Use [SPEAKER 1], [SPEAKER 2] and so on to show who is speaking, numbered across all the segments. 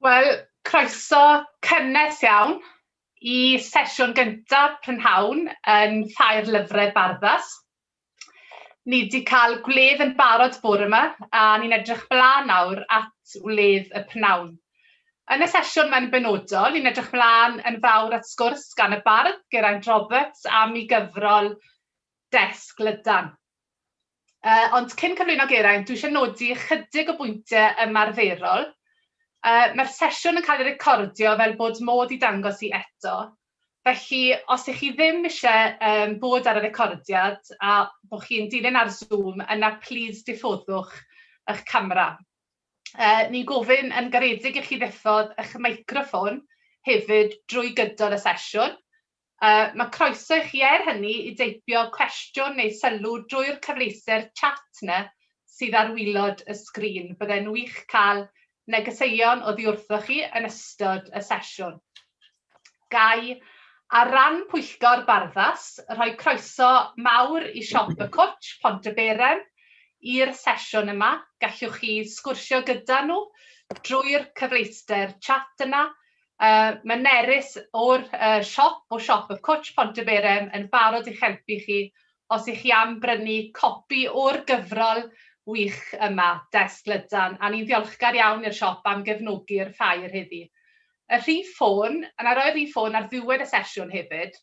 [SPEAKER 1] Wel, croeso cynnes iawn i sesiwn gyntaf prynhawn yn Ffair Lyfrau Barddas. Ni wedi cael gwledd yn barod bore yma a ni'n edrych mlaen nawr at wledd y prynhawn. Yn y sesiwn mae'n benodol, ni'n edrych mlaen yn fawr at sgwrs gan y bardd Geraint Roberts am ei gyfrol desg lydan. Ond cyn cyflwyno Geraint, dwi eisiau nodi chydig o bwyntiau ymarferol. Mae'r sesiwn yn cael ei recordio fel bod modd i dangos i eto. Felly, os ych chi ddim eisiau bod ar y recordiad a bod chi'n dilyn ar Zoom, yna plis diffoddwch eich camera. Ni'n gofyn yn garedig i chi ddiffodd eich meicroffon hefyd drwy gydol y sesiwn. Mae croeso i chi hynny i deipio cwestiwn neu sylw drwy'r cyfleuser chat yna sydd ar wilod y sgrin. Byddai'n wych cael negeseuon o ddiwrthoch chi yn ystod y sesiwn. Gai, ar ran pwyllgor Barddas, rhoi croeso mawr i siop y cwtch Pontyberem i'r sesiwn yma. Gallwch chi sgwrsio gyda nhw drwy'r cyfleuster chat yna. Mae nerys o'r siop y cwtch Pontyberem yn barod i'ch helpu chi os ych chi am brynu copi o'r gyfrol wych yma, desg lydan, a ni'n ddiolchgar iawn i'r siop am gefnogi'r ffair heddi. Y rhif ffôn, yna roi'r rhif ffôn ar ddiwedd y sesiwn hefyd,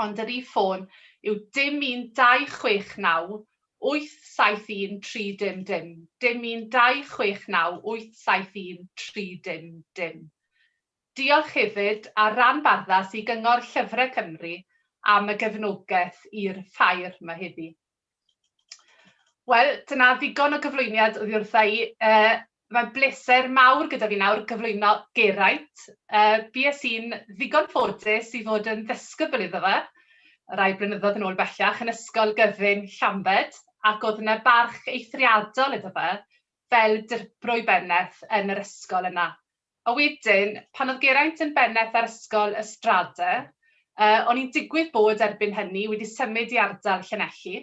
[SPEAKER 1] ond y rhif ffôn yw 01 269 871 300. 01 269 871 300. Diolch hefyd ar ran Barddas i Gyngor Llyfrau Cymru am y gefnogaeth i'r ffair yma heddi. Wel, dyna ddigon o gyflwyniad o ddiwrthau i. Mae'n bleser mawr gyda fi nawr gyflwyno Geraint. Bues i'n ddigon ffodus i fod yn ddisgybl iddo fe, rai blynyddoedd yn ôl bellach, yn ysgol gyfun Llambed, ac oedd yna barch eithriadol iddo fe, fel dirprwy benneth yn yr ysgol yna. A wedyn, pan oedd Geraint yn benneth ar ysgol Ystrada, o'n i'n digwydd bod erbyn hynny wedi symud i ardal Llanelli,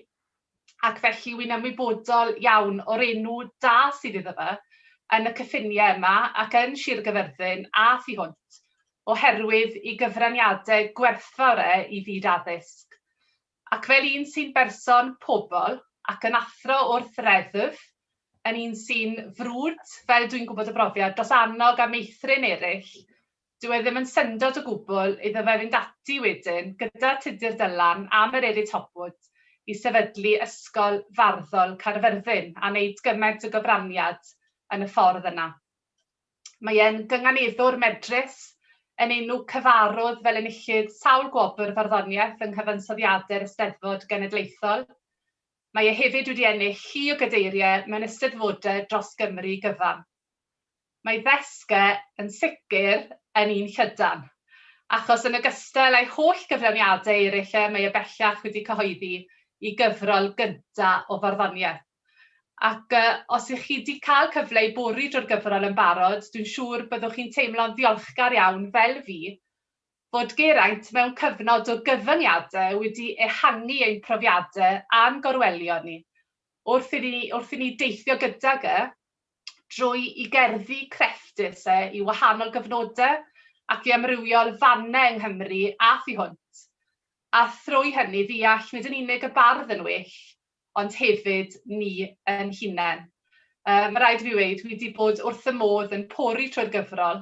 [SPEAKER 1] ac felly wy'n ymwybodol iawn o'r enw da sydd iddo fe yn y cyffiniau yma ac yn Sir Gyfyrddin a thu hwnt, oherwydd i gyfraniadau gwerthfawr i fyd addysg. Ac fel un sy'n berson pobl ac yn athro o'r threddf, yn un sy'n frwd, fel dwi'n gwybod y brofiad, dros annog a meithrin eraill, dyw e ddim yn syndod o gwbl iddo fe fynd ati wedyn gyda Tudur Dylan am yr Eryt Hopwood i sefydlu ysgol farddol Caerfyrddin a wneud gymaint o gyfraniad yn y ffordd yna. Mae e'n gynganeddwr medrus yn enw cyfarwydd fel enillydd sawl gwobr farddoniaeth yng nghyfansoddiadau'r Eisteddfod Genedlaethol. Mae e hefyd wedi ennill llu o gadeiriau mewn eisteddfodau dros Gymru gyfan. Mae ddesgau yn sicr yn un llydan, achos yn ogystal â'i holl gyfraniadau eraill mae e bellach wedi cyhoeddi i gyfrol gyntaf o farddoniaeth. Ac os ych chi wedi cael cyfle i bori drwy'r gyfrol yn barod, dwi'n siŵr byddwch chi'n teimlo'n ddiolchgar iawn fel fi, fod Geraint mewn cyfnod o gyfyngiadau wedi ehangu ein profiadau a'n gorwelion ni, wrth i ni deithio gydag drwy i gerddi crefftus i wahanol gyfnodau ac i amrywiol fannau yng Nghymru a thu hwnt. A thrwy hynny ddeall nid yn unig y bardd yn well, ond hefyd ni yn hunain. Mae rhaid fi weid, dwi wedi bod wrth y modd yn pori trwy'r gyfrol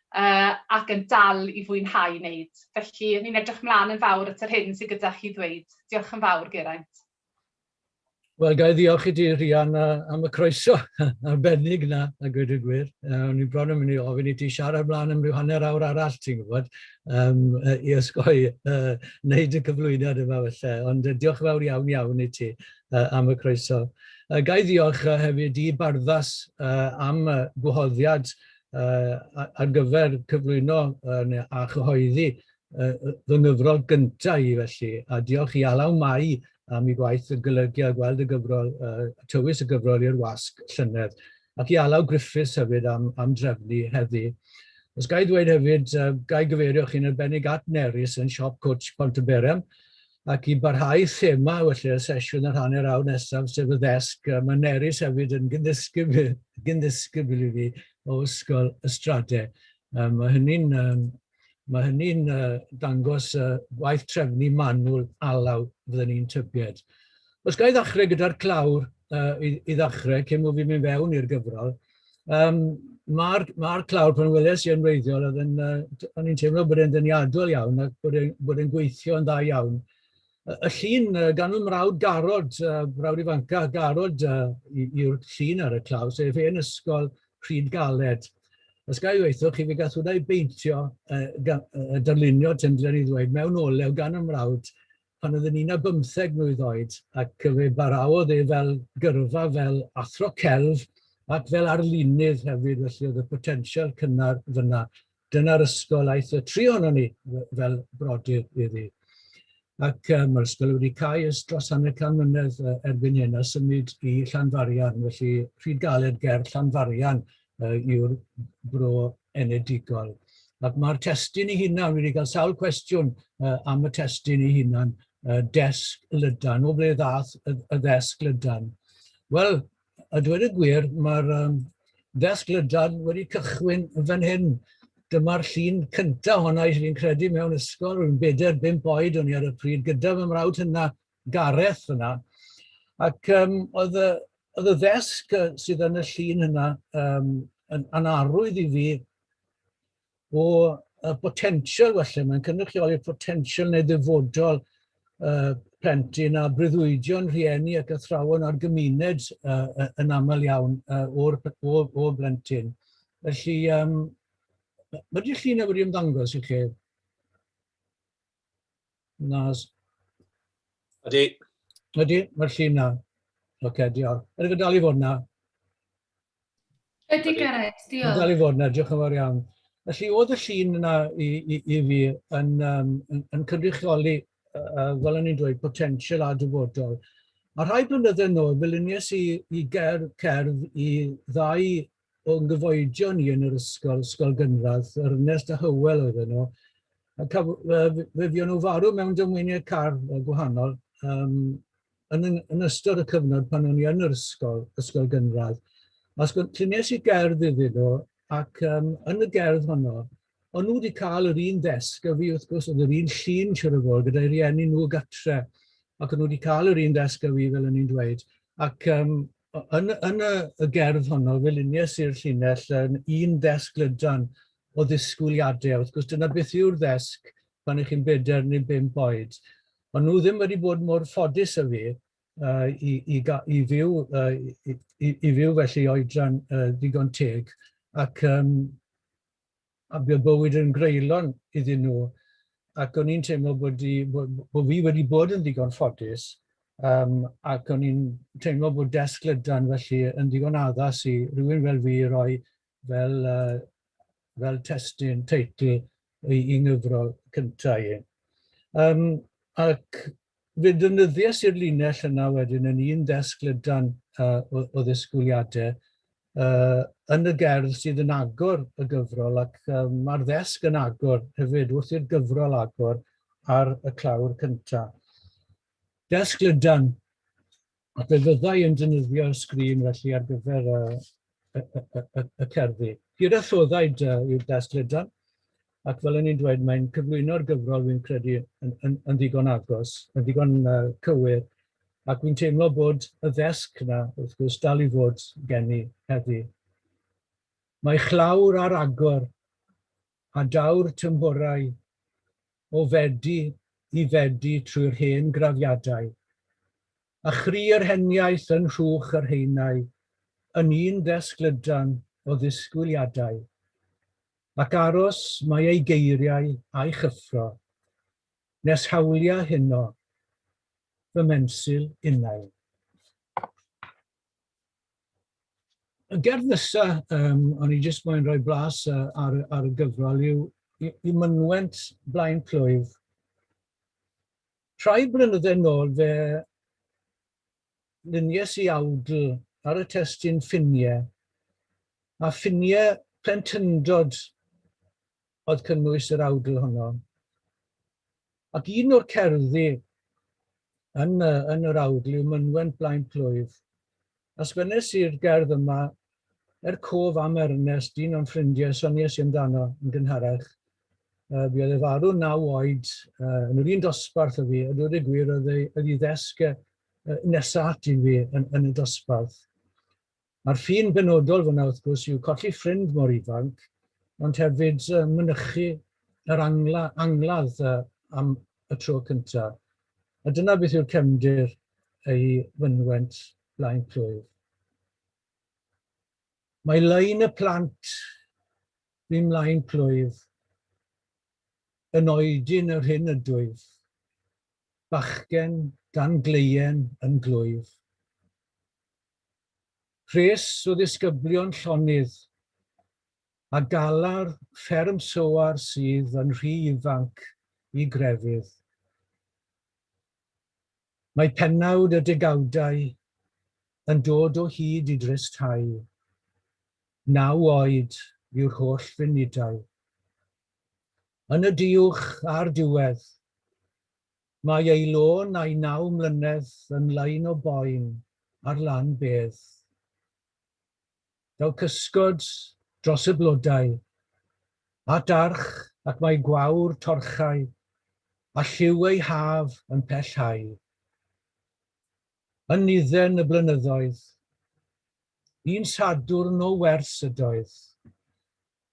[SPEAKER 1] ac yn dal i fwynhau wneud. Felly, ni'n edrych mlaen yn fawr at yr hyn sydd gyda chi ddweud. Diolch yn fawr, Geraint.
[SPEAKER 2] Wel, gai ddiolch i ti, Rhian, am y croeso arbennig na, a gweud y gwir. Ni'n bron yn mynd i ofyn i ti siarad mlaen am ryw hanner awr arall, ti'n gwybod, i osgoi wneud y cyflwyniad yma felly. Ond diolch fawr iawn i ti am y croeso. Gai ddiolch hefyd i Barddas am gwahoddiad ar gyfer cyflwyno a chyhoeddi fy nghyfrol gyntaf i felly. A diolch i Alaw Mai am ei gwaith y golygu a gweld y gyfrol, tywys y gyfrol i'r wasg llynedd, ac i Alaw Griffiths hefyd am drefnu heddi. Os gai ddweud hefyd, gai gyfeirio chi'n arbennig at Nerys yn siop cwtch Pontyberem, Ac I barhau thema felly y sesiwn yr hanner awr nesaf, sef y ddesg, mae Nerys hefyd yn gyndysgybl I fi o ysgol Ystradau. Mae hynny'n dangos waith trefnu manwl alaw fydden ni'n tybied. Os ga I ddechrau gyda'r clawr I ddechrau, cyn o fi mynd fewn i'r gyfrol, mae'r clawr pan weles I yn wreiddiol, o'n i'n teimlo bod e'n ddyniadol iawn ac bod e'n gweithio yn dda iawn. Y llun gan fy mrawd Garod, mrawd ifanca Garod yw'r llun ar y claw, sef e'n ysgol Pryd Galed. Os ga I weithio chi, fi gath hwnna I beintio darlunio tendler I ddweud mewn olew gan y mrawd pan oedd yn 15 mlwydd oed ac fe barawodd fel gyrfa fel athro celf ac fel arlunydd hefyd, felly oedd y potensial cynnar fyna. Dyna'r ysgol aeth y tri ohono ni fel brodyr iddi. Ac mae'r ysgol wedi cael dros 100 mlynedd erbyn hyn a symud I Llanfarian, felly Pryd Galed ger Llanfarian yw'r bro enedigol. Ac mae'r testun I hunan, wedi cael sawl cwestiwn am y testun I hunan, desg lydan, o ble ddath y ddesg lydan. Wel, a dweud y gwir, mae'r ddesg lydan wedi cychwyn fan hyn. Dyma'r llun cyntaf honna I fi'n credu mewn ysgol, rwy'n 4-5 oed o'n I ar y pryd, gyda fy mrawd hynna, Gareth yna. Ac oedd y ddesg sydd yn y llun hynna yn arwydd I fi o potensial, felly, mae'n cynrychioli potensial neu ddyfodol plentyn a breuddwydion rhieni ac athrawon a'r gymuned yn aml iawn o'r blentyn. Felly, Mae'r llun wedi ymddangos I chi? Nas.
[SPEAKER 3] Ydy.
[SPEAKER 2] Ydy, mae'r llun na. Oce, diolch. Ydy fe dal I fod na?
[SPEAKER 4] Ydy Gareth, diolch.
[SPEAKER 2] Dal I fod na, diolch yn fawr iawn. Felly, oedd y llun yna I fi yn cynrychioli, fel o'n i'n dweud, potensial a dyfodol. A rhai blynyddoedd nôl, felyniais I cerdd I ddau o'n gyfoedion ni yn yr ysgol gynradd, Ernest a Hywel oedden nhw. Fe fuon nhw farw mewn dymweiniau car gwahanol yn ystod y cyfnod pan o'n I yn yr ysgol gynradd. A lluniais I gerdd iddyn nhw, ac yn y gerdd honno, o'n nhw wedi cael yr un ddesg, a fi wrth gwrs oedd yr un llun siwr o fod gyda'i rieni nhw gatre, ac o'n nhw wedi cael yr un ddesg a fi fel o'n i'n dweud. Ac yn y gerdd honno, fe luniais i'r llinell yn un ddesg lydan o ddisgwyliadau. Wrth gwrs, dyna beth yw'r ddesg pan ych chi'n 4 neu 5 oed. Ond nhw ddim wedi bod mor ffodus â fi I fyw felly oedran digon teg. Ac bydd bywyd yn greulon iddyn nhw. Ac o'n i'n teimlo bod fi wedi bod yn ddigon ffodus. Ac o'n i'n teimlo bod desg lydan felly yn ddigon addas I rhywun fel fi roi fel testun, teitl I nghyfrol cyntaf I. Ac fe defnyddiais i'r linell yna wedyn yn un desg lydan o ddisgwyliadau yn y gerdd sydd yn agor y gyfrol ac mae'r ddesg yn agor hefyd wrth i'r gyfrol agor ar y clawr cyntaf. Desg lydan, ac fe fyddai yn defnyddio'r sgrin felly ar gyfer y cerddi. Hirathoddaid yw'r desg lydan, ac fel o'n i'n dweud, mae'n cyflwyno'r gyfrol fi'n credu yn ddigon agos, yn ddigon cywir, ac fi'n teimlo bod y ddesg yna, wrth gwrs, dal I fod gen I heddi. Mae chlawr ar agor, a dawr tymhorau, o fedi I fedi trwy'r hen grafiadau. A chri'r heniaeth yn rhwch yr heinau, yn un desg lydan o ddisgwyliadau. Ac aros mae ei geiriau a'i chyffro, nes hawliau hynno, fy mensil unau. Y gerdd nesaf, o'n I jyst moyn rhoi blas ar y gyfrol, yw mynwent blaen plwyf. Rhai blynyddoedd nôl fe luniais I awdl ar y testun ffiniau, a ffiniau plentyndod oedd cynnwys yr awdl honno. Ac un o'r cerddi yn yr awdl yw mynwent blaen plwyf. Ysgrifennes i'r gerdd yma cof am Ernest, un o'n ffrindiau sonies i amdano yn gynharach. Bu oedd e farw 9 oed yn yr un dosbarth o fi, a dod y gwir oedd ei ddesg nesaf ati fi yn y dosbarth. Mae'r ffin benodol fyna wrth gwrs yw colli ffrind mor ifanc, ond hefyd mynychu yr angladd am y tro cyntaf. A dyna beth yw'r cefndir ei fynwent blaen plwyf. Mae lein y plant fi'n mlaen plwyf yn oedyn yr hyn ydwyf, bachgen dan gleien yn glwyf. Rhes o ddisgyblion llonydd, a galar fferm sowar sydd yn rhy ifanc i grefydd. Mae pennawd y degawdau yn dod o hyd i dristau. 9 oed yw'r holl funudau. Yn y diwch a'r diwedd, mae ei lôn a'i 9 mlynedd yn lein o boen ar lan bedd. Daw cysgod dros y blodau, a darch ac mae gwawr torchau, a lliw ei haf yn pellhau. Yn nidden y blynyddoedd, un sadwrn o wers ydoedd,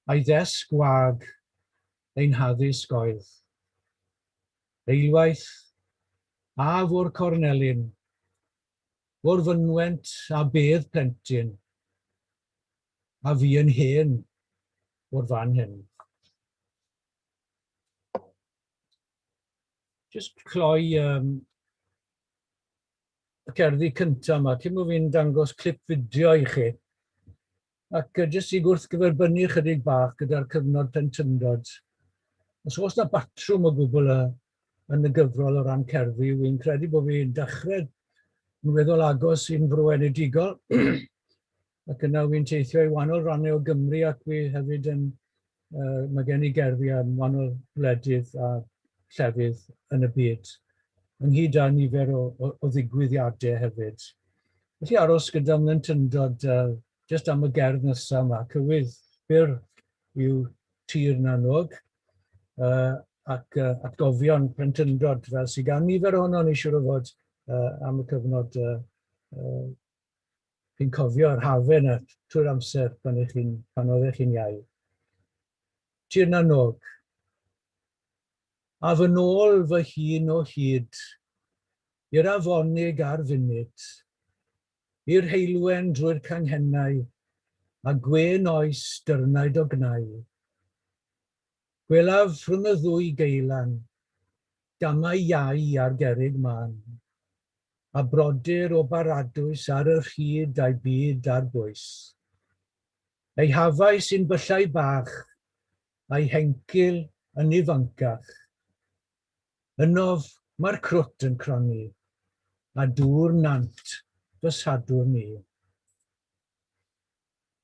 [SPEAKER 2] a'i ddesg wag ein haddysg oedd. Eilwaith a fwr cornelyn, fwr fynwent a bedd plentyn, a fi yn hen o'r fan hyn. Just cloi y cerddi cyntaf yma, cyn bod fi'n dangos clip fideo i chi. Ac jyst i gwrthgyferbynnu chydig bach gyda'r cyfnod plentyndod. Os oes yna batrwm o gwbl yn y gyfrol o ran cerddi, wy'n credu bod fi'n dechrau yn weddol agos i'n froenedigol. Ac yna wy'n teithio i wahanol rannau o Gymru ac wi hefyd yn, mae gen i gerddi am wahanol wledydd a llefydd yn y byd. Ynghyd â nifer o ddigwyddiadau hefyd. Felly aros gyda mlentyndod jyst am y gerdd nesaf yma. Cywydd byr yw tir nanog ac atgofion plentyndod fel sy'n gan nifer ohono ni siŵr o fod am y cyfnod chi'n cofio'r hafen trwy'r amser pan oedd chi'n iau. Tir nanog. A fy nôl fy hun o hyd, i'r afonig a'r funud, i'r heilwen drwy'r canghennau, a gwen oes dyrnaid o gnau. Gwelaf rhwng y ddwy geilan, damau iau ar gerrig man, a brodyr o baradwys ar y rhyd a'i byd ar bwys. Ei hafau sy'n byllau bach, a'i hencil yn ifancach. Ynof mae'r crwt yn cronni, a dŵr nant fy sadwr ni.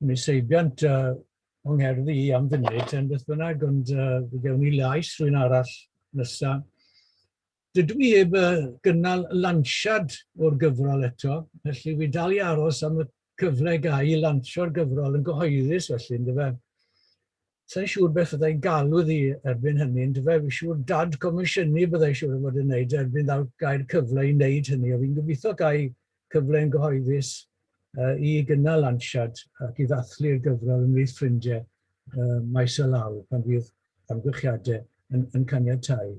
[SPEAKER 2] Yn ei seibiant o'n ngerddi i am funud, yn beth bynnag, ond gewn ni lais rhywun arall nesaf. Dydw i heb gynnal lansiad o'r gyfrol eto, felly wi dal i aros am y cyfle gai i lansio'r gyfrol yn gyhoeddus felly, ynddo fe. Sa'n siŵr beth fyddai galw ddi erbyn hynny, ynddo fe, fi siŵr dad comisiynu byddai siŵr o fod yn wneud erbyn gai'r cyfle i wneud hynny. O fi'n gobeithio gai cyfle yn gyhoeddus i gynnal lansiad ac i ddathlu'r gyfrol yn wyth ffrindiau maes o law pan fydd amgylchiadau yn caniatáu.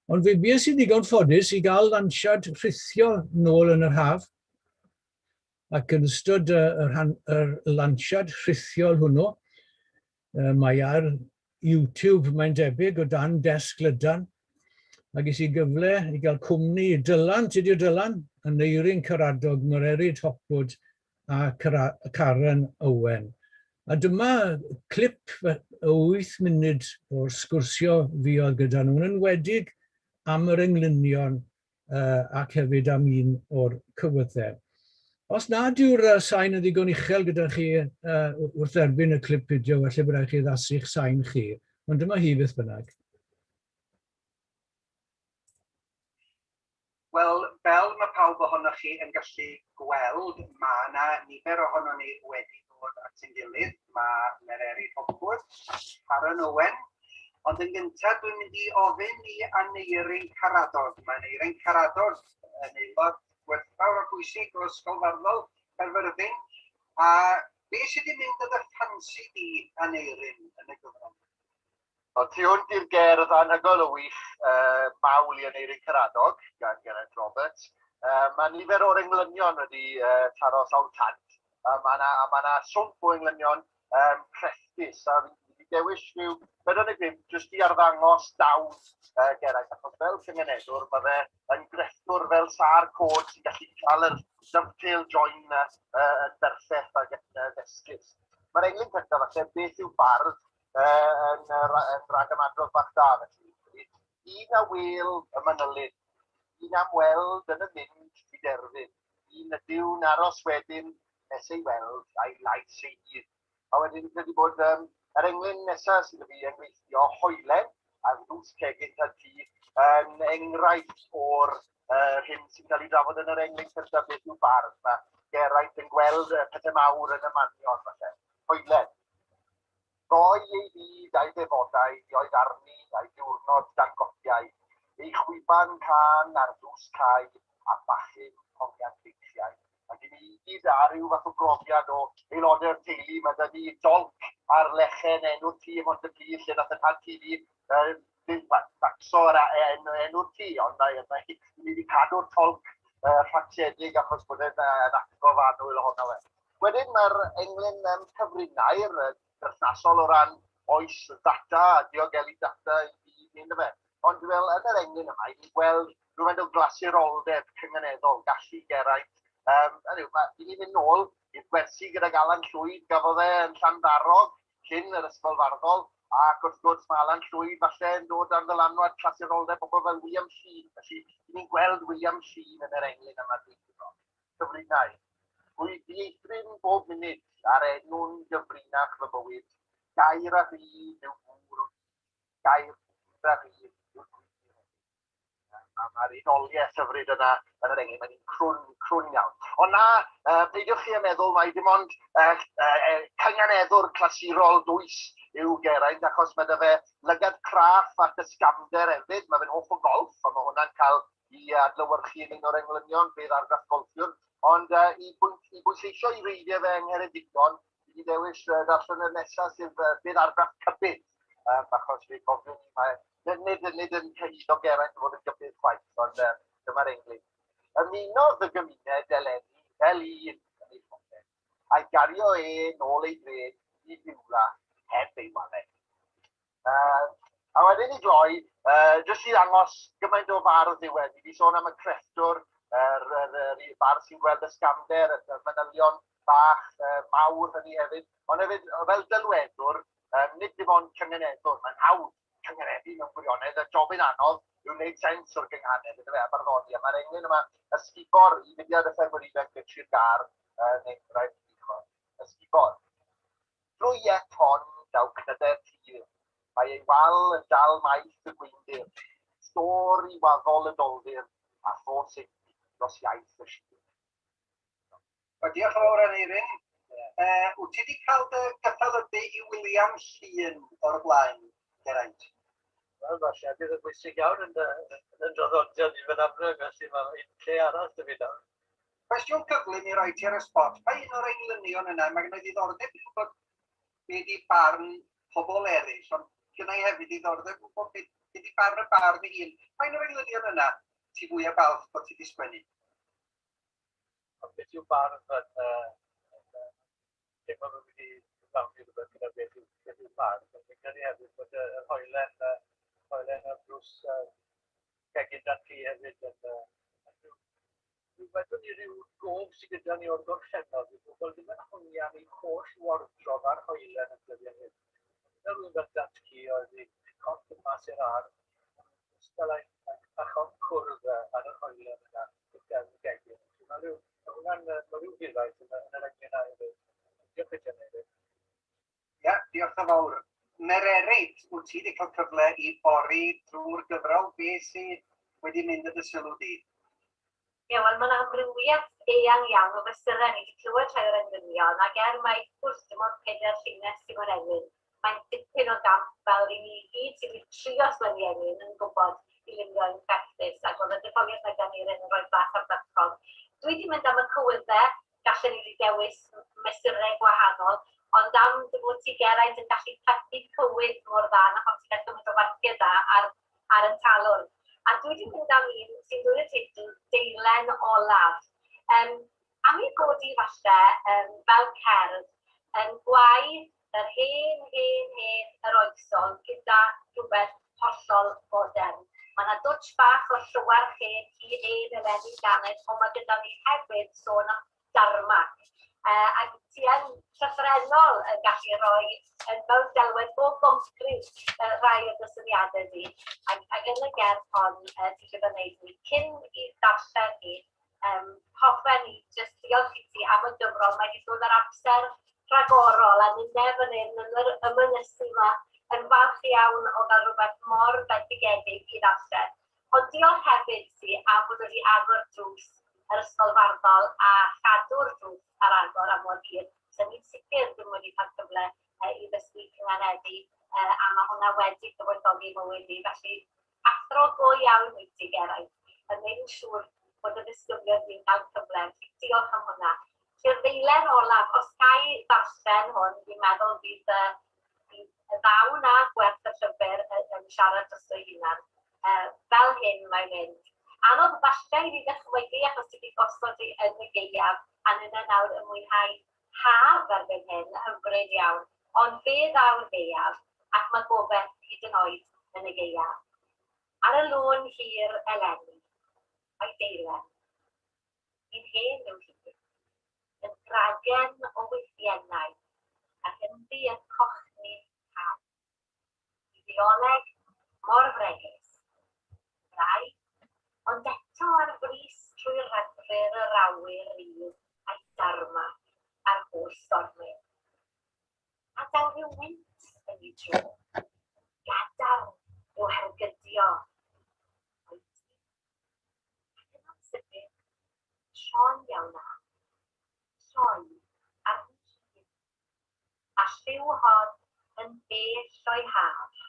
[SPEAKER 2] Ond fe bues i ddigon ffodus i gael lansiad rhithio nôl yn yr haf ac yn ystod yr lansiad rhithiol hwnnw, mae ar YouTube, mae'n debyg, o dan desg lydan. A ges i gyfle i gael cwmni Dylan, tydi'r Dylan, yn Eirin Caradog, Morerid Hopwood a Karen Owen. A dyma clip o 8 munud o'r sgwrsio fi oedd gyda nhw. Yn enwedig am yr englynion ac hefyd am un o'r cywyddau. Os nad yw'r sain yn ddigon uchel gyda chi wrth erbyn y clip fideo, felly bydd rhaid chi ddasu'ch sain chi. Ond dyma hi beth bynnag.
[SPEAKER 4] Wel, fel mae pawb ohonoch chi yn gallu gweld, mae yna nifer ohono ni wedi dod at ein gilydd. Mae Mererydd Hopwood, Karen Owen, ond yn gyntaf dwi'n mynd i ofyn i Aneirin Caradog. Mae Aneirin Caradog yn aelod gwerthfawr o bwysig o Ysgol Farddol Caerfyrddin. A beth sydd wedi mynd yn y ffansi di, Aneirin, yn y gyfrol?
[SPEAKER 5] O tu hwnt i'r gerdd anhygoel o wych mawl i Aneirin Caradog, gan Geraint Roberts. Mae nifer o'r englynion wedi taro sawl tant. Mae yna swmp o englynion crefftus. A fi dewis rhyw 45 jyst i arddangos dawn Geraint. Achos fel cyngenedwr, mae fe yn grefftwr fel sa'r cod sy'n gallu cael yr dovetail join yn berffeth ag ddesgus. Mae'r englyn cyntaf falle beth yw bardd yn rhagamadrodd bach da felly. Un a wel y manylydd, un am weld yn y mynd i derfyn, un ydyw'n aros wedyn nes ei weld a'i lais ei hyd. A wedyn wedi bod yr englyn nesaf sydd wedi engweithio hoelen a ddws cegin Tynti yn enghraifft o'r hyn sy'n cael ei drafod yn yr englyn cyntaf beth yw bardd. Mae Geraint yn gweld pethau mawr yn y manion falle. Hoelen. Roi ei byd a'i ddefodau, i oedd arni a'i diwrnod dangotiau, ei chwiban can ar ddws cae a bachyn hongian beichiau. Ac i ni gyd ar ryw fath o brofiad o aelodau'r teulu, mae da ni dolc ar lechen enw'r tŷ ym Mhontypridd, lle nath y pan TV ddim facso ar enw'r tŷ, ond ni wedi cadw'r tolc rhagsiedig achos bod e'n atgof annwyl ohono fe. Wedyn mae'r englyn cyfrinau'r berthnasol o ran oes data a diogelu data i mynd y fe. Ond fel yn yr englyn yma, ni'n gweld rhywfaint o glasuroldeb cyngeneddol, gallu Geraint. I ni'n mynd nôl i'r gwersi gyda Alan Llwyd, gafodd e yn Llandarog, cyn yr Ysgol Farddol, ac wrth gwrs mae Alan Llwyd falle yn dod ar ddylanwad glasuroldeb o bobl fel William Sheen. Felly, ni'n gweld William Sheen yn yr englyn yma dwi'n gwybod. Cyfrinau. Rwy dieithryn bob munud ar enw'n gyfrinach fy bywyd. Gair a rhydd yw gŵr, gair a rhydd yw gŵr. Mae'r unoliaeth hyfryd yna yn yr englyn, mae'n crwn iawn. Ond na, peidiwch chi a meddwl mai dim ond cynganeddwr clasurol dwys yw Geraint, achos mae dy fe lygad craff at ysgamder hefyd. Mae fe'n hoff o golf, a mae hwnna'n cael i adlewyrchu yn un o'r englynion, beth argraff golfiwr. Ond i bwysleisio i reidiau fe yng Ngheredigion, i ddewis darllen y nesaf sydd beth argraff cybydd. Achos fi gofyn nid yn cyhyddo Geraint o fod yn gybydd chwaith, ond dyma'r englyn. Ymunodd y gymuned eleni fel un yn ei phobeth, a'i gario nôl ei dred i ddiwla heb ei waleg. A wedyn i gloi, jyst i ddangos gymaint o fardd yw wedi. Fi sôn am y crefftwr, yr bardd sy'n gweld ysgamder, y manylion bach mawr hynny hefyd. Ond hefyd, fel dylweddwr, nid dim ond cyngeneddwr, mae'n hawdd cyngenedu mewn gwirionedd. Y jobyn anodd yw wneud sens o'r gynghanedd, ydw e, a barddoni. A mae'r englyn yma ysgubor i fudiad y ffermwrifen gyda'r gar neu'n rhaid i ysgubor. Drwy et hon daw cnyder tir, mae ei wal yn dal maith y gweindir, stor i waddol y doldir, a phosib dros iaith y sir.
[SPEAKER 4] Diolch yn fawr Aneirin. Wyt ti wedi cael dy gyffelybu i William Sheen o'r blaen, Geraint?
[SPEAKER 3] Wel, falle, bydd yn bwysig iawn yn draddodiad i fy amrwg, felly mae un lle arall dy fi nawr.
[SPEAKER 4] Cwestiwn cyflym i roi ti ar y spot. Mae un o'r englynion yna, mae gen i ddiddordeb i wybod beth i barn pobl eraill, ond gen i hefyd ddiddordeb i wybod beth i barn y barn i hun. Mae un o'r englynion yna ti fwy a balch bod ti wedi sgwennu?
[SPEAKER 3] Ond beth yw barn yn dim ond wedi cyflawni rhywbeth gyda beth yw barn. Fi'n credu hefyd bod y hoelen ar drws gegin Tynti hefyd yn wedyn ni ryw gof sydd gyda ni o'r gorffennol. Bydd pobl ddim yn hongian ei holl wardrob ar hoelen yn blyddiau hyn. Dyna rhywun fel Tynti oedd ei cont yn mas i'r ar. Fel achon cwrdd ar yr hoelen yna gyda'r gegin. Mae rhyw hiraeth yn yr englyn hefyd. Diolch i ti hefyd.
[SPEAKER 4] Ia, diolch yn fawr. Mererydd, wyt ti wedi cael cyfle i bori drwy'r gyfrol beth sydd wedi mynd yn y sylw di?
[SPEAKER 6] Ie, wel, mae'n amrywiaeth eang iawn o fesurau ni wedi clywed rhai o'r englynion, ac mae wrth dim ond 4 llinell sy'n o'n enyn. Mae'n dipyn o gamp fel i ni gyd sydd wedi trio sgwennu enyn yn gwybod i lunio'n ffectus, ac oedd y detholiad na gan i'r yn rhoi bach am ddacol. Dwi wedi mynd am y cywyddau, gallen ni wedi dewis mesurau gwahanol, ond am dy fod ti Geraint yn gallu plethu cywydd mor dda, na pan ti'n gallu mynd o warciau da ar y talwr. A dwi wedi mynd am un sy'n dod y teitl Deilen Olaf. Am i godi falle fel cerdd yn gwaith yr hen yr oesol gyda rhywbeth hollol modern. Mae yna dwtsh bach o llywar hen i ein eleni ganed, ond mae gyda ni hefyd sôn am darmac. Ac ti yn llythrenol yn gallu rhoi mewn delwedd o goncrit rai o dysyniadau ni. Ac yn y gerdd hon, ti gyda wneud ni, cyn i darllen ni, hoffen ni jyst diolch i ti am y gyfrol. Mae wedi dod ar amser rhagorol a nynne fan hyn yn yr ymynysu yma yn falch iawn o gael rhywbeth mor bendigedig i ddarllen. Ond diolch hefyd ti am bod wedi agor drws yr ysgol farddol a chadw'r drws ar agor am mor hir. So ni'n sicr ddim wedi cael cyfle i ddysgu cynghaneddu a mae hwnna wedi cyfoethogi mywyd ni. Felly, athro go iawn wyt ti Geraint, yn neud yn siŵr bod y ddisgyblion ni'n cael cyfle. Diolch am hwnna. Felly'r ddeilen olaf, os gai darllen hwn, dwi'n meddwl bydd y ddaw na gwerth y llyfr yn siarad dros o'i hunan. Fel hyn mae'n mynd. Anodd falle i ni ddychmygu achos ti wedi gosod i yn y gaeaf a yna nawr yn mwynhau haf erbyn hyn, hyfryd iawn. Ond fe ddaw'r gaeaf ac mae gobeith hyd yn oed yn y gaeaf. Ar y lôn hir eleni, o'i deilen, i'n hen yw hi, yn gragen o weithiennau ac ynddi yn cochni haf. I ddioleg mor fregus, rai, ond eto ar frys trwy'r rhagfyr yr awyr rydd a'i darma a'r holl stormydd. A daw rhyw wynt yn ei tro, gadar o hergydio. Ac yn amsydyn, sioe iawn na, sioe ar hyd, a lliw hon yn bell o'i haf,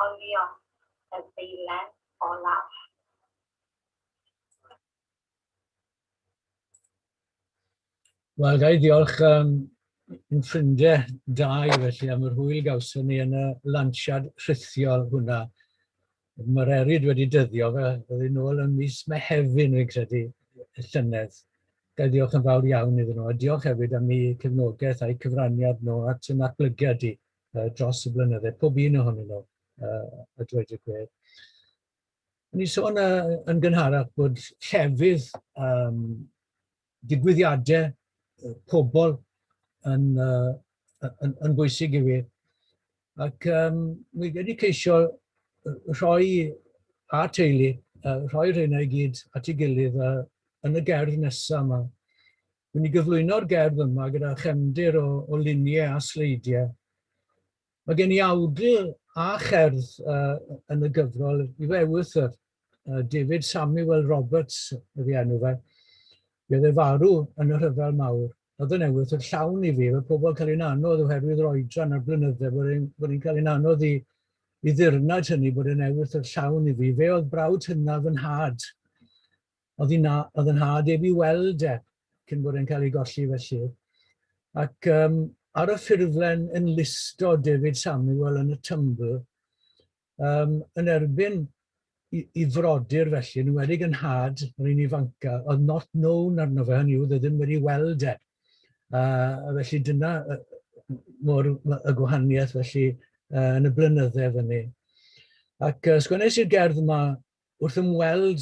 [SPEAKER 6] olion y ddeilen olaf.
[SPEAKER 2] Wel, gai diolch yn ffrindiau da i felly am yr hwyl gawson ni yn y lansiad rhithiol hwnna. Mae'r erid wedi dyddio fe, oedd nôl yn mis Mehefin fi'n credu y llynedd. Gai diolch yn fawr iawn iddyn nhw. A diolch hefyd am eu cefnogaeth a'i cyfraniad nhw at yn atblygiad i dros y blynydde. Pob un ohonyn nhw, a dweud y gwir. Ni sôn yn gynharach bod llefydd digwyddiadau pobl yn bwysig i fi. Ac mi wedi ceisio rhoi a teulu, rhoi rheina i gyd at ei gilydd yn y gerdd nesaf yma. Dwi'n i gyflwyno'r gerdd yma gyda chefndir o luniau a sleidiau. Mae gen i awdur a cherdd yn y gyfrol i fewrth David Samuel Roberts ydi enw fe. Bydd e farw yn y rhyfel mawr. Oedd yn ewyrth yr llawn i fi, mae pobl cael ei anodd oherwydd oedran ar blynydde, bod ni'n cael ei anodd i ddirnad hynny bod yn ewyrth yr llawn i fi. Fe oedd brawd hynaf yn had. Oedd yn had eb i weld cyn bod e'n cael ei golli felly. Ac ar y ffurflen yn listo David Samuel yn y Tumble, yn erbyn i frodyr felly, nhw wedi yn had yr un ifanca, oedd not known arno fe, hynny yw, ddim wedi weld felly dyna mor y gwahaniaeth felly yn y blynydde fyny. Ac sgwennes i'r gerdd yma wrth ymweld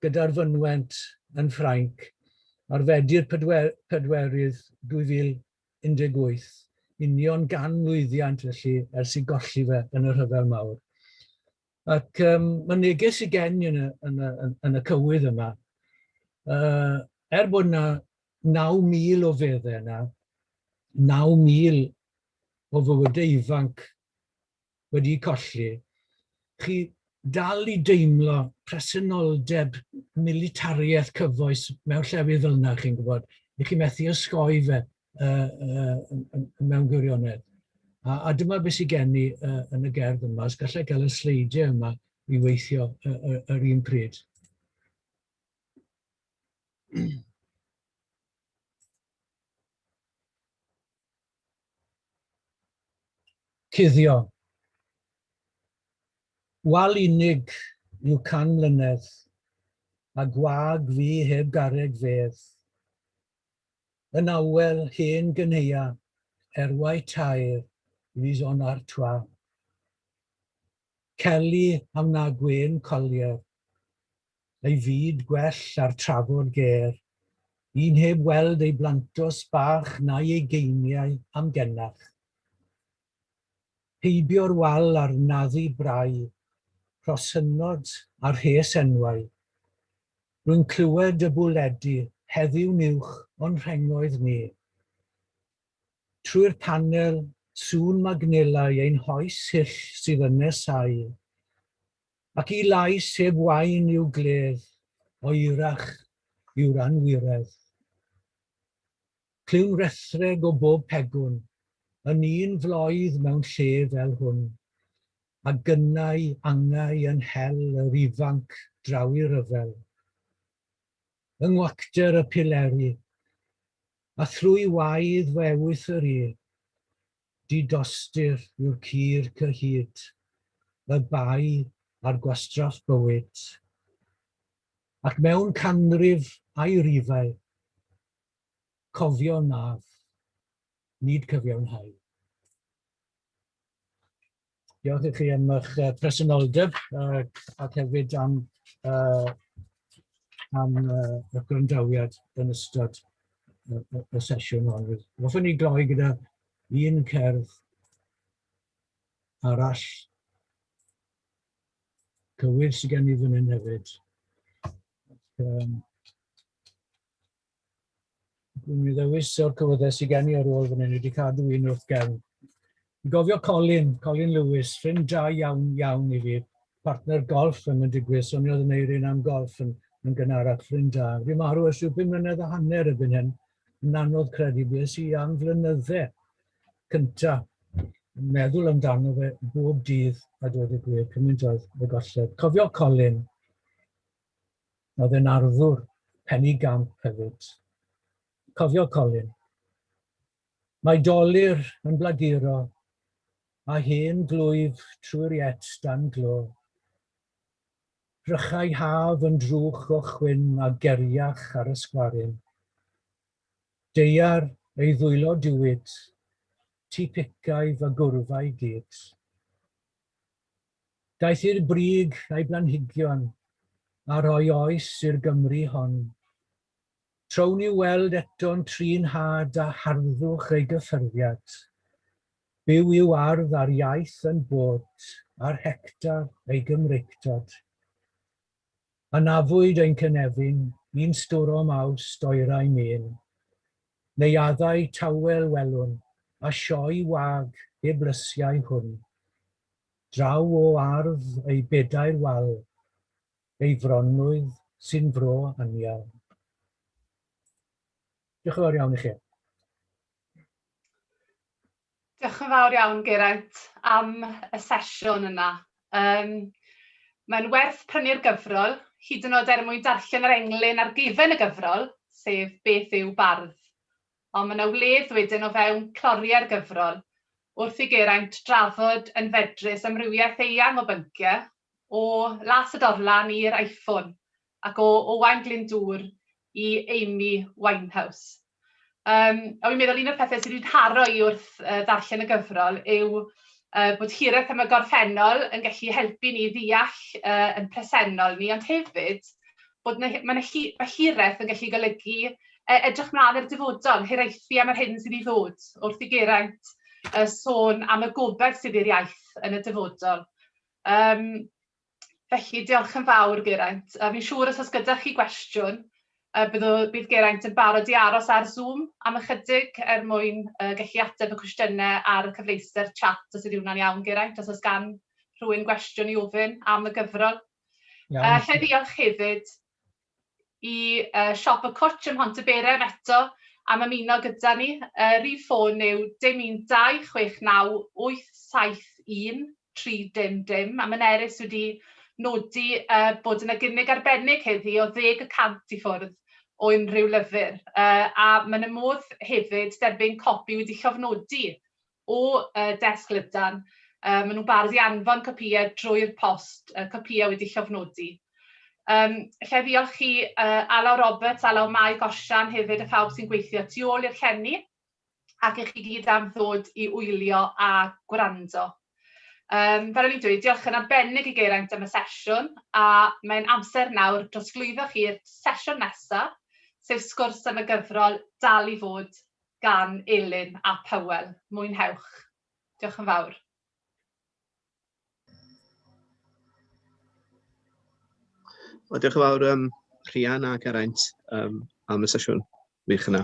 [SPEAKER 2] gyda'r fynwent yn Ffrainc ar Fedi'r Pedwerydd 2018, union gan lwyddiant felly ers i golli fe yn y rhyfel mawr. Ac mae neges i gen yn y cywydd yma. Bod yna 9,000 o feddau yna, 9,000 o fywydau ifanc wedi colli, chi dal i deimlo presenoldeb militariaeth cyfoes mewn llefydd fel yna, chi'n gwybod. I chi methu osgoi fe mewn gwirionedd. A dyma beth sy'n gen i yn y gerdd yma, os gallai cael y sleidiau yma i weithio yr un pryd. Cuddio. Wal unig yw can mlynedd, a gwag fi heb garreg fedd. Yn awel hen gynheia, erwau tair, fi son ar twa. Celi am na gwen colier, ei fyd gwell ar trafod ger, un heb weld ei blantos bach na ei geiniau am gennach. Heibio'r wal ar naddu brau, rhosynod ar rhes enwau. Rwy'n clywed y bwledu, heddiw niwch ond rhengoedd ni. Trwy'r panel, sŵn magnelau ein hoes hyll sydd yn nesau. Ac i lais heb wain i'w gledd, oerach yw'r anwiredd. Clyw'n rethreg o bob pegwn, yn un floedd mewn lle fel hwn, a gynnau angau yn hel yr ifanc draw i ryfel. Yng ngwacter y pileri, a thrwy waidd fewyth yr i, didostir yw'r cur cyhyd, y bai a'r gwastraff bywyd. Ac mewn canrif a'i rifau, cofio naf, nid cyfiawnhau. Diolch i chi am eich presenoldeb ac hefyd am y gwrandawiad yn ystod y sesiwn hon. Hoffwn ni gloi gyda un cerdd arall cywir sydd gen i fan hyn hefyd. Dwi'n mynd ddewis o'r cywyddau sydd gen i ar ôl fan hyn, wedi cadw un wrth gefn. I gofio Colin Lewis, ffrind da iawn i fi, partner golf yn y digwydd, soniodd yn eirin am golf yn gynharach ffrind da. Fi marw ys 5 mlynedd a hanner erbyn hyn, yn anodd credu beth sy'n am flynyddau cynta. Meddwl amdano fe bob dydd a dod y gwir, cymaint oedd y golled. Cofio Colin, oedd yn arddwr penny gamp hefyd. Cofio Colin. Mae dolir yn blaguro, a hen glwyf trwy'r iet dan glo. Rhychau haf yn drwch o chwyn a geriach ar y sgwarin. Deiar ei ddwylo diwyd, tu picaidd a gwrfau gyd. Daeth i'r brig a'i blanhigion, a rhoi oes i'r Gymru hon. Trown i weld eto'n trin had a harddwch ei gyffyrddiad. Byw i'w ardd ar iaith yn bod, a'r hectar ei gymreictod. Anafwyd ein cynefin, un stwro maws doerau mên. Neu addau tawel welwn, a sioi wag heb lysiau hwn. Draw o ardd ei bedair wal, ei fronwydd sy'n fro anial. Diolch yn fawr iawn i chi.
[SPEAKER 1] Diolch yn fawr iawn, Geraint, am y sesiwn yna. Mae'n werth prynu'r gyfrol, hyd yn oed mwyn darllen yr englyn ar gefen y gyfrol, sef beth yw bardd. Ond mae yna wledd wedyn o fewn cloriau'r gyfrol, wrth i Geraint drafod yn fedrus amrywiaeth eang o bynciau, o Las y Dorlan i'r iPhone, ac o Owain Glyndŵr i Amy Winehouse. A fi'n meddwl un o'r pethau sydd wedi'n haro i wrth ddarllen y gyfrol yw bod hiraeth am y gorffennol yn gallu helpu ni ddeall yn presennol ni, ond hefyd bod mae hiraeth yn gallu golygu edrych mlaen i'r dyfodol, hiraethu am yr hyn sydd i ddod, wrth i Geraint sôn am y gobaith sydd i'r iaith yn y dyfodol. Felly, diolch yn fawr, Geraint. Fi'n siŵr os gyda chi gwestiwn, bydd Geraint yn barod i aros ar Zoom am ychydig mwyn gallu ateb y cwestiynau ar y cyfleuster chat os ydy hwnna'n iawn, Geraint, os oes gan rhywun gwestiwn i ofyn am y gyfrol.
[SPEAKER 2] Iawn.
[SPEAKER 1] Lle diolch hefyd i siop y cwtch ym Mhontyberem eto am ymuno gyda ni. Rhif ffôn yw 01269871300. A mae'n erys wedi nodi bod yna gynnig arbennig heddi o 10% i ffwrdd o unrhyw lyfr. A mae'n y modd hefyd derbyn copi wedi llofnodi o desg lydan. Maen nhw'n barod i anfon copïau drwy'r post, copïau wedi llofnodi. Lle ddiolch i Alaw Roberts, Alaw Mai Gosian hefyd y phawb sy'n gweithio tu ôl i'r llenni ac i chi gyd am ddod i wylio a gwrando. Fel o'n i'n dweud, diolch yn arbennig i Geraint am y sesiwn a mae'n amser nawr drosglwyddo chi'r sesiwn nesaf, sef sgwrs am y gyfrol Dal i Fod gan Elin a Powell. Mwynhewch. Diolch yn fawr.
[SPEAKER 7] Diolch yn fawr Rhian a Geraint am y sesiwn wych yna.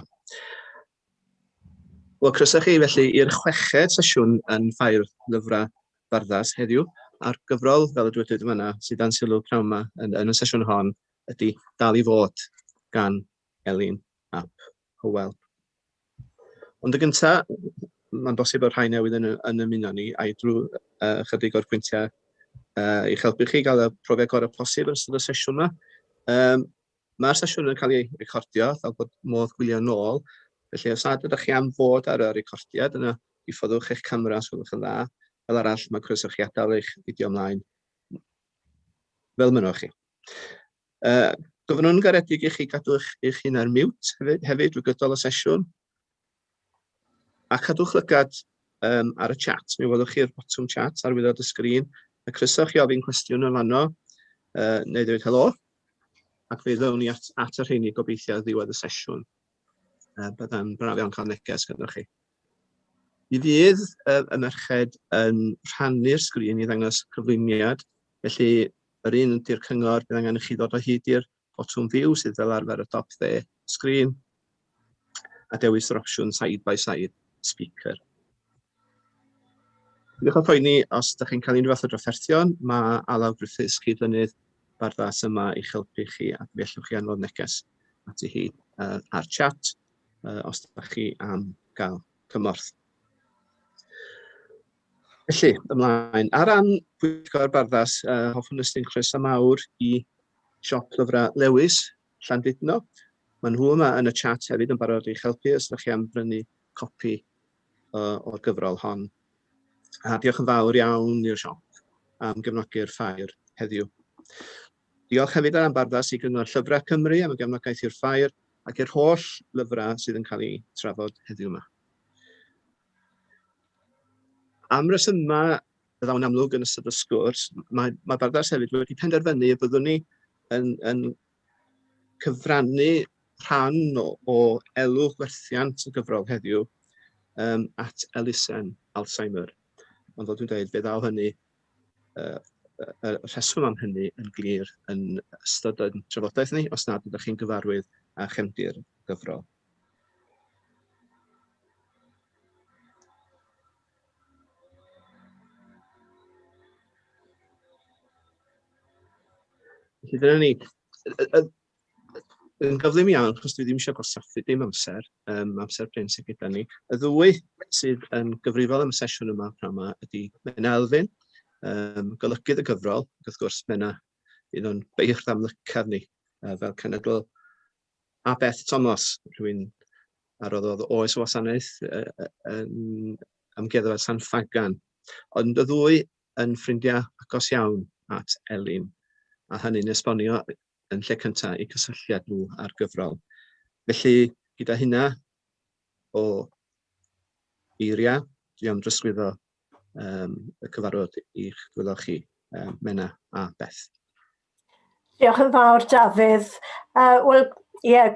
[SPEAKER 7] Wel, croeso chi felly i'r 6ed sesiwn yn Ffair Lyfrau Barddas heddiw, a'r gyfrol, fel y dweud yma, sydd dan sylw pnawn yma yn y sesiwn hon, ydy Dal i Fod gan Elin ap Powell. Ond y gyntaf, mae'n bosib o'r rhai newydd yn ymuno ni, a drwy chydig o'r pwyntiau i'ch helpu chi gael y profiad gorau posib yn ystod y sesiwn yma. Mae'r sesiwn yn cael ei recordio, fel bod modd gwylio nôl. Felly, os nad ydych chi am fod ar y recordiad, yna diffoddwch eich camera os gwelwch yn dda. Fel arall, mae croeso chi adael eich fideo ymlaen fel mynwch chi. Gofynwn garedig i chi gadw eich hun ar mute hefyd drwy gydol y sesiwn. A cadwch lygad ar y chat. Mi welwch chi'r botwm chat ar wyddod y sgrin. A croeso chi ofyn cwestiwn yn fanno, neu ddweud helo. Ac fe ddewn ni at yr rheini gobeithio ddiwedd y sesiwn. Byddai'n braf iawn cael neges gyda chi. Mi fydd y merched yn rhannu'r sgrin i ddangos cyflwyniad, felly yr un ydy'r cyngor bydd angen i chi ddod o hyd i'r botwm view sydd fel arfer y top dde sgrin, a dewis yr opsiwn side by side speaker. Diolch yn poeni os ydych chi'n cael unrhyw fath o drafferthion, mae Alaw Griffiths Cyd-Lynydd Barddas yma i'ch helpu chi a fe allwch chi anfon neges ati hi ar chat os ydych chi am gael cymorth. Felly, ymlaen. Ar ran Pwyllgor Barddas, hoffwn ystyn croeso mawr i siop lyfrau Lewis, Llandudno. Mae nhw yma yn y chat hefyd yn barod i'ch helpu os ydych chi am brynu copi o'r gyfrol hon. A diolch yn fawr iawn i'r siop am gefnogi'r Ffair heddiw. Diolch hefyd am Barddas i gyngor Llyfrau Cymru am y gefnogaeth i'r Ffair ac i'r holl lyfrau sydd yn cael eu trafod heddiw yma. Am resymau byddawn amlwg yn ystod y sgwrs, mae Barddas hefyd wedi penderfynu y byddwn ni yn cyfrannu rhan o elw gwerthiant y gyfrol heddiw at elusen Alzheimer. Ond fel dwi'n dweud, fe ddaw hynny, y rheswm am hynny yn glir yn ystod yn trafodaeth ni, os nad ydych chi'n gyfarwydd a chefndir gyfrol. Felly dyna ni. Yn gyflym iawn, achos dwi ddim eisiau gosaffu dim amser bryn sydd gyda ni. Y ddwy sydd yn gyfrifol am y sesiwn yma pnawn yma ydy Mena Elfyn, golygydd y gyfrol, ac wrth gwrs Mena un o'n beirdd amlycaf ni fel cenedl, a Beth Thomas, rhywun arroddodd oes o wasanaeth yn amgueddfa San Ffagan. Ond y ddwy yn ffrindiau agos iawn at Elin, a hynny'n esbonio yn lle cyntaf eu cysylltiad nhw ar gyfrol. Felly, gyda hynna o eiriau, dwi am drosglwyddo y cyfarfod i'ch dwylo chi, Mena a Beth.
[SPEAKER 8] Diolch yn fawr, Dafydd.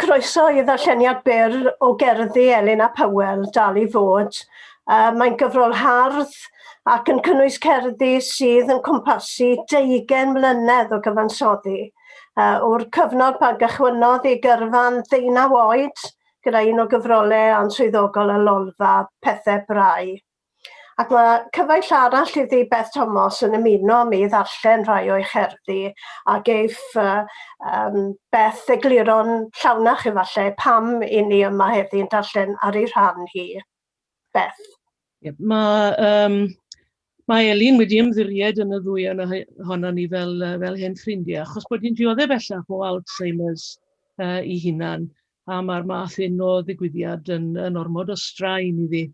[SPEAKER 8] Croeso i ddarlleniad byr o gerddi Elin a Powell, Dal i Fod. Mae'n gyfrol hardd ac yn cynnwys cerddi sydd yn cwmpasu 20 mlynedd o gyfansoddi. O'r cyfnod pan gychwynnodd i gyrfa'n 19 oed, gyda un o gyfrolau answyddogol y Lolfa, Pethau Brau. Ac mae cyfaill arall iddi Beth Thomas yn ymuno â mi ddarllen rhai o'i cherddi a geif Beth egluron llawnach efallai pam i ni yma heddi'n darllen ar ei rhan hi. Beth.
[SPEAKER 9] Mae Elin wedi ymddiried yn y ddwy ohono ni fel hen ffrindiau, achos bod hi'n dioddef bellach o Alzheimer's i hunan, a mae'r math un o ddigwyddiad yn ormod o straen iddi.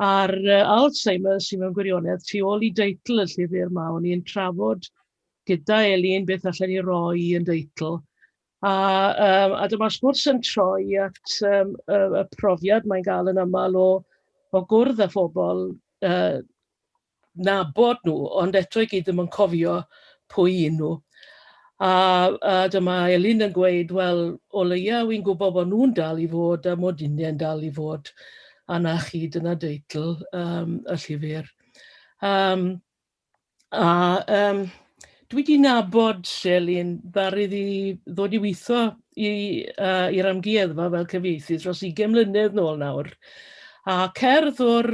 [SPEAKER 9] A'r Alzheimer's sy'n mewn gwirionedd tu ôl i deitl y llyfr yma, o'n i'n trafod gyda Elin beth allan ni roi yn deitl. A dyma sgwrs yn troi at y profiad mae'n gael yn aml o gwrdd â phobl nabod nhw, ond eto i gyd ddim yn cofio pwy un nhw. A dyma Elin yn gweud, wel, o leia wy'n gwybod bod nhw'n dal i fod a mod uniau'n dal i fod. A na chi, dyna deitl y llyfr. Dwi wedi nabod Elin ddaru ddi ddod i weithio i'r amgueddfa fel cyfieithydd dros 20 mlynedd nôl nawr. A cerdd o'r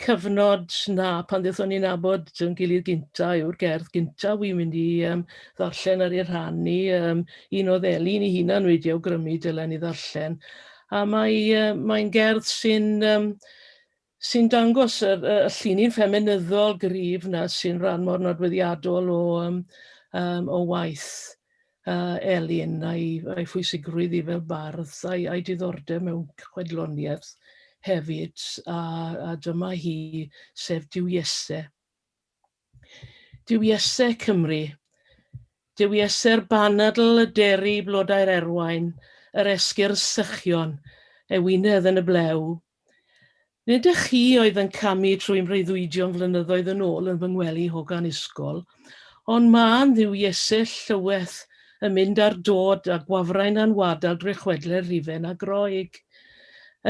[SPEAKER 9] cyfnod na pan ddethon ni nabod yn gilydd gynta yw'r gerdd gynta wy'n mynd i ddarllen ar ei rhan ni. Un oedd Elin ei hunan wedi awgrymu dylen i ddarllen. A mae'n gerdd sy'n dangos y llunin ffeminyddol gryf na sy'n rhan mor nodweddiadol o waith Elin a'i phwysigrwydd i fel bardd a'i diddordeb mewn chwedloniaeth hefyd. A dyma hi, sef Diwiesau. Diwiesau Cymru. Diwiesau'r banadl, y deri, blodau'r erwain, yr esgyrn sychion, llynedd yn y blew. Nid ych chi oedd yn camu trwy'n breuddwydion flynyddoedd yn ôl yn fy ngwely hogan ysgol, ond ma'n ddiwiesau llyweth yn mynd ar dod a gwafrau'n anwadal drwy chwedlau rifen a groeg.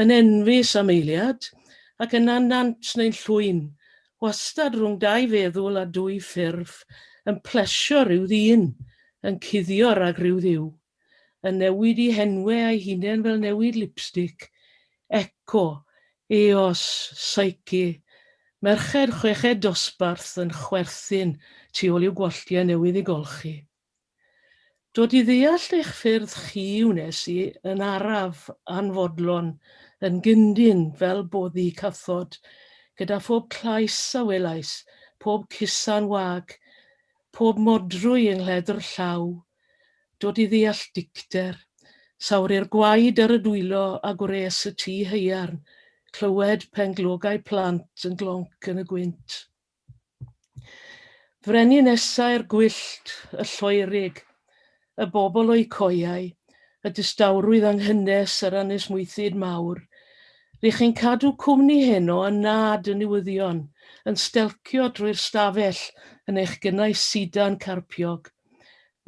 [SPEAKER 9] Yn enfus am eiliad, ac yn anant neu'n llwyn, wastad rhwng dau feddwl a dwy ffurf, yn plesio rhyw ddyn, yn cuddio rhag rhyw ddiw, yn newid i henwau a'i hunain fel newid lipstick, eco, eos, psyche, merched chweched dosbarth yn chwerthin tu ôl i'w gwaltiau newydd i golchi. Dod i ddeall eich ffyrdd chi wnes i yn araf anfodlon, yn gyndyn fel boddi cathod, gyda phob clais a welais, pob cusan wag, pob modrwy yng nghledd llaw, dod i ddeall dicter, sawri'r gwaed ar y dwylo a gwres y tŷ haearn, clywed penglogau plant yn glonc yn y gwynt. Frenu nesau'r gwyllt, y lloerig, y bobl o'i coiau, y distawrwydd anghynnes yr anesmwythyd mawr. Rydych chi'n cadw cwmni heno yn nad yn newyddion, yn stelcio drwy'r stafell yn eich gynnau sidan carpiog.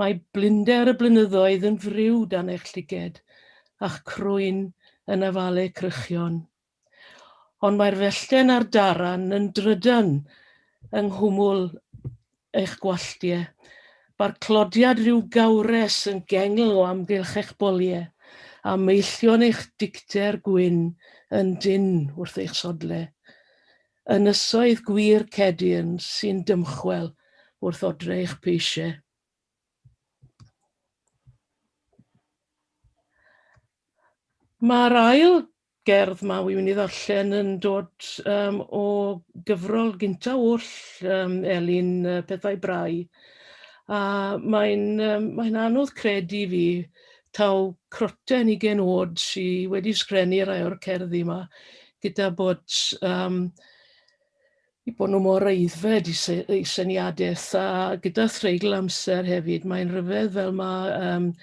[SPEAKER 9] Mae blinder y blynyddoedd yn friw dan eich lliged, a'ch crwyn yn afalau crychion. Ond mae'r fellten a'r daran yn drydan yng nghwmwl eich gwalltiau. Mae'r clodiad rhyw gawres yn gengl o amgylch eich boliau, a meillion eich dicter gwyn yn dyn wrth eich sodlau. Ynysoedd gwir cedyn sy'n dymchwel wrth odre eich peisiau. Mae'r ail gerdd ma wy'n mynd i ddarllen yn dod o gyfrol gynta oll Elin Pethau Brau. A mae'n anodd credu fi taw croten 20 oed sydd wedi sgrennu rai o'r cerddi yma, gyda bod nhw mor eiddfed i syniadaeth a gyda threigl amser hefyd. Mae'n rhyfedd fel mae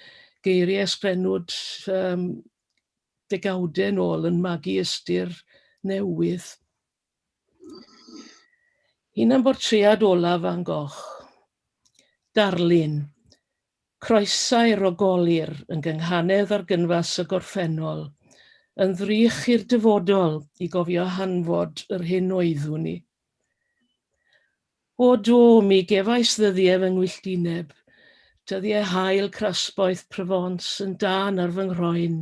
[SPEAKER 9] geiriau sgrenwyd degawdau nôl yn magu ystyr newydd. Un am bortread olaf Van Gogh. Darlun. Croesau rogolir yn gynghanedd ar gynfas y gorffennol, yn ddrych i'r dyfodol i gofio hanfod yr hyn oeddwn ni. O do mi gefais ddyddiau fy ngwylltineb, dyddiau hael crasboeth Provence yn dan ar fy nghroen,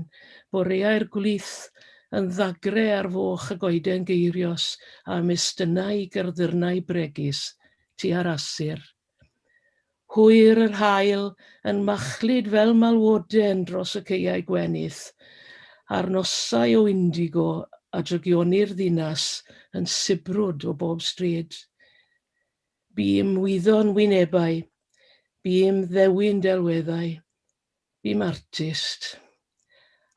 [SPEAKER 9] boreau'r gwlith yn ddagre ar foch y goeden geirios a mestynau gyrddyrnau bregus tu ar asir. Hwyr yr haul yn machlud fel malwoden dros y caeau gwenith, a'r nosau o indigo a drygionir ddinas yn sibrwd o bob stryd. Bîm wyddon wynebau, bîm ddewin delweddau, bîm artist.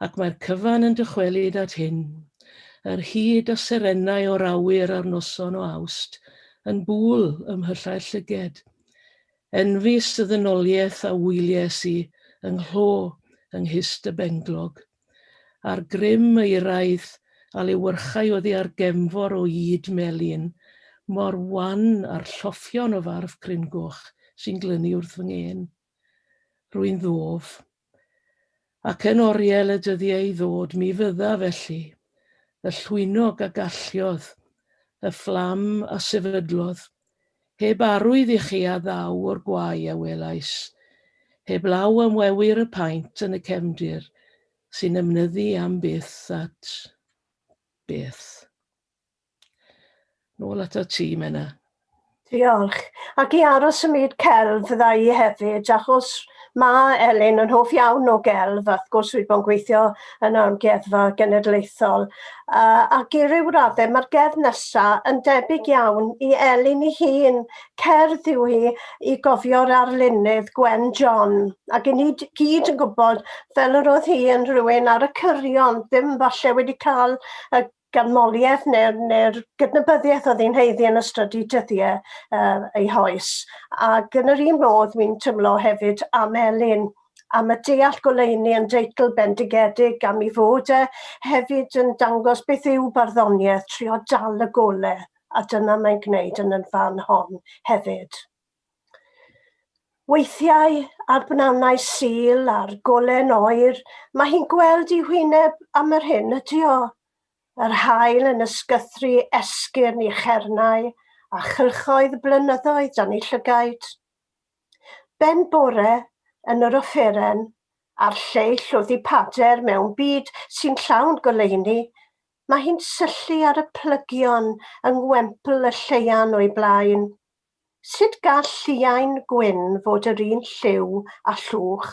[SPEAKER 9] Ac mae'r cyfan yn dychwelyd at hyn, yr hyd a serenau o'r awyr ar noson o Awst, yn bŵl ymhyllau'r llyged. Enfus y ddynoliaeth a wylies i ynghlô ynghyst y benglog, a'r grym eiraidd a lewyrchau oddi ar gemfor o yd melin, mor wan a'r lloffion o farf cringwch sy'n glynu wrth fy nghen. Rwy'n ddof. Ac yn oriel y dyddiau i ddod, mi fydda felly, y llwynog a galliodd, y fflam a sefydlodd, heb arwydd i chi a ddaw o'r gwai a welais, heb law am wewyr y paent yn y cefndir, sy'n ymnyddu am byth at beth. Nôl at y ti, Menna.
[SPEAKER 8] Diolch. Ac i aros ym myd celf fydda i hefyd, achos mae Elin yn hoff iawn o gelf, wrth gwrs wedi bod yn gweithio yn amgueddfa genedlaethol. Ac i ryw raddau, mae'r gerdd nesaf yn debyg iawn i Elin ei hun. Cerdd yw hi i gofio'r arlunydd Gwen John. Ac i ni gyd yn gwybod fel yr oedd hi yn rhywun ar y cyrion, ddim falle wedi cael y ganmoliaeth neu'r gydnabyddiaeth oedd hi'n heiddi yn ystod i dyddiau ei hoes. Ac yn yr un modd, mi'n tymlo hefyd am Elin, am y deall goleuni yn deitl bendigedig, am ei fod hefyd yn dangos beth yw barddoniaeth, trio dal y golau, a dyna mae'n gwneud yn y fan hon hefyd. Weithiau ar bananau sul, a'r golau oer, mae hi'n gweld ei hwyneb am yr hyn ydy o. Yr haul yn ysgythru esgyrn i chernau a chylchoedd blynyddoedd dan ei llygaid. Ben bore yn yr offeren a'r lleill wrth ei pader mewn byd sy'n llawn goleuni, mae hi'n syllu ar y plygion yng ngwempl y lleian o'i blaen. Sut gall lluain gwyn fod yr un lliw a llwch?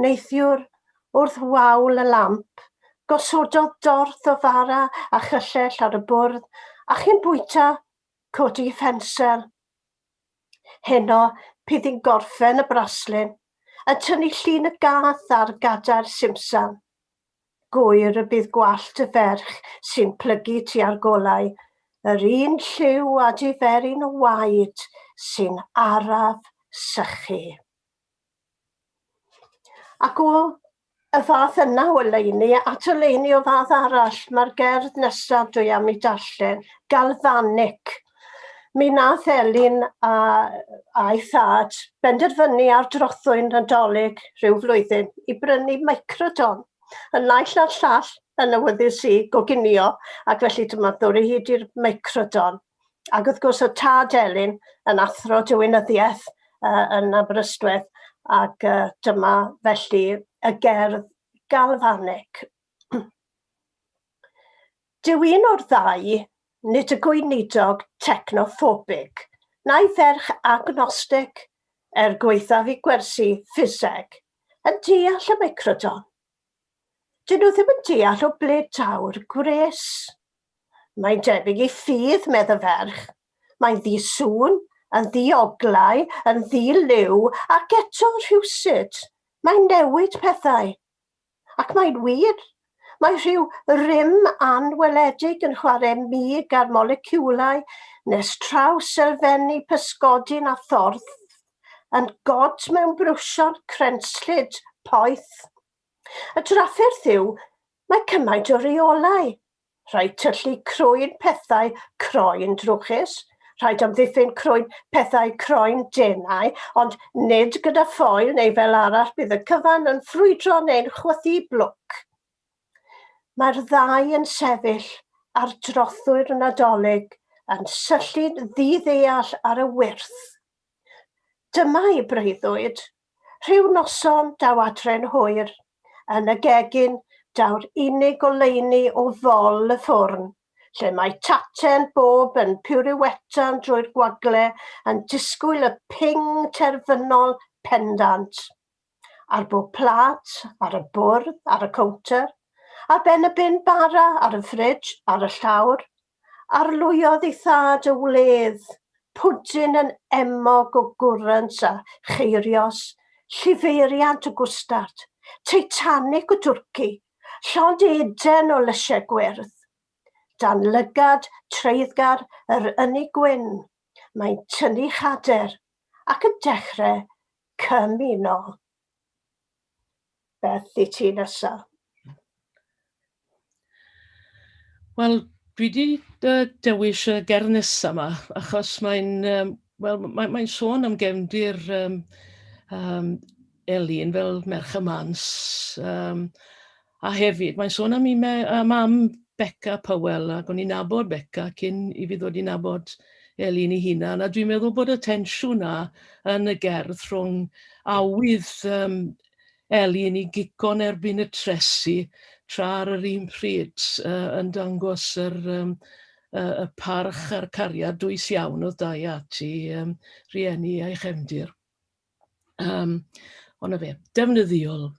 [SPEAKER 8] Neithiwr wrth wawl y lamp, gosododd dorth o fara a chyllell ar y bwrdd, a chi'n bwyta codi ffensel. Heno, bydd hi'n gorffen y braslun, yn tynnu llun y gath ar gadair simsan. Gwyr y bydd gwallt y ferch sy'n plygu tua'r golau, yr un lliw a diferyn o waed sy'n araf sychu. Ac o y fath yna o leini, at y leini o fath arall, mae'r gerdd nesaf dwi am ei darllen, galfanic. Mi nath Elin a'i thad benderfynu ar drothwyn Nadolig rhyw flwyddyn i brynu microdon, yn naill na'r llall yn awyddus i goginio, ac felly dyma ddod o hyd i'r microdon. Ac wrth gwrs o tad Elin yn athro diwinyddiaeth yn Aberystwyth, ac dyma felly y gerdd galfanic. Dyw un o'r ddau, nid y gweinidog technophobig, na'i ferch agnostig gweithaf i gwersi ffiseg, yn deall y microdon. Dyn nhw ddim yn deall o ble daw'r gwres. Mae'n debyg i ffydd, medda ferch. Mae'n ddi-sŵn, yn ddioglau, yn ddi-liw, ac eto rhywsyd. Mae'n newid pethau. Ac mae'n wir. Mae rhyw rym anweledig yn chwarae mig ar moleciwlau nes traws elfennu pysgodyn a thorth, yn god mewn brwsio'n crenslyd poeth. Y drafferth yw, mae cymaint o reolau. Rhaid tyllu crwyn pethau croen drwchus, rhaid amddiffyn crwyn pethau croen denau, ond nid gyda ffoil neu fel arall bydd y cyfan yn ffrwydro neu'n chwythu blwc. Mae'r ddau yn sefyll ar drothwy'r Nadolig yn syllid ddiddeall ar y wrth. Dyma i breuddwyd, rhyw noson daw adre'n hwyr, yn y gegin daw'r unig oleuni o fol y ffwrn, lle mae taten bob yn piwriwetan drwy'r gwagle yn disgwyl y ping terfynol pendant. Ar bob plat, ar y bwrdd, ar y cownter, ar ben y bin bara, ar y ffridge, ar y llawr, arlwyodd ei thad y wledd, pwdin yn emog o gwrant a cheirios, llifeiriant o gwstard, Titanic o Twrci, llond eden o lysiau gwyrdd. Dan lygad, treiddgar, yr ynni gwyn, mae'n tynnu chader ac yn dechrau cymuno. Beth I ti nesaf?
[SPEAKER 9] Wel, dwi wedi dewis y gerdd nesaf yma, achos mae'n sôn am gefndir Elin fel merch y mans, a hefyd mae'n sôn am mam Beca Powell, ac o'n i'n nabod Beca cyn I fi ddod I nabod Elin ei hunan, a dwi'n meddwl bod y tensiwn na yn y gerdd rhwng awydd Elin I gico'n erbyn y tresu tra ar yr un pryd yn dangos y parch a'r cariad dwys iawn o dau ati rhieni a'i chefndir. Ond y fe, defnyddiol.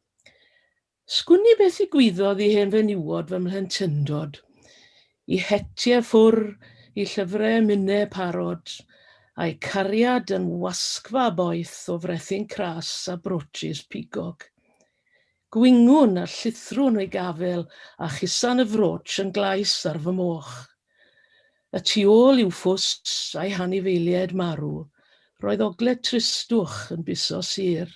[SPEAKER 9] Sgwni beth ddigwyddodd I hen fenywod fy mhlentyndod, I hetiau ffwr, I llyfrau minnau parod, a'i cariad yn wasgfa boeth o frethu'n cras a brochis pigog. Gwingwn a llithrwn o'i gafel a chusan y froch yn glais ar fy moch. Y tu ôl i'w ffws a'i hanifeiliaid marw, roedd ogled tristwch yn buso sir.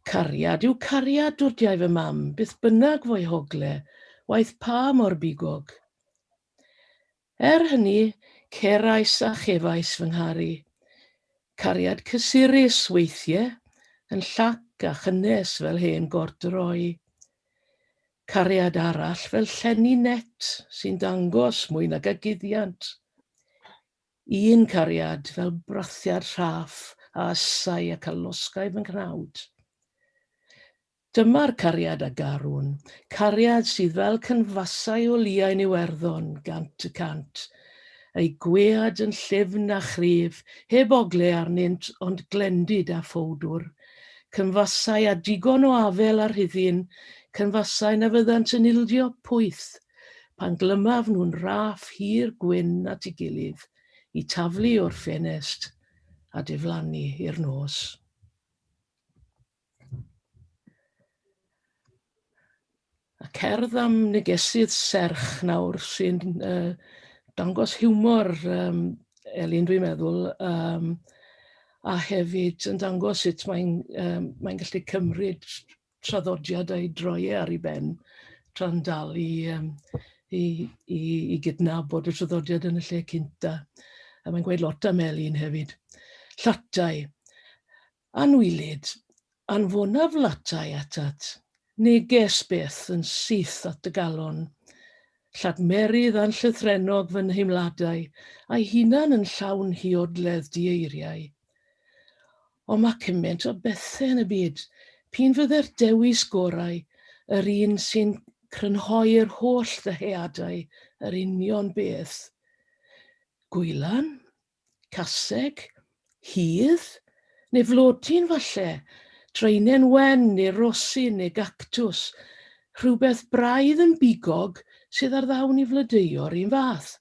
[SPEAKER 9] Cariad yw cariad dwrdiau fy mam, byth bynnag fo'i hogle, waith pa mor bigog. Hynny, cerais a chefais fy ngharu. Cariad cysurus weithiau, yn llac a chynnes fel hen gordroi. Cariad arall fel llenni net sy'n dangos mwy nag y guddiant. Un cariad fel brathiad rhaff a ysau ac a losgau fy nghrawd. Dyma'r cariad a garwn, cariad sydd fel cynfasau o liau'n Iwerddon gant y cant, ei gwead yn llyfn a chrif, heb ogle arnynt ond glendid a ffowdwr, cynfasau a digon o afel ar hyddin, cynfasau na fyddant yn ildio pwyth, pan glymaf nhw'n raff hir gwyn at ei gilydd, I taflu o'r ffenest a diflannu i'r nos. A cerdd am negesydd serch nawr sy'n dangos hiwmor Elin dwi'n meddwl, a hefyd yn dangos sut mae'n gallu cymryd traddodiadau droiau ar ei ben tra'n dal I gydnabod y traddodiad yn y lle cynta. A mae'n gweud lot am Elin hefyd. Llatau. Anwylid, anfonaf latau atat. Neges beth yn syth at y galon. Lladmerydd a'n llythrennog fy nhimladau, a'i hunan yn llawn hiodledd dieiriau. O mae cymaint o bethau yn y byd, pyn fydde'r dewis gorau, yr un sy'n crynhoi'r holl ddyheadau, yr union beth. Gwylan, caseg, hydd, neu flodyn falle, treinen wen neu rosyn neu gactws, rhywbeth braidd yn bigog sydd ar ddawn I flodeuo'r un fath.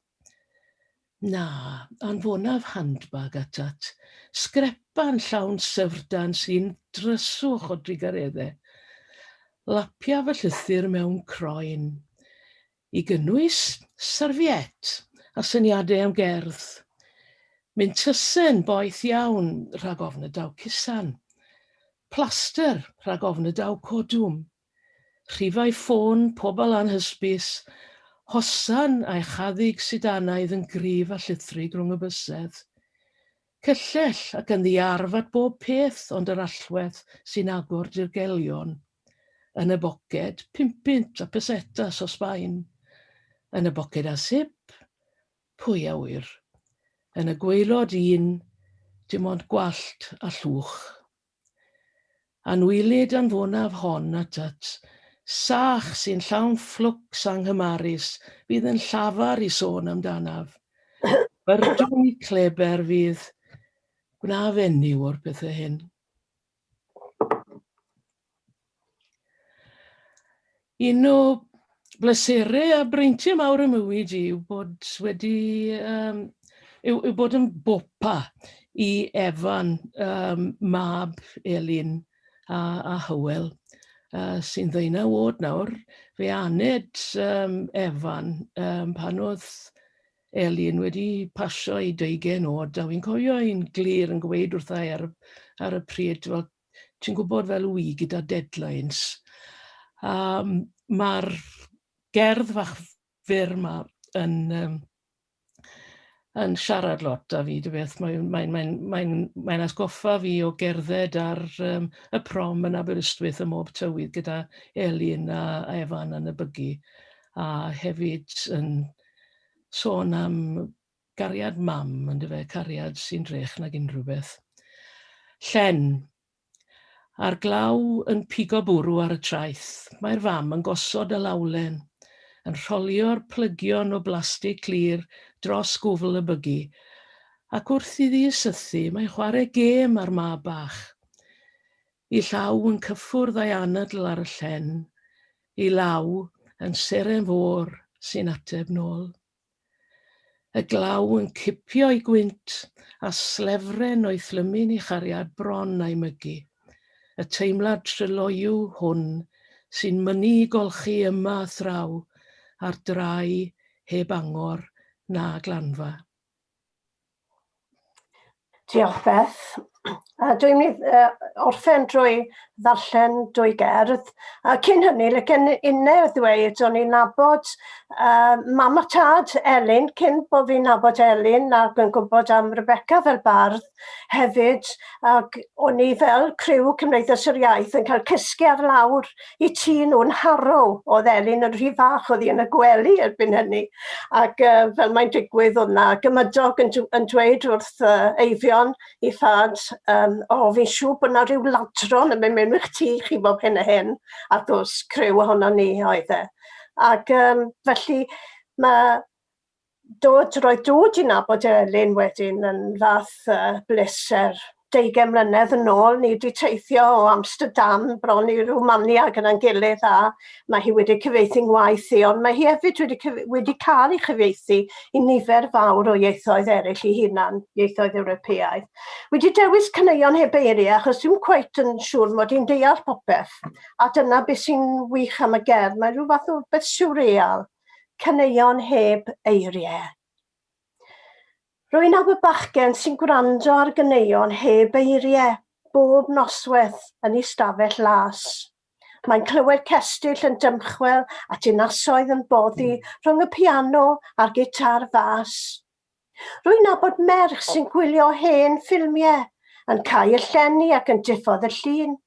[SPEAKER 9] Na, anfonaf handbag atat, sgrepan llawn syfrdan sy'n dryswch o drigareddau. Lapia fy llythyr mewn croen. I gynnwys serviet a syniadau am gerdd. Mintysyn boeth iawn rhag ofn y daw cusan. Plaster rhag ofn y daw codwm. Rhifau ffôn pobl anhysbys, hosan a'i chaddig sidanaidd yn grif a llithrig rhwng y bysedd. Cyllell ac yn ddiarf at bob peth ond yr allwedd sy'n agor dirgelion. Yn y boced, pimpint a pesetas o Sbaen. Yn y boced a sip, pwy a wyr. Yn y gwaelod un, dim ond gwallt a llwch. Anwylid anfonaf hon atat, Sach sy'n llawn fflwcs anghymarus, bydd yn llafar i sôn amdanaf. Byrdwn i cleber fydd, gwna fenyw o'r pethau hyn. Un o bleserau a breintiau mawr y mywyd i yw bod yw bod yn bopa i Efan, mab Elin a Hywel, sy'n 19 oed nawr. Fe aned Efan pan oedd Elin wedi pasio i 20 oed, a wy'n cofio un glir yn gweud wrtha i ar y pryd, wel, ti'n gwybod fel wy gyda deadlines. Mae'r gerdd fach fyr yma yn siarad lot â fi, beth. Mae'n atgoffa fi o gerdded ar y prom yn Aberystwyth ym mob tywydd gyda Elin a Efan yn y bygu, a hefyd yn sôn am gariad mam, cariad sy'n drech nag unrhyw beth. Llen. Ar glaw yn pigo bwrw ar y traeth, mae'r fam yn gosod y lawlen, yn rholio'r plygion o blastig clir dros gofl y bygu, ac wrth iddi sythu, mae'n chwarae gêm ar mab bach. I llaw yn cyffwrdd a'i anadl ar y llen, i law yn seren fôr sy'n ateb nôl. Y glaw yn cipio i gwynt a slefren o'i thlymu'n i chariad bron a'i mygu. Y teimlad tryloiw hwn sy'n mynnu golchi yma thraw ar drai heb angor na glanfa.
[SPEAKER 8] Diolch Beth. Dwi'n mynd orffen drwy ddarllen dwy gerdd. Cyn hynny, licen unau ddweud, o'n i'n nabod mam a tad Elin, cyn bod fi'n nabod Elin ac yn gwybod am Rebecca fel bardd hefyd, ac o'n i fel criw Cymdeithas yr Iaith yn cael cysgu ar lawr i tŷ nhw'n Harrow. Oedd Elin yn rhy fach, oedd hi yn y gwely erbyn hynny. Ac fel mae'n digwydd o'na, gymydog yn dweud wrth Eifion i ffad, fi'n siŵr bod yna rhyw ladron yn mynd mewn i'ch tŷ chi bob hyn a hyn, ac os criw ohono ni oedd e. Ac felly mae roi dod i nabod Elin wedyn yn fath bleser. 20 mlynedd yn ôl, ni wedi teithio o Amsterdam bron i Rwmania gyda'n gilydd, a mae hi wedi cyfieithu'n waith i, ond mae hi hefyd wedi cael ei chyfieithu i nifer fawr o ieithoedd eraill i hunan, ieithoedd Ewropeaidd. Wedi dewis caneuon heb eiriau, achos dwi'n cweit yn siŵr mod i'n deall popeth, a dyna beth sy'n wych am y gerdd. Mae rhyw fath o beth siwreal, caneuon heb eiriau. Rwy'n aby bachgen sy'n gwrando ar ganeuon heb eiriau bob noswaith yn ei stafell las. Mae'n clywed cestyll yn dymchwel a dinasoedd yn boddi rhwng y piano a'r gitar fas. Rwy'n abod merch sy'n gwylio hen ffilmiau, yn cau y llenni ac yn diffodd y llun.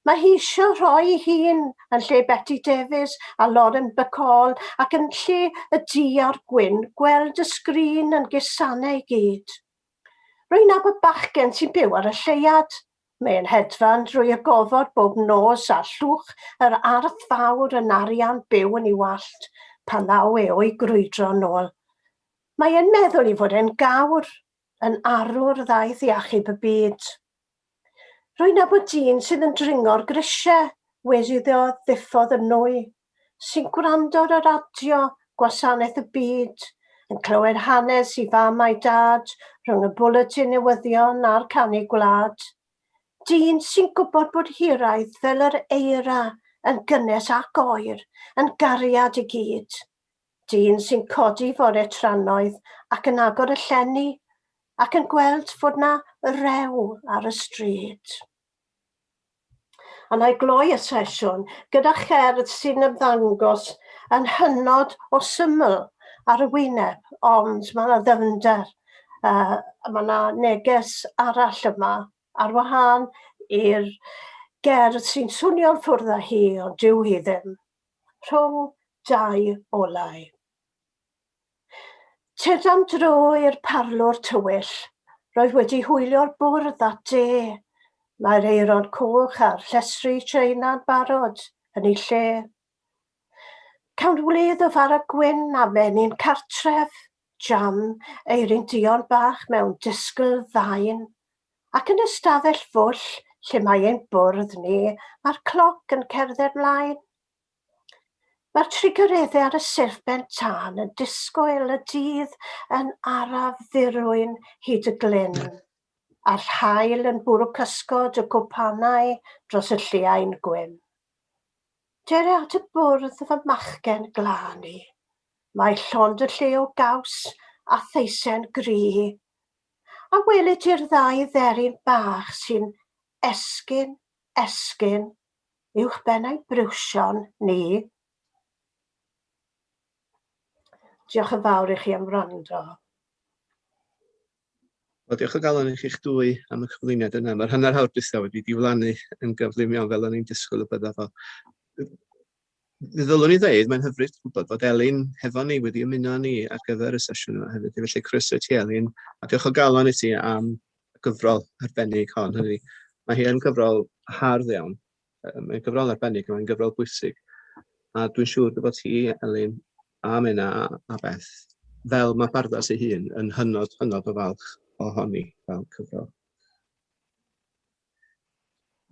[SPEAKER 8] Mae hi eisiau rhoi ei hun yn lle Betty Davies a Lauren Bacall ac yn lle y du ar gwyn gweld y sgrin yn gusanau i gyd. Rwy'n abod bachgen sy'n byw ar y lleiad. Mae'n hedfan drwy y gofod bob nos a llwch yr ardd fawr yn arian byw yn ei wallt pan ddaw e o'i grwydro nôl. Mae'n meddwl i fod e'n gawr, yn arwr ddaeth i achub y byd. Rwy'n abod dyn sydd yn dringo'r grisiau, wedi ddiffodd y nwy, sy'n gwrando ar y radio gwasanaeth y byd, yn clywed hanes i fam a'i dad rhwng y bwletin newyddion a'r canu gwlad. Dyn sy'n gwybod bod hiraeth fel yr eira yn gynnes ac oer, yn gariad i gyd. Dyn sy'n codi fore trannoedd ac yn agor y llenni, ac yn gweld fod na rew ar y stryd. A na i gloi y sesiwn gyda cherdd sy'n ymddangos yn hynod o syml ar y wyneb, ond mae yna ddyfnder. Mae yna neges arall yma ar wahân i'r gerdd sy'n swnio'n ffwrdd â hi, ond dyw hi ddim. Rhwng dau olau. Tydam dro i'r parlwr tywyll, roedd wedi hwylio'r bwrdd at de. Mae'r aeron coch a'r llestri treina'n barod, yn ei lle. Cawn wledd o fara gwyn a menyn cartref, jam, eirin dion bach mewn disgl ddain, ac yn ystafell fwll lle mae ein bwrdd ni, mae'r cloc yn cerdded mlaen. Mae'r trigoreddau ar y sirff ben tân yn disgwyl y dydd yn araf ddirwyn hyd y glyn, a'r haul yn bwrw cysgod y cwpanau dros y lliain gwyn. Dere at y bwrdd fy machgen glani. Mae llond y lle o gaws a theisen gri. A welyd i'r ddau dderyn bach sy'n esgyn, uwch bennau brwsion ni. Diolch yn fawr i chi am wrando.
[SPEAKER 7] Wel, diolch o galon i chi'ch dwy am y cyflwyniad yna. Mae'r hanner awr dwytha wedi diflannu yn gyflym iawn fel o'n i'n disgwyl y bydda fo. Ddylwn i ddweud, mae'n hyfryd gwybod fod Elin hefo ni wedi ymuno ni ar gyfer y sesiwn yma hefyd. Felly croeso ti Elin, a diolch o galon i ti am y gyfrol arbennig hon. Mae hi yn gyfrol hardd iawn. Mae'n gyfrol arbennig, mae'n gyfrol bwysig. A dwi'n siŵr bod ti, Elin, a Menna a Beth, fel mae Barddas ei hun, yn hynod o falch ohoni fel cyfrol.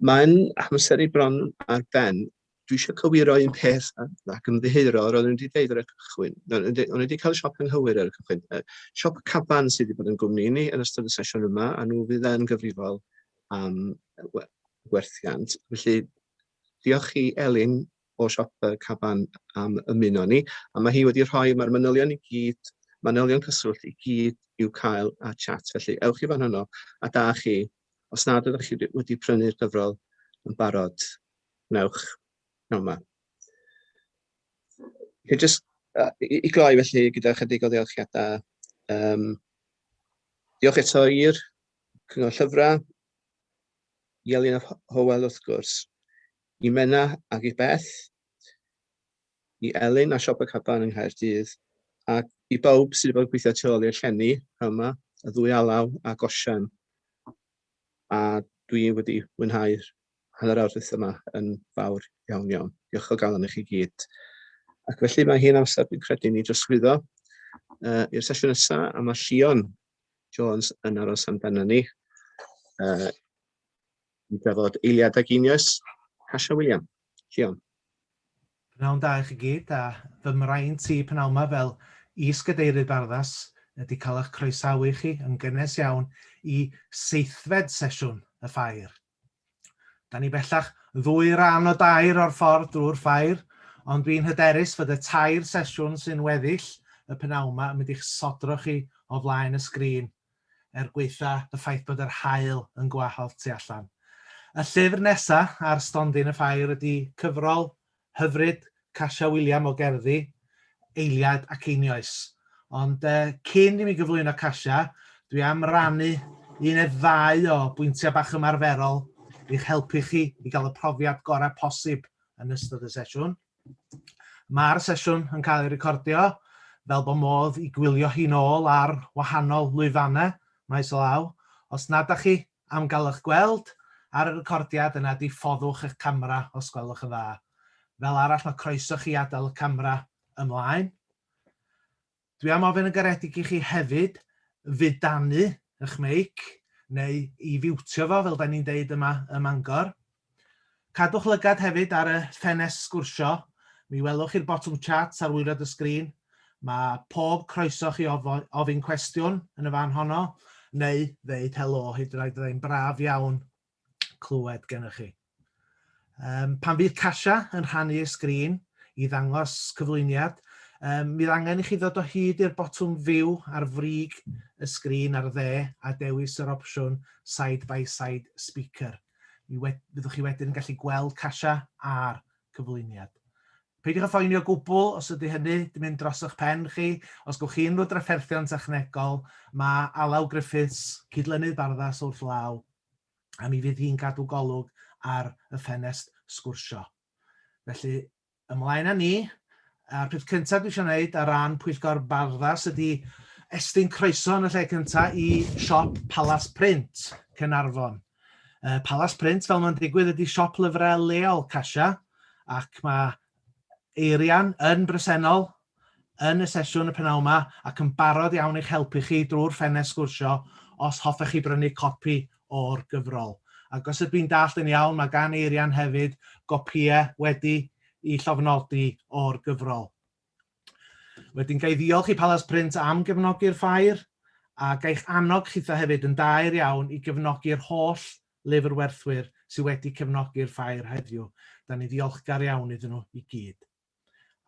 [SPEAKER 7] Mae'n amser i bron ar ben. Dwi eisiau cywiro un peth ac ymddiheuro o'r oedd wedi dweud ar y cychwyn. O'n wedi cael siop anghywir ar y cychwyn. Siop caban sydd wedi bod yn gwmni ni yn ystod y sesiwn yma, a nhw fydd yn gyfrifol am werthiant. Felly, diolch i Elin o siop caban am ymuno ni, a mae hi wedi rhoi mae'r manylion i gyd, manylion cyswllt i gyd i'w cael a chat. Felly, ewch i fan hwnnw, a da chi, os nad ydych chi wedi prynu'r gyfrol yn barod, wnewch yma. I gloi felly gyda chydig o ddiolchiadau. Diolch eto i'r Cyngor Llyfrau, i Elin a Hywel wrth gwrs, i Menna ac i Beth, i Elin a Siop y Caban yng Nghaerdydd, ac i bawb sydd wedi gweithio tu ôl i'r llenni yma, y ddwy alaw a Gosian. A dwi wedi mwynhau'r hanner awr dwytha yma yn fawr iawn. Diolch o galon i chi gyd. Ac felly mae hi'n amser dwi'n credu ni drosglwyddo i'r sesiwn nesaf, a mae Lluon Jones yn aros amdana ni. I drafod eiliad ag unios. Casio William. Lluon.
[SPEAKER 3] Prynhawn da i chi gyd, a fy mraint i prynawn yma fel is-gadeirydd Barddas ydy cael eich croesawu chi yn gynnes iawn i 7fed sesiwn y Ffair. Da ni bellach 2 ran o 2 o'r ffordd drwy'r Ffair, ond dwi'n hyderus fod y 2 sesiwn sy'n weddill y prynawn yma yn mynd i'ch sodro chi o flaen y sgrin, gweitha y ffaith bod yr haul yn gwahodd tu allan. Y llyfr nesaf ar stondin y Ffair ydy cyfrol hyfryd Casio William o gerddi, Eiliad ac Einioes. Ond cyn i mi gyflwyno Casia, dwi am rannu un neu 2 o bwyntiau bach ymarferol i'ch helpu chi i gael y profiad gorau posib yn ystod y sesiwn. Mae'r sesiwn yn cael ei recordio fel bod modd i gwylio hi nôl ar wahanol lwyfannau maes o law. Os nad ydych chi am gael eich gweld ar y recordiad, yna diffoddwch eich camera os gwelwch yn dda. Fel arall, mae croeso chi adael y camera ymlaen. Dwi am ofyn yn garedig i chi hefyd fudanu eich meic, neu i fiwtio fo, fel da ni'n deud yma ym Mangor. Cadwch lygad hefyd ar y ffenest sgwrsio. Mi welwch chi'r botwm chat ar wylod y sgrin. Mae pob croeso chi ofyn cwestiwn yn y fan honno, neu ddeud helo, hyd yn oed byddai'n braf iawn clywed gennych chi. Pan fydd Casia yn rhannu y sgrin i ddangos cyflwyniad, mi angen i chi ddod o hyd i'r botwm fyw ar frig y sgrin ar dde a dewis yr opsiwn side by side speaker. Fyddwch chi wedyn yn gallu gweld Casia a'r cyflwyniad. Peidiwch â phoeni o gwbl os ydy hynny di mynd dros eich pen chi. Os gwch chi unrhyw drafferthion technegol, mae Alaw Griffiths, cydlynydd Barddas wrth law, a mi fydd hi'n cadw golwg ar y ffenest sgwrsio. Felly, ymlaen â ni. A'r peth cyntaf dwi eisiau gwneud ar ran Pwyllgor Barddas ydy estyn croeso yn y lle cyntaf i siop Palas Print Caernarfon. Palas Print, fel mae'n digwydd, ydy siop lyfrau leol Casia, ac mae eirian yn bresennol yn y sesiwn y pennawn yma ac yn barod iawn i'ch helpu chi drwy'r ffenest sgwrsio os hoffech chi brynu copi o'r gyfrol. Ac os ydw i'n dallt yn iawn, mae gan eirian hefyd gopïau wedi i llofnodi o'r gyfrol. Wedyn gai ddiolch i Palas Print am gefnogi'r ffair, a gaich annog chitha hefyd yn dair iawn i gefnogi'r holl lyfr werthwyr sydd wedi cefnogi'r ffair heddiw. Da ni ddiolchgar iawn iddyn nhw i gyd.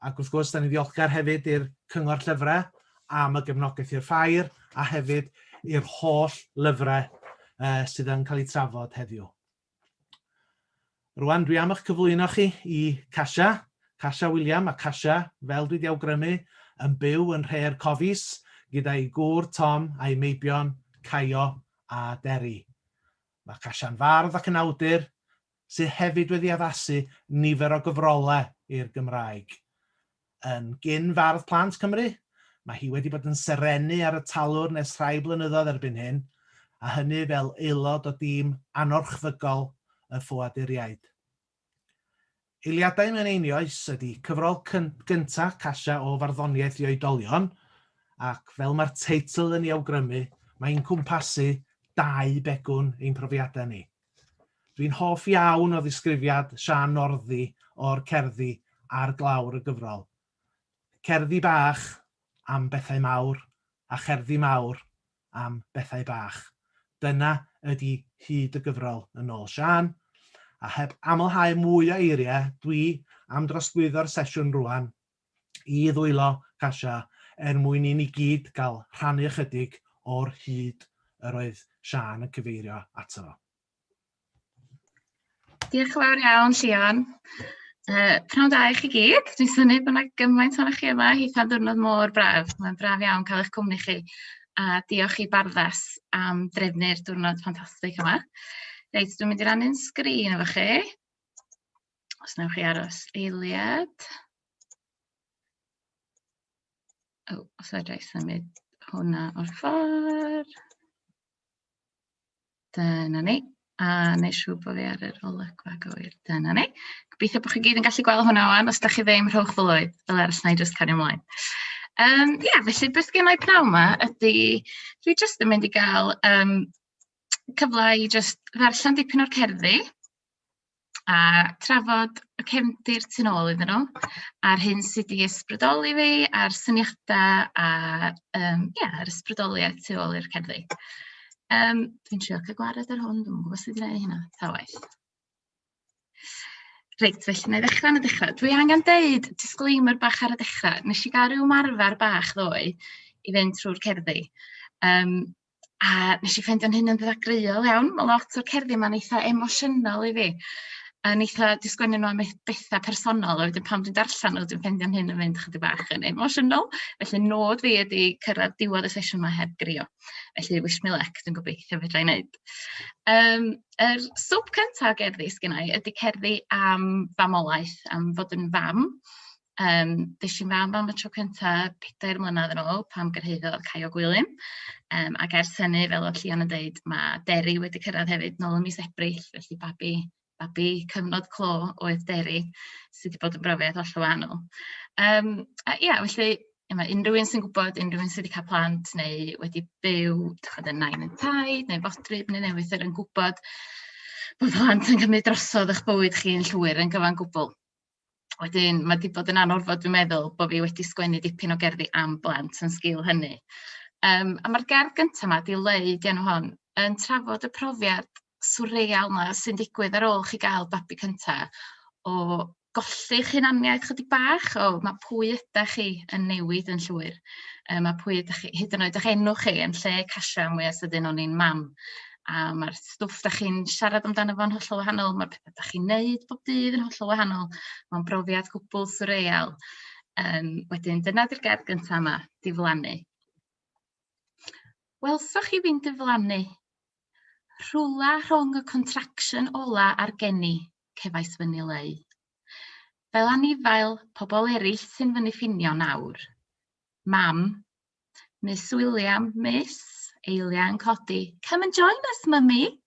[SPEAKER 3] Ac wrth gwrs, da ni ddiolchgar hefyd i'r Cyngor Llyfrau am y gefnogaeth i'r ffair, a hefyd i'r holl lyfrau sydd yn cael eu trafod heddiw. Rwan, dwi am eich cyflwyno chi i Casia William, a Casia, fel dwi wedi awgrymu, yn byw yn Rhe'r Cofis, gyda'i gŵr Tom a'i meibion Caio a Deri. Mae Casia'n fardd ac yn awdur, sydd hefyd wedi addasu nifer o gyfrolau i'r Gymraeg. Yn gyn-fardd plant Cymru, mae hi wedi bod yn serenu ar y talwr nes rhai blynyddoedd erbyn hyn, a hynny fel aelod o dîm anorchfygol y ffoaduriaid. Eiliadau mewn einioes ydy cyfrol gyntaf Casia o farddoniaeth i oedolion, ac fel mae'r teitl yn ei awgrymu, mae'n cwmpasu 2 begwn ein profiadau ni. Dwi'n hoff iawn o ddisgrifiad Sian Norddi o'r cerddi ar glawr y gyfrol. Cerddi bach am bethau mawr, a cherddi mawr am bethau bach. Dyna ydy hyd y gyfrol yn ôl Sian, a heb amlhau mwy o eiriau, dwi am drosglwyddo'r sesiwn rwan i ddwylo Casia mwyn i ni gyd gael rhannu ychydig o'r hyd yr oedd Sian yn cyfeirio ato.
[SPEAKER 10] Diolch yn fawr iawn, Llion. Pnawn da i chi gyd. Dwi'n synnu bod yna gymaint o'ch chi yma hyd am diwrnod mor braf. Mae'n braf iawn cael eich cwmni chi. A diolch i Barddas am drefnu'r diwrnod ffantastig yma. Reit, dwi'n mynd i rannu'n sgrin efo chi. Os newch chi aros eiliad. Os fedra i symud hwnna o'r ffordd. Dyna ni. A neu siŵr bod fi ar yr olygfa gywir. Dyna ni. Gobeithio bod chi gyd yn gallu gweld hwnna wan. Os da chi ddim, rhowch fylwyd. Fel ers na i jyst cario ymlaen. Felly beth gennau pnawn yma ydy, dwi jyst yn mynd i gael cyfle i jyst ddarllen dipyn o'r cerddi a trafod y cefndir tu nôl iddyn nhw, a'r hyn sydd wedi ysbrydoli fi, a'r syniadau a'r ysbrydoliaeth tu ôl i'r cerddi. Dwi'n trio cael gwared ar hwn, dwi'n gwybod sut i wneud hynna, ta waith. Reit, felly, na i ddechrau yn y dechrau. Dwi angen deud disclaimer bach ar y dechrau. Nes i gael rhyw marfer bach ddoe i fynd trwy'r cerddi. A nes i ffeindio'n hyn yn ddagreol iawn. Mae lot o'r cerddi yma'n eitha emosiynol i fi. Yn eitha disgwennu nhw am bethau personol, a wedyn pan dwi'n darllen nhw, dwi'n ffeindio'n hyn yn fynd chydig bach yn emosiynol. Felly nod fi ydy cyrraedd diwedd y sesiwn yma heb grio. Felly wish me luck, dwi'n gobeithio fedra i wneud. Yr swp cyntaf gerddi sgennai ydy cerddi am famolaeth, am fod yn fam. Des i'n fam am y tro cyntaf 4 mlynedd yn ôl pam gyrhaeddodd Caio Gwilym. Ac ers hynny, fel oedd Llion yn dweud, mae Deri wedi cyrraedd hefyd nôl yn mis Ebrill, felly babi cyfnod clo oedd Deri sydd wedi bod yn brofiad holl o wahanol. Felly, unrhyw un sy'n gwybod, unrhyw un sydd wedi cael plant neu wedi byw yn nain yn taid neu fodryb neu newydd yn gwybod bod plant yn cymryd drosodd eich bywyd chi yn llwyr yn gyfan gwbl. Wedyn, mae wedi bod yn anorfod, dwi'n meddwl, bod fi wedi sgwennu dipyn o gerddi am blant yn sgil hynny. A mae'r gerdd gyntaf yma, di leid enw hon, yn trafod y profiad swreal yma sy'n digwydd ar ôl chi gael babi cyntaf o golli'ch hunaniaeth chydig bach, mae pwy ydych chi yn newid yn llwyr. Mae pwy ydych chi, hyd yn oed eich enw chi yn lle Casia mwy sydyn o'n i'n mam. A mae'r stwff ydych chi'n siarad amdano fo'n hollol wahanol, mae'r pethau ydych chi'n neud bob dydd yn hollol wahanol. Mae'n brofiad gwbl swreal. Wedyn, dyna di'r gerdd gyntaf yma, diflannu. Welswch chi fi'n diflannu. Rhwla rhwng y contraction ola ar geni, cefais fyny leu. Fel anifail pobl eraill sy'n fyny ffinio nawr. Mam, Miss William, Miss, Eilia yn codi. Come and join us, mummy.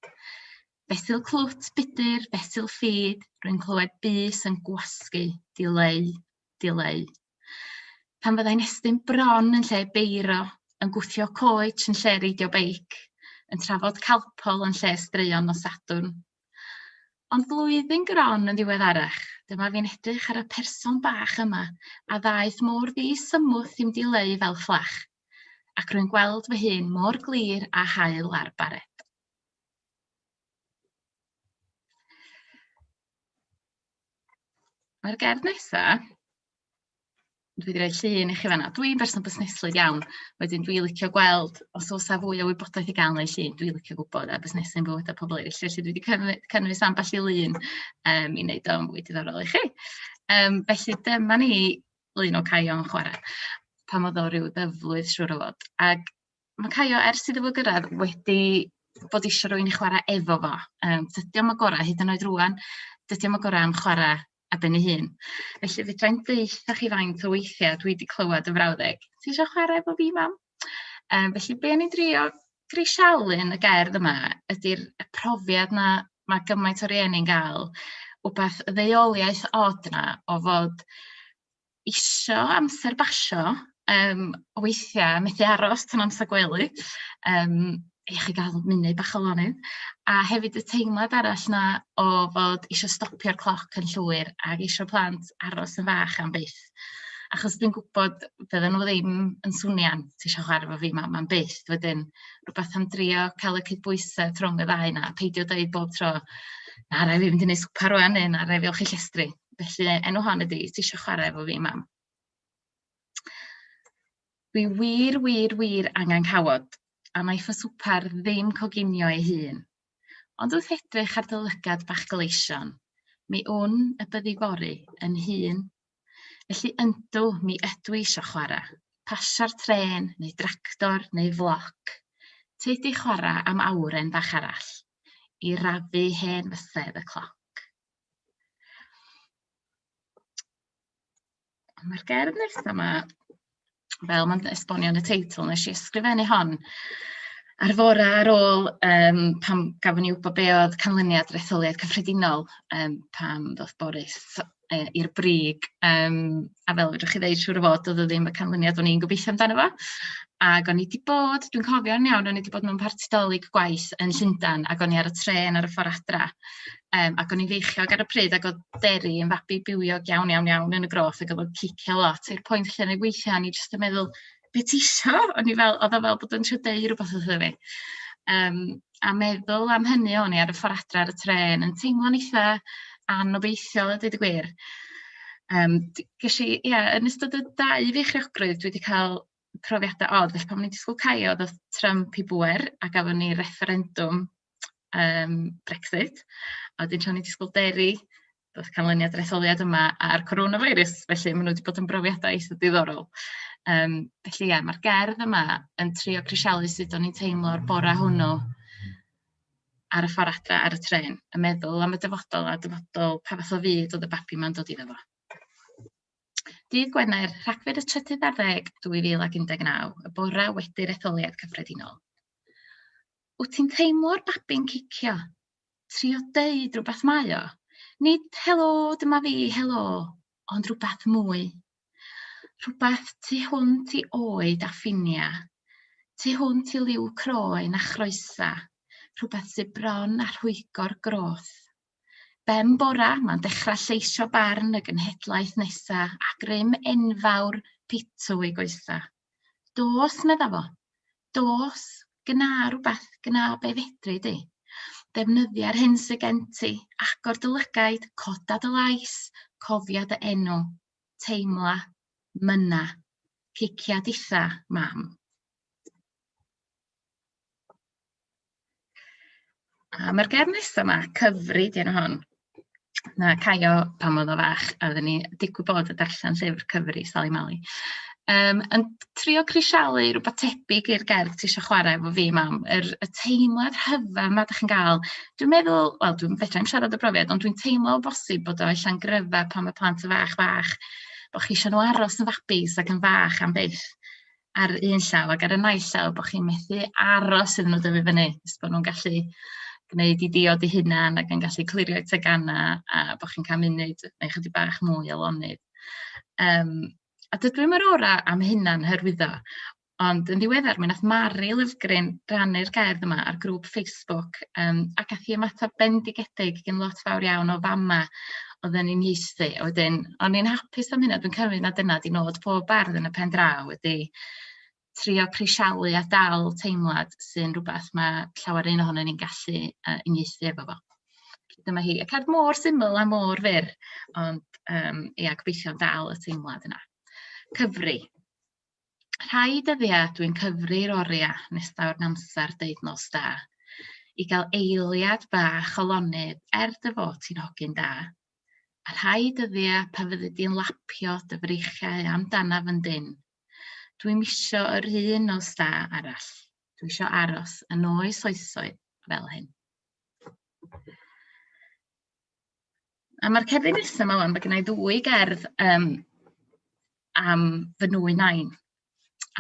[SPEAKER 10] Fesul clwt bydyr, fesul ffid, rwy'n clywed bys yn gwasgu, dileu, dileu. Pan fyddai'n estyn bron yn lle beiro, yn gwthio coech yn lle reidio beic, yn trafod calpol yn lle straeon o Sadwrn. Ond flwyddyn gron yn ddiweddarach, dyma fi'n edrych ar y person bach yma a ddaeth mor ddi-symwth i'm dileu fel fflach, ac rwy'n gweld fy hun mor glir a hael ar bared. Mae'r gerdd nesaf, dwi wedi rhoi llun i chi fanna. Dwi'n berson busneslyd iawn, wedyn dwi'n licio gweld os oes fwy o wybodaeth i gael neu llun, dwi'n licio gwybod a busnesu'n bywyd a pobl eraill, felly dwi wedi cynnwys ambell i lun i wneud o'n fwy diddorol i chi. Felly dyma ni lun o Caio yn chwarae, pan oedd o ryw ddyflwydd siŵr o fod. Ac mae Caio ers iddo fo gyrraedd wedi bod eisiau rhywun i chwarae efo fo. Dydy o'm y gorau hyd yn oed rwan, dydy o'm y gorau am chwarae a ben ei hun. Felly fedrai'n deitha chi faint o weithiau dwi wedi clywed y frawddeg. Ti eisiau chwarae efo fi, mam? Felly be ni'n drio grisialu yn y gerdd yma ydy'r profiad na mae gymaint o rieni'n gael, wbeth ddeuoliaeth od na o fod isio amser basio, o weithiau methu aros tan amser gwely, i chi gael munud bach o lonydd, a hefyd y teimlad arall na o fod eisiau stopio'r cloc yn llwyr ac eisiau plant aros yn fach am byth. Achos dwi'n gwybod fydden nhw ddim yn swnio'n ti eisiau chwarae efo fi, mae'n byth, wedyn rhywbeth am drio cael y cydbwysedd rhwng y ddau na, peidio dweud bob tro, na rai fi fynd i wneud swper rwan neu na rai fi olchi llestri. Felly enw hon ydi, ti eisiau chwarae efo fi, mam. Dwi wir angen cawod, a mae fy swper ddim coginio ei hun. Ond wrth edrych ar dylygad bach gleision, mi wn y byddi fori yn hun. Felly yndw mi ydw i eisiau chwarae, pasio'r tren, neu dractor, neu floc. Teid i chwarae am awren bach arall, i rafu hen fysedd y cloc. Mae'r gerdd nesaf yma, fel mae'n esbonio yn y teitl, nes i ysgrifennu hon ar fora ar ôl pam gafon ni wybod be oedd canlyniad etholiad cyffredinol pam ddoth Boris i'r brig. A fel fedrwch chi ddeud siŵr o fod, oedd o ddim y canlyniad o'n i'n gobeithio amdano fo. Ac o'n i wedi bod, dwi'n cofio'n iawn, o'n i wedi bod mewn partidolig gwaith yn Llundain, ac o'n i ar y tren ar y ffordd adra. Ac o'n i'n feichiog ar y pryd, ac oedd Deri yn fabi bywiog iawn yn y groff, ac oedd o'n cicio lot. I'r pwynt lle yn ei gweithio, o'n i jyst yn meddwl, be ti isio? Oedd o fel bod yn trio deud rhywbeth wrtho fi. A meddwl am hynny o'n i ar y ffordd adra ar y tren, yn teimlo'n eitha anobeithiol a dweud y gwir. Yn ystod y 2 feichiogrwydd, dwi wedi cael profiadau od, felly pan o'n i'n disgwyl Caio, oedd Trump i bwer, a gafon ni referendum Brexit, a wedyn tra o'n i'n disgwyl Deri, doedd canlyniad yr etholiad yma a'r coronavirus, felly maen nhw wedi bod yn brofiadau eitha diddorol. Felly mae'r gerdd yma yn trio crisialu sut o'n i'n teimlo o'r bora hwnnw ar y ffordd adra ar y tren, yn meddwl am y dyfodol a dyfodol pa fath o fyd oedd y babi ma'n dod iddo fo. Dydd Gwener, Rhagfyr y 30 2019, y bora wedi'r etholiad cyffredinol. Wyt ti'n teimlo'r babi'n cicio? Trio deud rhywbeth mae o? Nid helo, dyma fi, helo, ond rhywbeth mwy. Rhywbeth tu hwnt i oed a ffinia, tu hwnt i liw croen a chroesa, rhywbeth sy'n bron a rhwygo'r groth. Ben bora, mae'n dechrau lleisio barn y genhedlaeth nesa a grym enfawr pitw i goesa. Dos, medda fo, dos, gyna rhywbeth, gyna be fedri di. Defnyddio'r hyn sy'n gen ti, agor dy lygaid, coda dy lais, cofia dy enw, teimla, myna, cicia ditha, mam. A mae'r gerdd nesaf yma, cyfri di enw hon. Na Caio pan oedd o fach, a oedden ni digwydd bod y darllen llyfr cyfri, Sally Mali. Yn trio crisialu rhywbeth tebyg i'r gerdd ti eisiau chwarae efo fi, mam, y teimlad hyfan ma ydych chi'n gael. Dwi'n meddwl, wel, dwi'n fedrai'm siarad y brofiad, ond dwi'n teimlo o bosib bod o allan gryfa pan mae plant yn fach, bod chi eisiau nhw aros yn fabis ac yn fach am byth ar un llaw, ac ar y naill llaw bod chi'n methu aros iddyn nhw dyfu fyny, os bod nhw'n gallu gwneud i diod i hunan ac yn gallu clirio'u tegana a bod chi'n cael munud neu chydig bach mwy o lonydd. A dydw i'm yr ora am hunan hyrwyddo, ond yn ddiweddar mi nath Mari Lyfgren rannu'r gerdd yma ar grŵp Facebook ac ath i ymateb bendigedig gan lot fawr iawn o fama oedd yn uniaethu. Wedyn, o'n i'n hapus am hynna, dwi'n cymryd na dyna di nod pob bardd yn y pen draw wedi trio crisialu a dal teimlad sy'n rhywbeth mae llawer un ohonyn ni'n gallu uniaethu efo fo. Dyma hi, y cerdd mor syml a mor fyr, ond gobeithio'n dal y teimlad yna. Cyfri. Rhai dyddiau dwi'n cyfri'r oriau nes daw'r amser deud nos da, i gael eiliad bach o lonydd dy fod ti'n hogyn da. A rhai dyddiau pa fyddi di'n lapio dy freichiau amdanaf yn dyn. Dwi'n misio yr un nos da arall. Dwi isio aros yn oes oesoedd fel hyn. A mae'r cerddi nesaf yma wan, mae gen i ddwy gerdd am fy nwy nain.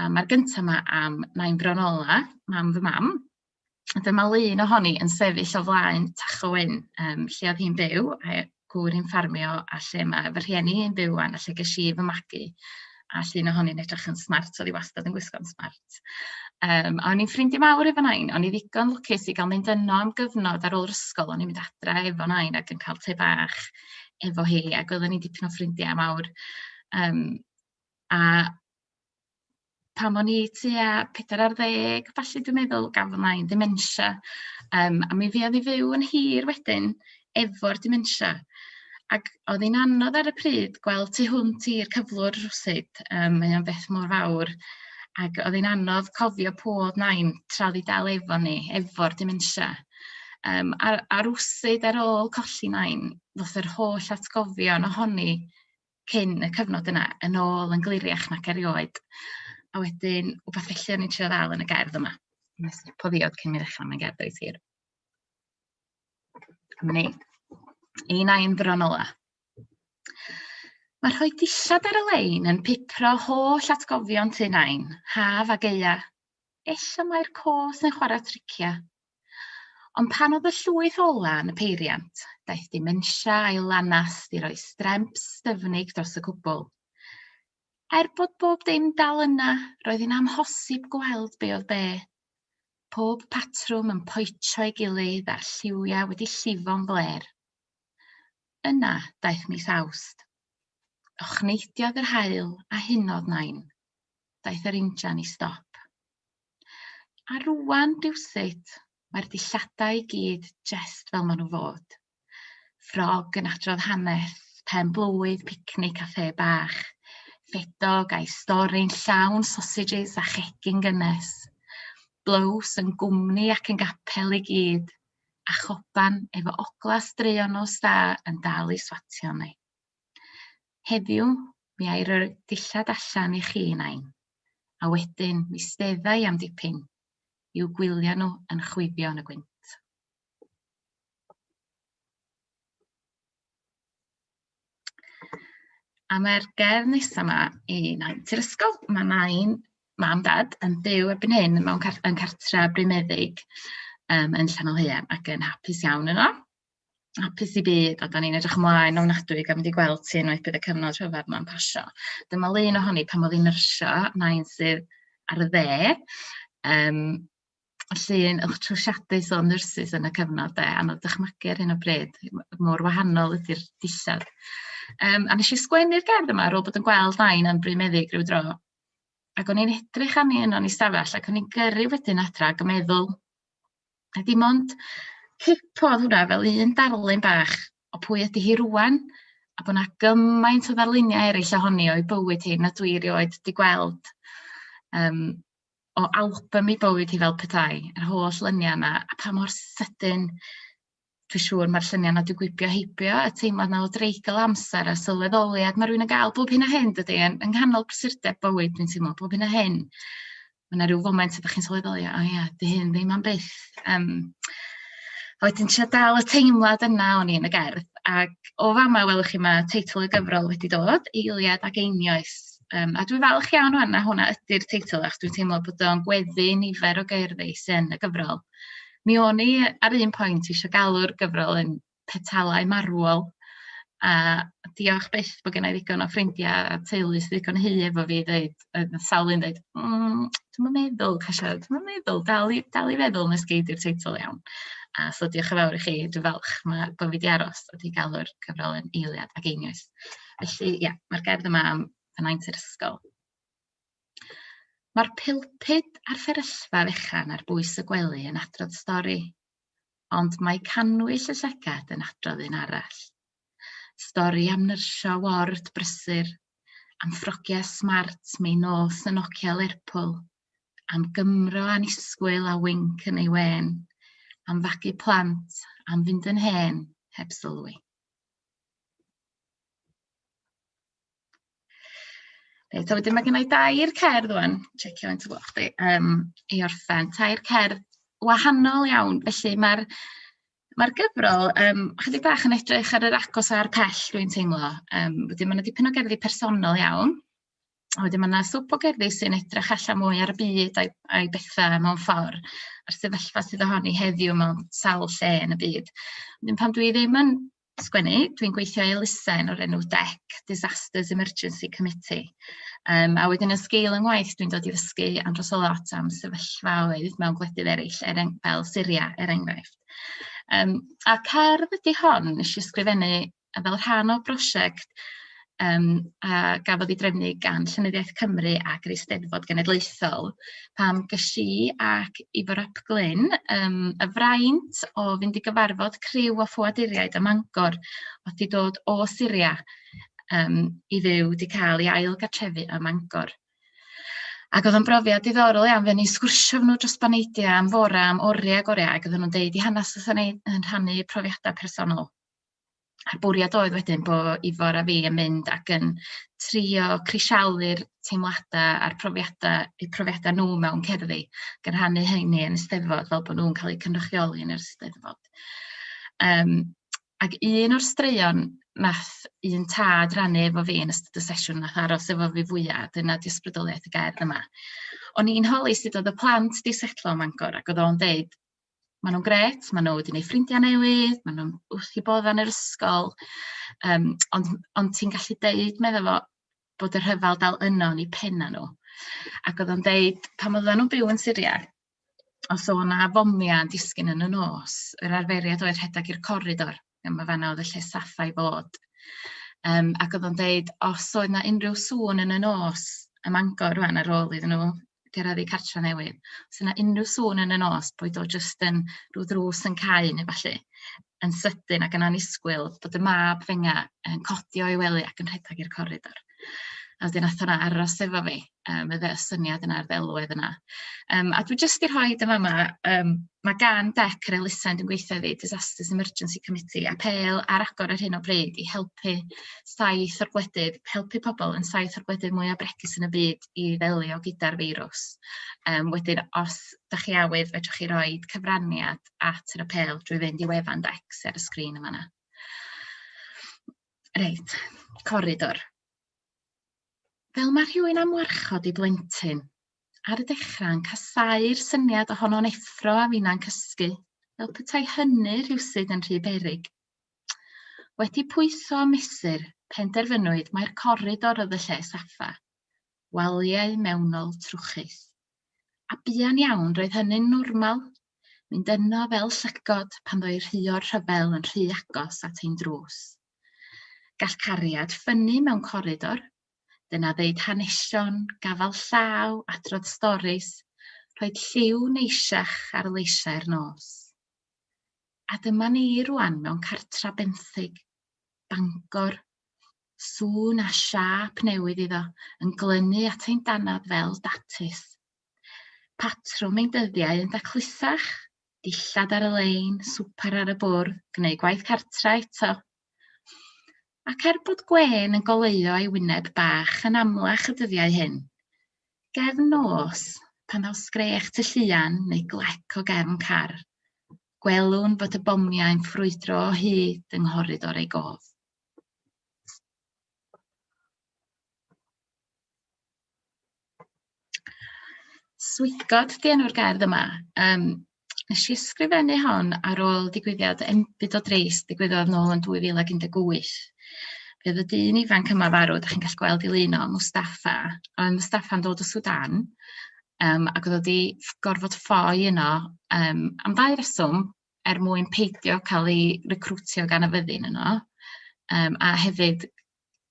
[SPEAKER 10] A mae'r gyntaf yma am nain Bronola, mam fy mam. Dyma lun ohoni yn sefyll o flaen Tachowyn, lle oedd hi'n byw, a gŵr hi'n ffarmio, a lle mae fy rhieni hi'n byw wan, a lle ges i fy magu. A llun ohoni'n edrych yn smart, oedd hi wastad yn gwisgo'n smart. O'n i'n ffrindiau mawr efo nain, o'n i ddigon lwcus i gael mynd yno am gyfnod ar ôl yr ysgol, o'n i'n mynd adra efo nain ac yn cael te bach efo hi, ac oedden ni dipyn o ffrindiau mawr. A pam o'n i tua 40, falle dwi'n meddwl gafodd nain dementia, a mi fuodd i fyw yn hir wedyn efo'r dementia. Ac oedd hi'n anodd ar y pryd gweld tu hwnt i'r cyflwr rwsyd, mae o'n beth mor fawr, ac oedd hi'n anodd cofio pob nain tra oedd hi dal efo ni, efo'r dementia. A rwsyd ar ôl colli nain, ddoth yr holl atgofion ohoni cyn y cyfnod yna yn ôl yn gliriach nac erioed. A wedyn, wbeth felly o'n i'n trio ddal yn y gerdd yma. Nes po ddiod cyn mi ddechrau mewn gerdd oes hir. Ni. I nain Bronola. Mae rhoi dillad ar y lein yn pipro holl atgofion tu nain, haf a geia. Ella mae'r cos yn chwarae tricia. Ond pan oedd y llwyth ola yn y peiriant, daeth dementia a'i lanast i roi stremps styfnig dros y cwbl. Bod bob dim dal yna, roedd hi'n amhosib gweld be oedd be. Pob patrwm yn poetio ei gilydd a lliwiau wedi llifo'n fler. Yna daeth mis Awst. Ochneidiodd yr haul a hunodd nain. Daeth yr injan i stop. A rwan rywsut, mae'r dilladau i gyd jest fel maen nhw fod. Ffrog yn adrodd hanes, pen blwydd, picnic a the bach. Ffedog a'i stori'n llawn sausages a chegin gynnes. Blows yn gwmni ac yn gapel i gyd. A choban efo oglas dreon o sta yn dal i swatio ni. Heddiw, mi air yr dillad allan i chi nain. A wedyn, mi steddai am dipyn. I'w gwylio nhw yn chwifio yn y gwynt. A mae'r gerdd nesaf yma i nain ti'r ysgol. Mae nain, mam, dad, yn byw erbyn hyn mewn cartra Brymeddig yn Llanelhuan ac yn hapus iawn yno. Hapus i byd, a da ni'n edrych ymlaen ofnadwy gan mynd i gweld ti unwaith bydd y cyfnod rhyfedd ma'n pasio. Dyma lun ohoni pan oedd hi'n nyrsio, nain sydd ar y dde. Llun trwsiadus o nyrsys yn y cyfnod de, anodd dychmygu ar hyn o bryd, mor wahanol ydy'r dillad. A nes i sgwennu'r gerdd yma ar ôl bod yn gweld nain yn Brymeddig rhyw dro. Ac o'n i'n edrych arni yno yn ei stafell, ac o'n i'n gyrru wedyn adra ac yn meddwl, a dim ond cipodd hwnna fel un darlun bach o pwy ydy hi rwan, a bod yna gymaint o ddarluniau eraill ohoni o'i bywyd hi na dwi erioed wedi gweld. O album i bywyd hi fel petai, yr holl lyniau yna, a pa mor sydyn, dwi'n siŵr mae'r lluniau yna wedi gwibio heibio, y teimlad na o dreigl amser a sylweddoliad mae rhywun yn gael bob hyn a hyn, dydy, yn nghanol prysurdeb bywyd, dwi'n teimlo, bob hyn a hyn. Mae yna rhyw foment ydych chi'n sylweddoli, o ia, dy hyn ddim am byth. Wedyn trio dal y teimlad yna o'n i yn y gerdd, ac o fama welwch chi mae teitl y gyfrol wedi dod, Eiliad ac Einioes. A dwi'n falch iawn hwnna, hwnna ydy'r teitl, ac dwi'n teimlo bod o'n gweddu nifer o gerddi sy'n y gyfrol. Mi o'n i ar un pwynt eisiau galw'r gyfrol yn petalau marwol, a diolch byth bod gennau ddigon o ffrindiau a teulu sydd ddigon hy efo fi dweud, sawl un dweud, dwi'n meddwl, Casia, dwi'n meddwl, dal i feddwl nes gei di'r teitl iawn. A so diolch yn fawr i chi, dwi'n falch bod fi wedi aros a wedi galw'r gyfrol yn eiliad ac einioes. Felly, ia, mae'r gerdd yma am fy naint i'r ysgol. Mae'r pilpid a'r fferyllfa fechan ar bwys y gwely yn adrodd stori, ond mae canwyll y llygad yn adrodd un arall. Stori am nyrsio word brysur, am ffrogiau smart mei nos yn Nokia Lerpwl, am Gymro anisgwyl a winc yn ei wen, am fagu plant, am fynd yn hen heb sylwi. Reit, a wedyn mae gennau 2 cerdd wan, checio faint o gloch di, i orffen. 2 cerdd wahanol iawn, felly mae'r gyfrol chydig bach yn edrych ar yr agos a'r pell, dwi'n teimlo. Wedyn mae yna dipyn o gerddi personol iawn. A wedyn mae yna swp o gerddi sy'n edrych allan mwy ar y byd a'i bethau mewn ffordd, a'r sefyllfa sydd ohoni heddiw mewn sawl lle yn y byd. Wedyn pan dwi ddim yn sgwennu, dwi'n gweithio i elusen o'r enw DEC, Disasters Emergency Committee. A wedyn yn sgeil yng ngwaith dwi'n dod i ddysgu andros o lot am sefyllfaoedd mewn gwledydd eraill, fel Syria, enghraifft. A cerdd ydi hon nes i ysgrifennu fel rhan o brosiect a gafodd ei drefnu gan Llenyddiaeth Cymru ac yr Eisteddfod Genedlaethol pam ges i ac Ifar ap Glyn y fraint o fynd i gyfarfod criw o ffoaduriaid ym Mangor oedd wedi dod o Syria i fyw wedi cael ei ail-gartrefu ym Mangor. Ac oedd yn brofiad diddorol iawn, fe ni sgwrsio nhw dros baneidia am fora, am oriau ag oriau, ac oedd nhw'n deud i hanes yn rhannu profiadau personol. A'r bwriad oedd wedyn bod Ifar a fi yn mynd ac yn trio crisialu'r teimladau a'r profiadau nhw mewn cerddi, gan rhannu heini yn Eisteddfod fel bod nhw'n cael eu cynrychioli yn yr Eisteddfod. Ac un o'r straeon nath un tad rannu efo fi yn ystod y sesiwn nath aros efo fi fwyaf, dyna di ysbrydoliaeth y gerdd yma. O'n i'n holi sut oedd y plant di setlo ym Mangor ac oedd o'n deud, maen nhw'n gret, maen nhw wedi gwneud ffrindiau newydd, maen nhw'n wrth i boddan yr ysgol, ond ti'n gallu deud, meddwl fo, bod y rhyfel dal yno yn eu penna nhw. Ac oedd o'n deud, pam oedden nhw'n byw yn Syria, os oedd yna fomia yn disgyn yn y nos, yr arferiad oedd rhedeg i'r corridor, mae fanna oedd y lle saffa i bod. Ac oedd o'n deud, os oedd yna unrhyw sŵn yn y nos, ym Mangor rwan ar ôl iddyn nhw gyrraedd eu cartra newydd, os yna unrhyw sŵn yn y nos, bod o jyst yn rhyw ddrws yn cau neu falle, yn sydyn ac yn annisgwyl, bod y mab fenga yn codi o'i wely ac yn rhedeg i'r corridor. A wedyn nath hwnna aros efo fi, y syniad yna, a'r ddelwedd yna. A dwi jyst i rhoi dyma yma, mae gan DEC yr elusen dwi'n gweithio iddi, Disasters Emergency Committee, apel ar agor ar hyn o bryd i helpu saith o'r gwledydd, helpu pobl yn saith o'r gwledydd mwyaf bregus yn y byd i ddelio gyda'r feirws. Wedyn, os ydych chi awydd, fedrwch chi roi cyfraniad at yr apel drwy fynd i wefan DEC ar y sgrin yma. Reit, corridor. Fel mae rhywun am warchod i blentyn, ar y dechrau'n casau'r syniad ohono'n effro a finna'n cysgu, fel petai hynny rhywsyd yn rhy beryg. Wedi pwyso a mesur, penderfynwyd mae'r corridor oedd y lle saffa, waliau mewnol trwchus. A buan iawn roedd hynny'n normal, mynd yno fel llygod pan ddoi'r rhuo'r rhyfel yn rhy agos at ein drws. Gall cariad ffynnu mewn corridor, dyna ddeud hanesion, gafal llaw, adrodd storis, rhoi lliw neisiach ar leisiau'r nos. A dyma ni rwan mewn cartra benthyg, Bangor, sŵn a siap newydd iddo, yn glynu at ein danad fel datus. Patrwm ein dyddiau yn daclusach, dillad ar y lein, swper ar y bwrdd, gwneud gwaith cartra eto. Ac bod gwen yn goleuo ei wyneb bach yn amlach y dyddiau hyn, gefn nos, pan ddaw sgrech ty lluan neu glec o gefn car, gwelwn fod y bomiau'n ffrwydro o hyd yng nghoridor ei gof. Swigod di enw'r gerdd yma. nes i ysgrifennu hon ar ôl digwyddiad enbyd o drist digwyddodd nôl yn 2018. Bydd y dyn ifanc yma farw, da chi'n gallu gweld i lun o, Mustafa. Oedd Mustafa'n dod o Sudan, ac oedd wedi gorfod ffoi yno am 2 reswm, mwyn peidio cael ei recrwtio gan y fyddin yno, a hefyd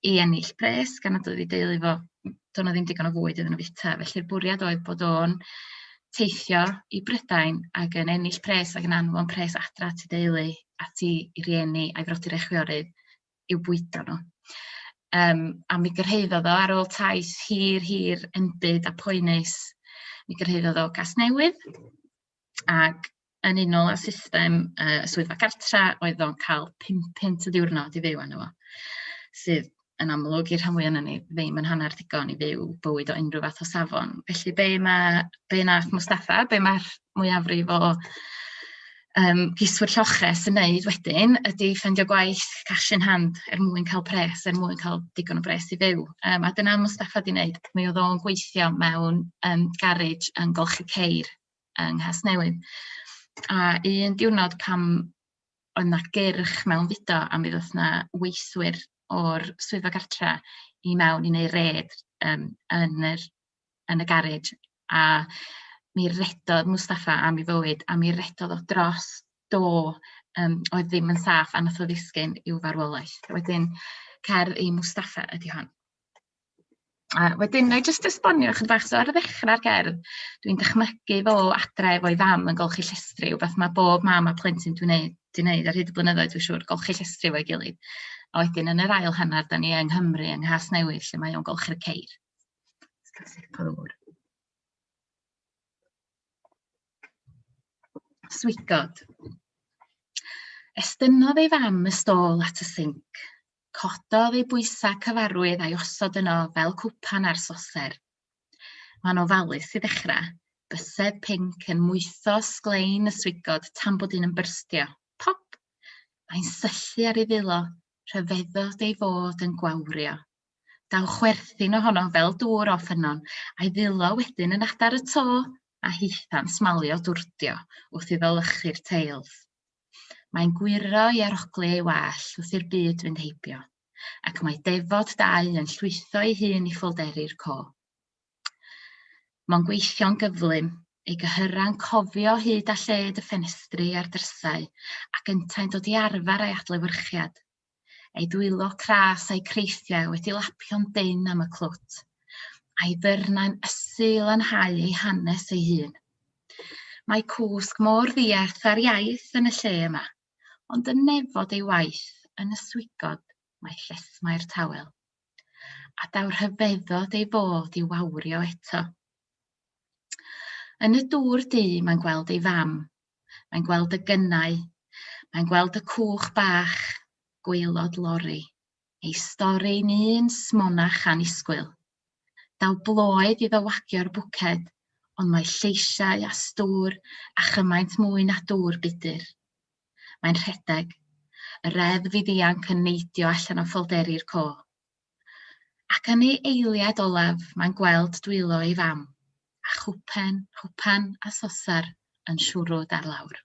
[SPEAKER 10] i ennill pres, gan nad oedd ei deulu fo, do'n ddim digon o fwyd iddyn nhw fita. Felly'r bwriad oedd bod o'n teithio i Brydain ac yn ennill pres ac yn anfon pres adra at ei deulu, at ei rieni a'i frodyr chwiorydd i'w bwydo nhw. A mi gyrhaeddodd o ar ôl taith hir enbyd a poenus, mi gyrhaeddodd o Gasnewydd, ac yn unol â system swyddfa gartra oedd o'n cael 5 diwrnod i fyw arno fo, sydd yn amlwg i'r rhan fwyaf yna ni ddim yn hanner digon i fyw bywyd o unrhyw fath o safon. Felly be nath Mustafa, be mae'r mwyafrif o giswyr lloches yn neud wedyn, ydy ffendio gwaith cash in hand mwyn cael pres, mwyn cael digon o bres i fyw. A dyna Mustafa di wneud. Mi oedd o'n gweithio mewn garage yn golchi ceir yng Nghasnewydd. A un diwrnod pam oedd na gyrch mewn fudo a mi ddoth na weithwyr o'r swyddfa gartra i mewn i neud red yn y garage. A mi redodd Mustafa am ei fywyd, a mi redodd o dros do oedd ddim yn saff a nath o ddisgyn i'w farwolaeth. Wedyn, cer i Mustafa ydi hon. A wedyn, na i jyst esbonio chydig bach. So ar y ddechrau'r gerdd, dwi'n dychmygu fo adre efo'i fam yn golchi llestri, wbeth mae bob mam a plentyn dwi'n wneud ar hyd y blynyddoedd, dwi'n siŵr, golchi llestri efo'i gilydd. A wedyn, yn yr ail hanner, da ni yng Nghymru, yng Nghasnewydd, lle mae o'n golchi'r ceir. Swigod. Estynodd ei fam y stôl at y sinc. Cododd ei bwysau cyfarwydd a'i osod yno fel cwpan ar soser. Ma'n ofalus i ddechrau. Bysedd pinc yn mwytho sglein y swigod tan bod un yn byrstio. Pop! Mae'n syllu ar ei ddilo, rhyfeddod ei fod yn gwawrio. Daw chwerthin ohono fel dŵr o ffynon, a'i ddilo wedyn yn adar y to, a hitha'n smalio dwrdio wrth i ddolychu'r teils. Mae'n gwiro i aroglu ei wall wrth i'r byd fynd heibio, ac mae defod dau yn llwytho ei hun i ffolderu'r co. Mae'n gweithio'n gyflym, ei gyhyra'n cofio hyd a lled y ffenestri a'r drysau, ac yntau'n dod i arfer ei adlewyrchiad. Ei dwylo cras a'i creithiau wedi lapio'n dyn am y clwt. A'i ddyrnau'n ysul yn hau ei hanes ei hun. Mae cwsg mor ddiarth ar iaith yn y lle yma, ond yn nefod ei waith yn y swigod mae llesmau'r tawel. A daw rhyfeddod ei fod i wawrio eto. Yn y dŵr du mae'n gweld ei fam, mae'n gweld y gynnau, mae'n gweld y cwch bach, gwaelod lori, ei stori'n un smonach annisgwyl. Daw bloed iddo wagio'r bwced, ond mae lleisiau a stŵr a chymaint mwy na dŵr budur. Mae'n rhedeg, y reddf iddianc yn neidio allan o ffolderu'r co. Ac yn ei eiliad olaf mae'n gweld dwylo ei fam, a chwpan a sosar yn siwrwd ar lawr.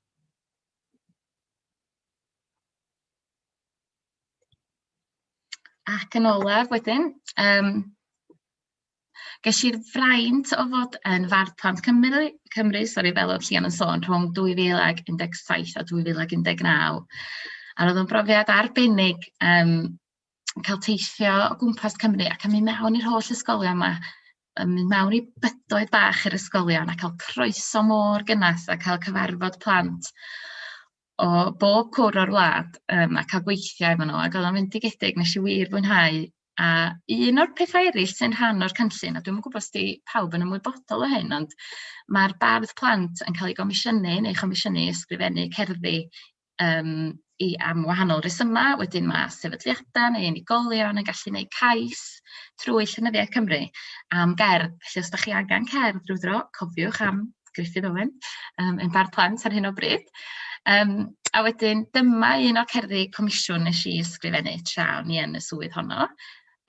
[SPEAKER 10] Ac yn olaf wedyn, ges i'r fraint o fod yn Fardd Plant Cymru, fel oedd Llian yn sôn, rhwng 2017 a 2019. A roedd o'n brofiad arbennig cael teithio o gwmpas Cymru ac yn mynd mewn i'r holl ysgolion yma, mynd mewn i bydoedd bach i'r ysgolion a cael croeso mor gynnas a cael cyfarfod plant o bob cwr o'r wlad a cael gweithio efo nhw. Ac oedd o'n fendigedig, nes i wir fwynhau. A un o'r pethau eraill sy'n rhan o'r cynllun, a dwi'n yn gwybod os di pawb yn ymwybodol o hyn, ond mae'r bardd plant yn cael ei chomisiynu ysgrifennu cerddi am wahanol resymau. Wedyn mae sefydliadau neu unigolion yn gallu gwneud cais trwy Llenyddiaeth Cymru am gerdd. Felly os da chi angen cerdd rhyw dro, cofiwch am Gruffydd Owen yn bardd plant ar hyn o bryd. A wedyn dyma un o'r cerddi comisiwn nes i ysgrifennu tra o'n i yn y swydd honno.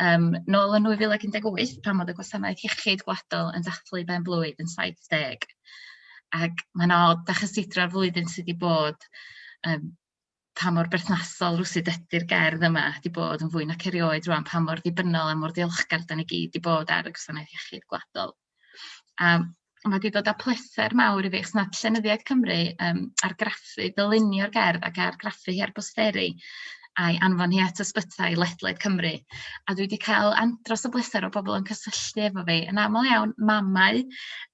[SPEAKER 10] Nôl yn 2018, pan oedd y gwasanaeth iechyd gwladol yn dathlu ben blwydd yn 70. Ac mae'n od a chysidro'r flwyddyn sydd wedi bod pa mor berthnasol rwsyd ydy'r gerdd yma wedi bod yn fwy nac erioed rwan, pa mor ddibynnol a mor ddiolchgar da ni gyd wedi bod ar y gwasanaeth iechyd gwladol. Mae wedi dod â pleser mawr i fi, chos na Llenyddiaeth Cymru argraffu dylunio'r gerdd ac argraffu hi ar bosteri a'i anfon hi at ysbytai ledled Cymru. A dwi wedi cael andros o bleser o bobl yn cysylltu efo fi. Yn aml iawn, mamau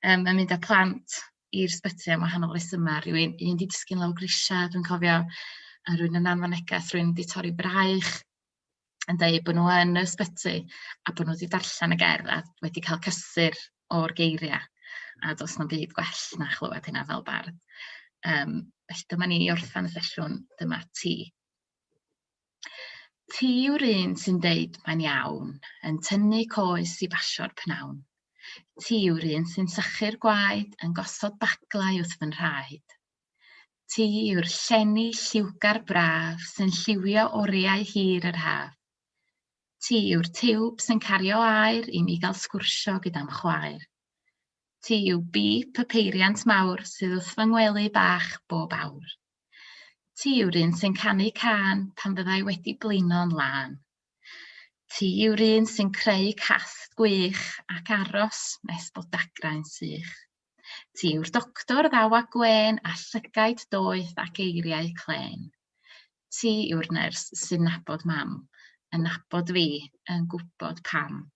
[SPEAKER 10] yn mynd â plant i'r sbyty am wahanol resymau. Rwy'n wedi disgyn law grisia, dwi'n cofio a rwy'n yn anfon neges, rwy'n wedi torri braich yn dweud bod nhw yn y ysbyty a bod nhw wedi darllen y gerdd a wedi cael cysur o'r geiriau. A dos na'n byd gwell na chlywed hynna fel bardd. Felly dyma ni orffan y sesiwn, dyma ti. Ti yw'r un sy'n deud mae'n iawn, yn tynnu coes i basio'r pnawn. Ti yw'r un sy'n sychu'r gwaed, yn gosod baglau wrth fy nhraed. Ti yw'r llenni lliwgar braf sy'n lliwio oriau hir yr haf. Ti yw'r tiwb sy'n cario aer i mi gael sgwrsio gyda'n chwaer. Ti yw bip y peiriant mawr sydd wrth fy ngwely bach bob awr. Ti yw'r un sy'n canu can pan fyddai wedi blino'n lan. Ti yw'r un sy'n creu cast gwych ac aros nes bod dagrau'n sych. Ti yw'r doctor ddaw a gwen a llygaid doeth ac eiriau clen. Ti yw'r nyrs sy'n nabod mam, yn nabod fi, yn gwybod pam.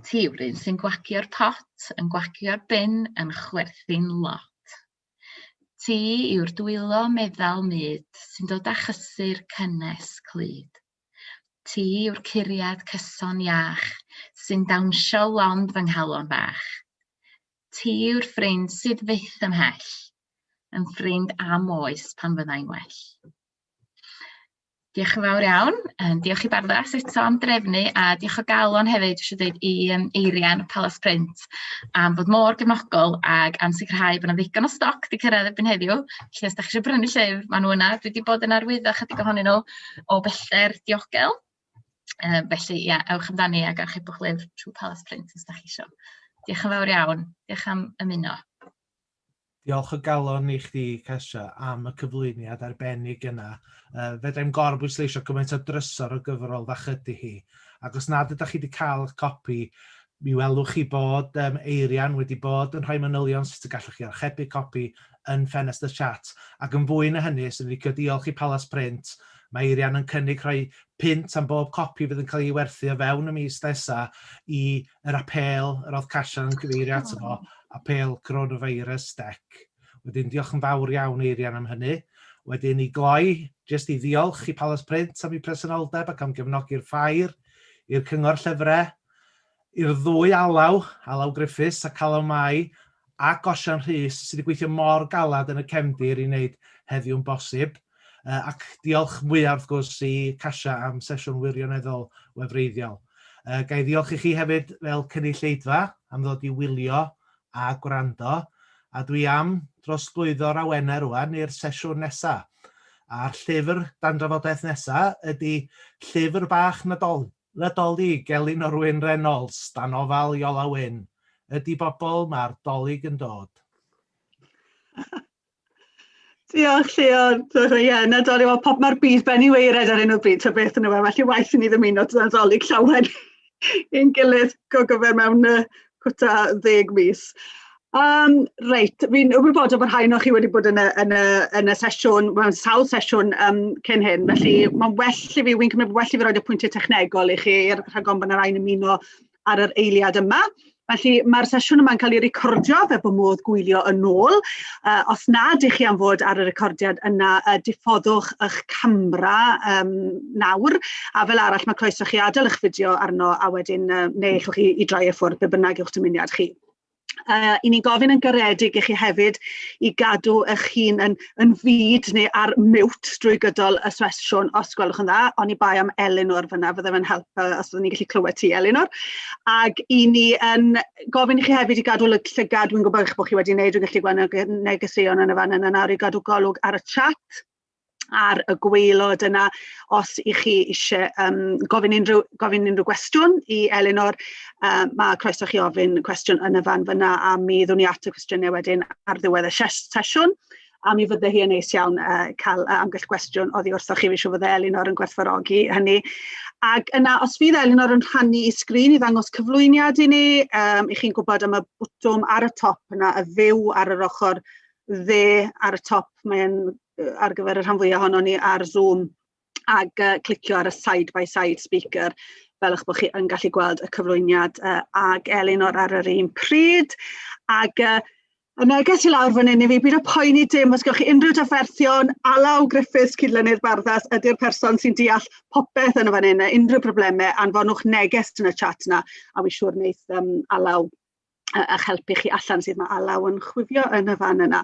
[SPEAKER 10] Ti yw'r un sy'n gwagio'r pot, yn gwagio'r bin, yn chwerthu'n lot. Ti yw'r dwylo meddal myd sy'n dod â chysur cynnes clyd. Ti yw'r curiad cyson iach sy'n dawnsio lond fy nghalon bach. Ti yw'r ffrind sydd fyth ymhell, yn ffrind am oes pan fyddai'n well. Diolch yn fawr iawn, diolch i Barddas eto am drefnu a diolch o galon hefyd, eisiau dweud i Eirian Palace Print am fod mor gefnogol ac am sicrhau bod yna ddigon o stoc wedi cyrraedd erbyn heddiw. Felly os da chi eisiau brynu llyfr, maen nhw yna. Dwi wedi bod yn arwyddo chydig ohonyn nhw o bellter diogel. Felly, ia, ewch amdani ac archibwch lyfr trwy Palace Print os da chi eisiau. Diolch yn fawr iawn. Diolch am ymuno.
[SPEAKER 3] Diolch o galon i chdi, Casia, am y cyflwyniad arbennig yna. Fedrai'm gorbwysleisio gymaint o drysor o gyfrol fach ydy hi. Ac os nad ydych chi wedi cael copi, mi welwch chi bod Eirian wedi bod yn rhoi manylion sut y gallwch chi archebu copi yn ffenest y chat. Ac yn fwy na hynny, sy'n wedi diolch i Palace Print, mae Eirian yn cynnig rhoi pint am bob copi fydd yn cael ei werthu o fewn y mis nesa i yr apel, yr oedd Casia yn cyfeirio ato fo, apel coronavirus dec. Wedyn diolch yn fawr iawn Eirian am hynny. Wedyn i gloi, jyst i ddiolch i Palace Print am ei presenoldeb ac am gefnogi'r Ffair, i'r Cyngor Llyfrau, i'r ddwy Alaw Griffiths a Calaw Mai, a Gosian Rhys sydd wedi gweithio mor galad yn y cefndir i wneud heddiw'n bosib. Ac diolch mwyaf wrth gwrs i Casia am sesiwn wirioneddol wefreiddiol. Gai ddiolch i chi hefyd fel cynulleidfa am ddod i wylio a gwrando. A dwi am drosglwyddo'r awenau rwan i'r sesiwn nesaf. A'r llyfr dan drafodaeth nesaf ydy llyfr bach nadolig Elin Orwyn Reynolds dan ofal Iola Wyn. Ydy bobl mae'r dolig yn dod.
[SPEAKER 11] Diolch, Lleon. Ie, nadolig, mae'r byd ben i weired ar un o bryd, ta beth yna fe, felly waith i ni ddymuno nadolig llawen i'n gilydd go gyfer mewn cwta 10 mis. Reit, fi'n ymwybodol bod rhain o chi wedi bod yn y sesiwn, mewn sawl sesiwn cyn hyn, felly mae'n well i fi, wy'n cymryd well i fi roed y pwyntiau technegol i chi, rhag ond bod yna rhain ymuno ar yr eiliad yma. Felly mae'r sesiwn yma'n cael ei recordio fe bod modd gwylio yn ôl. Os nad ych chi am fod ar y recordiad yna, diffoddwch eich camera nawr, a fel arall mae croeso chi adael eich fideo arno a wedyn neu echwch chi i droi e ffwrdd be bynnag yw'ch dymuniad chi. I ni'n gofyn yn garedig i chi hefyd i gadw eich hun yn fyd neu ar mute drwy gydol y sesiwn os gwelwch yn dda, ond i bai am Elinor fyna, fydde fe'n help os byddwn ni'n gallu clywed ti, Elinor. Ac i ni yn gofyn i chi hefyd i gadw llygad, dwi'n gwybod eich bod chi wedi gwneud, dwi'n gallu gweld negeseuon yn y fan yna nawr, i gadw golwg ar y chat. ar y gwaelod yna os i chi eisiau gofyn unrhyw gwestiwn i Elinor. Mae croeso chi ofyn cwestiwn yn y fan fyna a mi ddwn ni at y cwestiynau wedyn ar ddiwedd y sesiwn. A mi fydde hi yn neis iawn cael amgell gwestiwn oddi wrthoch chi, fi siŵr fydde Elinor yn gwerthfawrogi hynny. Ac yna, os fydd Elinor yn rhannu i sgrin i ddangos cyflwyniad i ni, i chi'n gwybod am y bwtwm ar y top yna, y fyw ar yr ochr dde ar y top, mae'n ar gyfer y rhan fwyaf ohono ni ar Zoom, ac clicio ar y side-by-side speaker, fel eich bod chi yn gallu gweld y cyflwyniad ag Elinor ar yr un pryd. Ac y neges i lawr fan hyn i fi, byd o poeni dim, os gewch chi unrhyw dafferthion, Alaw Griffiths Llynedd Barddas ydy'r person sy'n deall popeth yn y fan hyn, unrhyw broblemau, anfonwch neges yn y chat yna, a fi siŵr wneith Alaw eich helpu chi allan sydd mae Alaw yn chwifio yn y fan yna.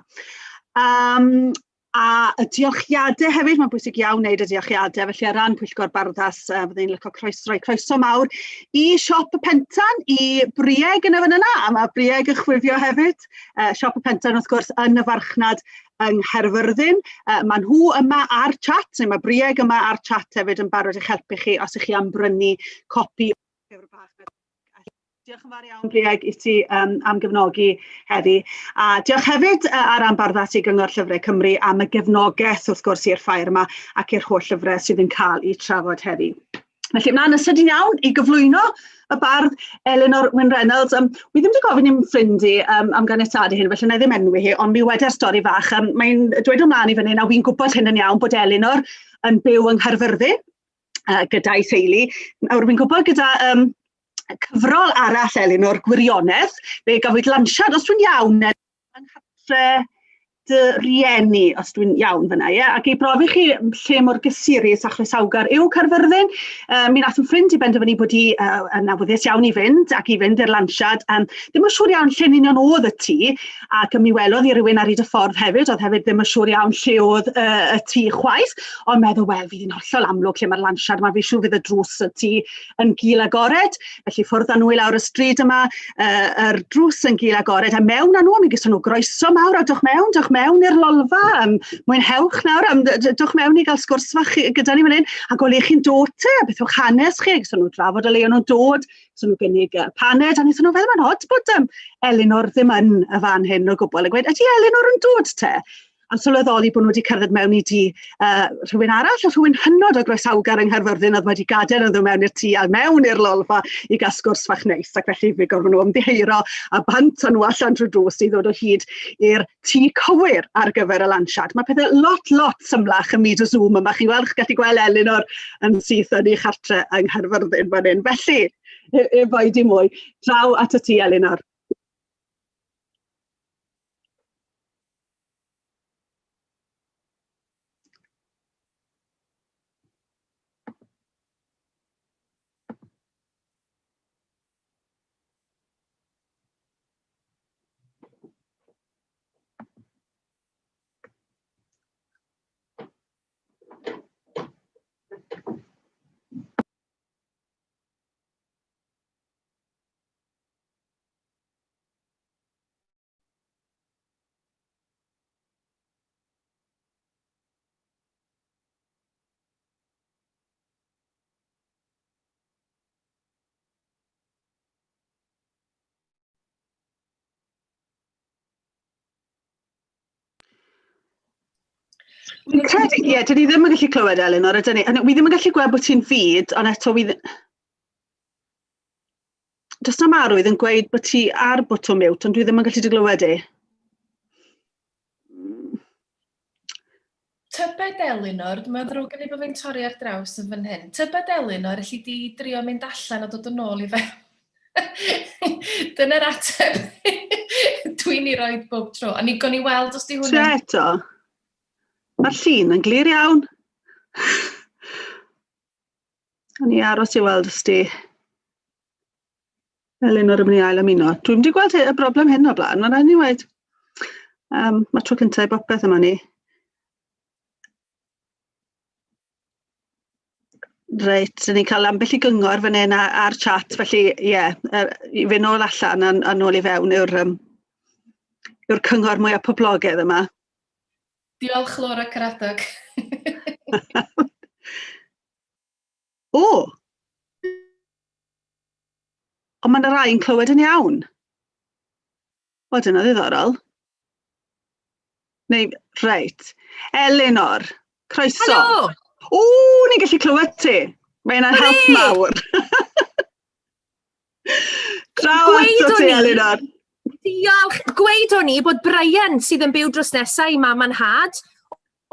[SPEAKER 11] A y diolchiadau hefyd, mae'n bwysig iawn wneud y diolchiadau, felly ar ran Pwyllgor Barddas, byddai'n licio rhoi croeso mawr i siop y Pentan, i Brieg yn y fan yna, a mae Brieg yn chwifio hefyd. Siop y Pentan, wrth gwrs, yn y farchnad yng Nghaerfyrddin. Mae nhw yma ar chat, neu mae Brieg yma ar chat hefyd yn barod i'ch helpu chi os ych chi am brynu copi o'r llyfr bach. Diolch yn fawr iawn, Brieg, i ti am gefnogi heddi. A diolch hefyd ar ran Barddas i Gyngor Llyfrau Cymru am y gefnogaeth wrth gwrs i'r ffair yma ac i'r holl llyfrau sydd yn cael eu trafod heddi. Felly, ymlaen ysydyn iawn i gyflwyno y bardd Elinor Wyn Reynolds. Wi ddim wedi gofyn i'n ffrind i am ganiatadu hyn, felly na ddim enwi hi, ond mi wedi'r stori fach. Mae'n dweud ymlaen i fyny, a wi'n gwybod hyn yn iawn bod Elinor yn byw yng Nghaerfyrddin gyda'i theulu. Nawr, wi'n gwybod gyda cyfrol arall Elinor, Gwirionedd, fe gafwyd lansiad, os dwi'n iawn, yn hatre dy rieni, os dwi'n iawn fyna, ie? Ac i brofi chi lle mor gysurus a chroesawgar yw Caerfyrddin. Mi nath yn ffrind i benderfynu bod hi yn awyddus iawn i fynd ac i fynd i'r lansiad. Ddim yn siŵr iawn lle union oedd y tŷ, ac mi welodd i rywun ar hyd y ffordd hefyd, oedd hefyd ddim yn siŵr iawn lle oedd y tŷ chwaith, ond meddwl, wel, fydd hi'n hollol amlwg lle mae'r lansiad yma, fi siŵr fydd y drws y tŷ yn gul agored. Felly ffwrdd â nhw i lawr y stryd yma, yr drws yn gul agored, a mewn â nhw, mi gyda nhw groeso mawr, a dwch mewn i'r lolfa, mwynhewch nawr, dwch mewn i gael sgwrs fach gyda ni fan hyn, ac o le chi'n dod te, beth yw'ch hanes chi, gyda nhw drafod o le o'n nhw'n dod, gyda nhw gynnig paned, a nethon nhw fel mae'n hod bod Elinor ddim yn y fan hyn o gwbl, a gweud, ydy Elinor yn dod te? A sylweddoli bod nhw wedi cerdded mewn i tŷ rhywun arall, a rhywun hynod o groesawgar yng Nghaerfyrddin oedd wedi gadael yn ddod mewn i'r tŷ a mewn i'r lolfa i gael sgwrs fach neis, ac felly fe gorfod nhw ymddiheuro a bant nhw allan trwy drws i ddod o hyd i'r tŷ cywir ar gyfer y lansiad. Mae pethau lot symlach ym myd o Zoom yma. Chi'n gallu gweld Elinor yn syth yn ei chartre yng Nghaerfyrddin fan hyn. Felly, e bai di mwy, draw at y tŷ Elinor. Dwi'n credu, ie, dyn ni ddim yn gallu clywed Elinor, ydyn ni. Wi ddim yn gallu gweld bod ti'n fyd, ond eto does na marwydd yn gweud bod ti ar botwm mute, ond dwi ddim yn gallu dy glywed i.
[SPEAKER 9] Tybed Elinor, dwi'n ddrwg gen i bod fi'n torri ar draws yn fan hyn. Tybed Elinor, allu di drio mynd allan a dod yn ôl i fe. Dyna'r ateb dwi'n i roed bob tro. A go'n i weld os di hwnna...
[SPEAKER 11] Tre eto? Mae'r llun yn glir iawn. O'n i aros i weld os di Elinor yn mynd i ail ymuno. Dwi'n mynd i gweld y broblem hyn o blaen, mae'n rhaid ni weid. Mae tro cyntaf i bopeth yma ni. Reit, dyn ni'n cael ambell i gyngor fan hyn ar chat, felly ie, i fynd nôl allan a nôl i fewn yw'r cyngor mwyaf poblogaidd yma.
[SPEAKER 9] Diolch, Laura Caradog.
[SPEAKER 11] O! Ond mae'n rhai'n clywed yn iawn. O, dyna ddiddorol. Neu, reit. Elinor, croeso.
[SPEAKER 12] Helo!
[SPEAKER 11] O, ni'n gallu clywed ti. Mae yna'n help mawr. Draw ato ti, Elinor.
[SPEAKER 12] Diolch. Gweud o'n i bod Brian sydd yn byw dros nesaf i mam a'n had.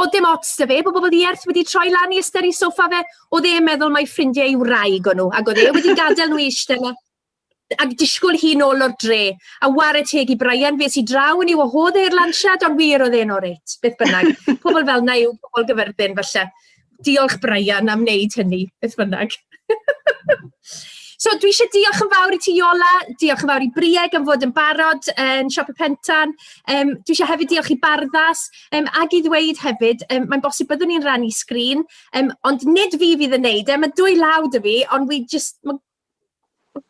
[SPEAKER 12] O dim ots dy fe, bod bobl dierth wedi troi lan i ystyr i soffa fe, oedd e'n meddwl mae ffrindiau i'w wraig o'n nhw, ac oedd e wedi gadael nhw eistedd yma, ac disgwyl hi nôl o'r dre, a ware teg i Brian, fe sy'n draw yn ei wahodd e'r lansiad, ond wir oedd e'n oreit, beth bynnag. Pobl fel na yw pobl gyferbyn, falle. Diolch Brian am wneud hynny, beth bynnag. So dwi eisiau diolch yn fawr i ti Iola, diolch yn fawr i Brieg am fod yn barod yn Siop y Pentan. Dwi eisiau hefyd diolch i Barddas ac i ddweud hefyd, mae'n bosib byddwn ni'n rannu sgrin, ond nid fi fydd yn neud, mae dwy law dy fi, ond mae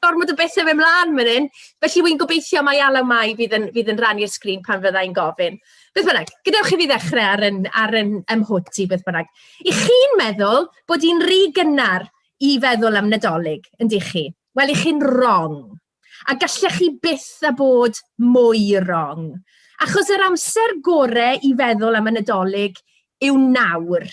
[SPEAKER 12] gormod o bethau fe mlaen fan hyn, felly wy'n gobeithio mae Alaw Mai fydd yn rannu'r sgrin pan fyddai'n gofyn. Beth bynnag, gadewch i fi ddechrau ar yn ymhwti, beth bynnag. I chi'n meddwl bod hi'n rhy gynnar i feddwl am Nadolig, ynddi chi? Wel, i chi'n wrong. A gallech chi byth a bod mwy wrong. Achos yr amser gorau i feddwl am y Nadolig yw nawr.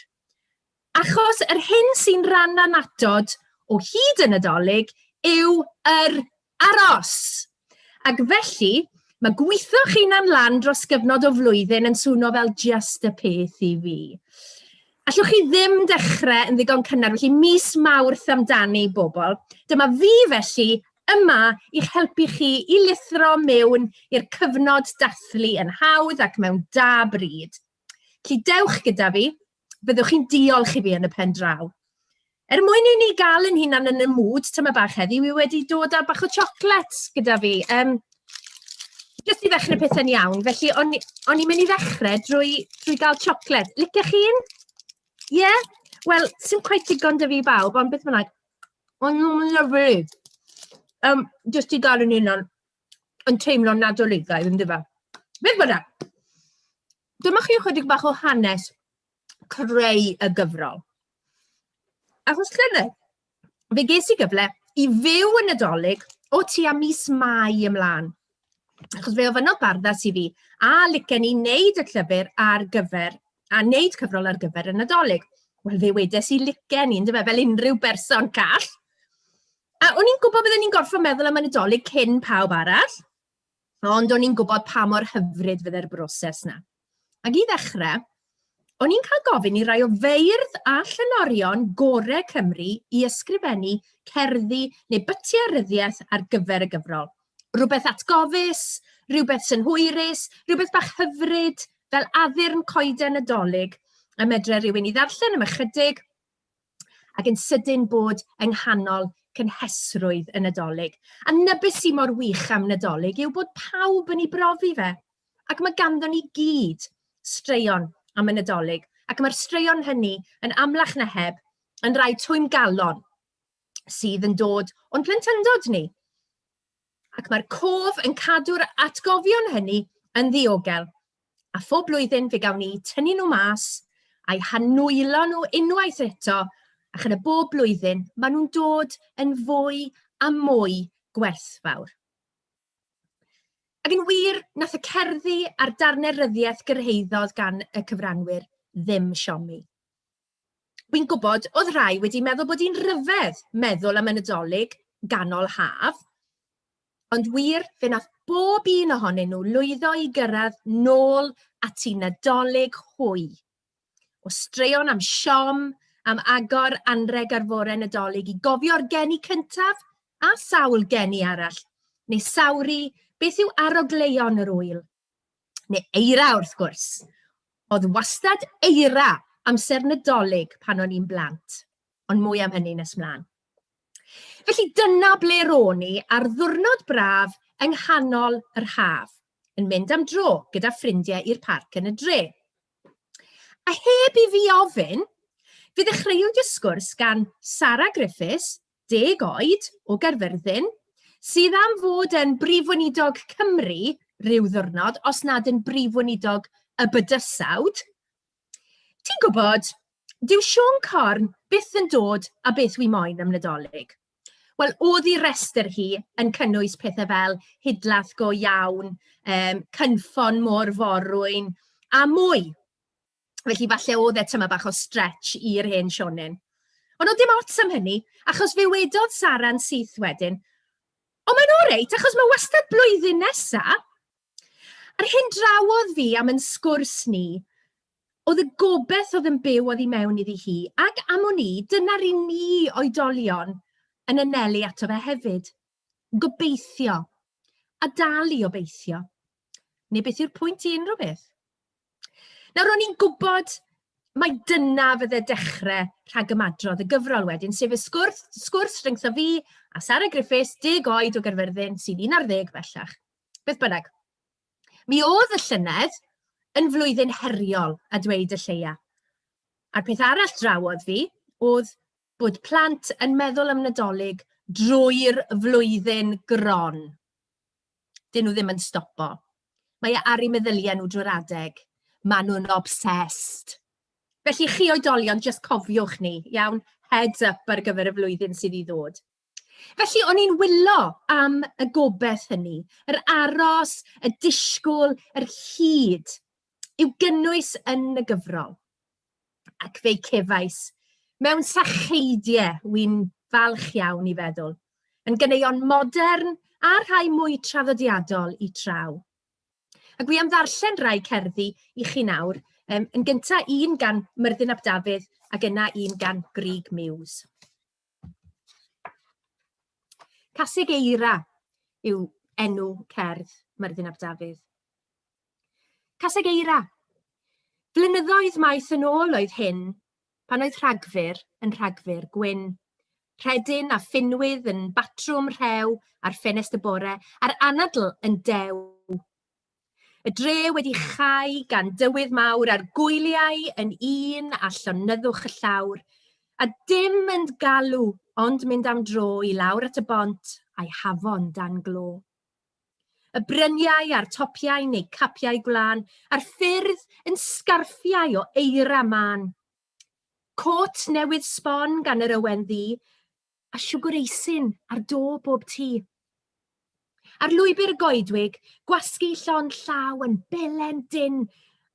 [SPEAKER 12] Achos yr hyn sy'n rhan anatod o hyd y Nadolig yw yr aros. Ac felly, mae gweithio chi'n lan dros gyfnod o flwyddyn yn swno fel just y peth i fi. Allwch chi ddim dechrau yn ddigon cynnar, felly mis Mawrth amdani bobl. Dyma fi felly yma i'ch helpu chi i lithro mewn i'r cyfnod dathlu yn hawdd ac mewn da bryd. Felly dewch gyda fi, byddwch chi'n diolch i fi yn y pen draw. Mwyn i ni gael yn hunan yn y mwd, tyma bach heddi, wi wedi dod â bach o chocolate gyda fi. Jyst i ddechrau pethau'n iawn, felly o'n i'n mynd i ddechrau drwy gael chocolate. Licech chi'n? Ie? Wel, sy'n quite digon dy fi bawb, ond beth bynnag. Ond nhw'n lyflu. Jyst i gael yn hunan yn teimlo'n nadoligaidd, ynddo fe? Beth bynnag. Dyma chi ychydig bach o hanes creu y gyfrol. Achos llynedd, fe ges i gyfle i fyw yn Nadolig o tua mis Mai ymlaen. Achos fe ofynnodd Barddas i fi, a licen i wneud y llyfr ar gyfer a wneud cyfrol ar gyfer y Nadolig. Wel, fe wedes i licen i, fel unrhyw berson call. A o'n i'n gwybod byddwn ni'n gorfod meddwl am y Nadolig cyn pawb arall, ond o'n i'n gwybod pa mor hyfryd fydde'r broses na. Ac i ddechrau, o'n i'n cael gofyn i rai o feirdd a llenorion gorau Cymru i ysgrifennu cerddi neu bytiau ryddiaeth ar gyfer y gyfrol. Rhywbeth atgofus, rhywbeth sy'n hwyrus, rhywbeth bach hyfryd, fel addurn coeden Nadolig, a medre rhywun i ddarllen am ychydig, ac yn sydyn bod yng nghanol cynhesrwydd y Nadolig. A nybys i mor wych am Nadolig yw bod pawb yn ei brofi fe, ac mae ganddo ni gyd straeon am y Nadolig, ac mae'r straeon hynny yn amlach na heb yn rai twym galon sydd yn dod o'n plentyndod ni. Ac mae'r cof yn cadw'r atgofion hynny yn ddiogel. A phob blwyddyn fe gawn ni tynnu nhw mas a'i hanwylo nhw unwaith eto, ac yn y bob blwyddyn maen nhw'n dod yn fwy a mwy gwerthfawr. Ac yn wir, nath y cerddi a'r darnau ryddiaeth gyrhaeddodd gan y cyfranwyr ddim siomi. Wy'n gwybod oedd rhai wedi meddwl bod hi'n rhyfedd meddwl am y Nadolig ganol haf, ond wir, fe nath bob un ohonyn nhw lwyddo i gyrraedd nôl at i Nadolig hwy. O straeon am siom, am agor anreg ar fore Nadolig i gofio'r geni cyntaf a sawl geni arall, neu sawri beth yw arogleion yr wyl. Neu eira wrth gwrs. Oedd wastad eira amser Nadolig pan o'n i'n blant, ond mwy am hynny nes mlaen. Felly dyna ble ro'n i ar ddiwrnod braf yng nghanol yr haf, yn mynd am dro gyda ffrindiau i'r parc yn y dre. A heb i fi ofyn, fe ddechreuwyd y sgwrs gan Sarah Griffiths, 10 oed o Gaerfyrddin, sydd am fod yn brif weinidog Cymru rhyw ddiwrnod, os nad yn brif weinidog y Bydysawd. Ti'n gwybod, dyw Siôn Corn byth yn dod a beth wi moyn am Nadolig. Wel, oedd ei restr hi yn cynnwys pethau fel hidlaeth go iawn, cynffon môr forwyn, a mwy. Felly falle oedd e tyma bach o stretch i'r hen Sionin. Ond oedd dim ots am hynny, achos fe wedodd Sara'n syth wedyn, ond mae'n oreit, achos mae wastad blwyddyn nesa. A'r hyn drawodd fi am yn sgwrs ni, oedd y gobeith oedd yn byw oedd i mewn iddi hi, ac am o'n i, dyna'r i ni oedolion yn anelu ato fe hefyd. Gobeithio, a dal i obeithio. Neu beth yw'r pwynt i unrhyw beth? Nawr, o'n i'n gwybod mai dyna fydde dechrau rhag ymadrodd y gyfrol wedyn, sef y sgwrs rhyngtho fi a Sarah Griffiths, 10 oed o Gerfyrddin, sy'n 11 bellach. Beth bynnag. Mi oedd y llynedd yn flwyddyn heriol a dweud y lleia. A'r peth arall drawodd fi oedd bod plant yn meddwl am Nadolig drwy'r flwyddyn gron. Dyn nhw ddim yn stopo. Mae ar eu meddyliau nhw drwy'r adeg. Maen nhw'n obsessed. Felly chi oedolion, just cofiwch ni, iawn, heads up ar gyfer y flwyddyn sydd i ddod. Felly o'n i'n wylo am y gobeith hynny, yr aros, y disgwyl, yr hyd, i'w gynnwys yn y gyfrol. Ac fe'i cefais, mewn sacheidiau wy'n falch iawn i feddwl, yn ganeuon modern a rhai mwy traddodiadol i traw. Ac wi am ddarllen rai cerddi i chi nawr, yn gyntaf un gan Myrddin ap Dafydd ac yna un gan Grug Muse. Casig Eira yw enw cerdd Myrddin ap Dafydd. Casig Eira. Flynyddoedd maith yn ôl oedd hyn, pan oedd Rhagfyr yn Rhagfyr gwyn. Rhedyn a ffinwydd yn batrwm rhew ar ffenest y bore, a'r anadl yn dew. Y dre wedi chau gan dywydd mawr a'r gwyliau yn un a llonyddwch y llawr, a dim yn galw ond mynd am dro i lawr at y bont a'i hafon dan glo. Y bryniau a'r topiau neu capiau gwlan, a'r ffyrdd yn sgarffiau o eira man. Cot newydd sbon gan yr ywen ddi, a siwgr eisyn ar do bob tŷ. Ar lwybr goedwig, gwasgu llon llaw yn belen dyn,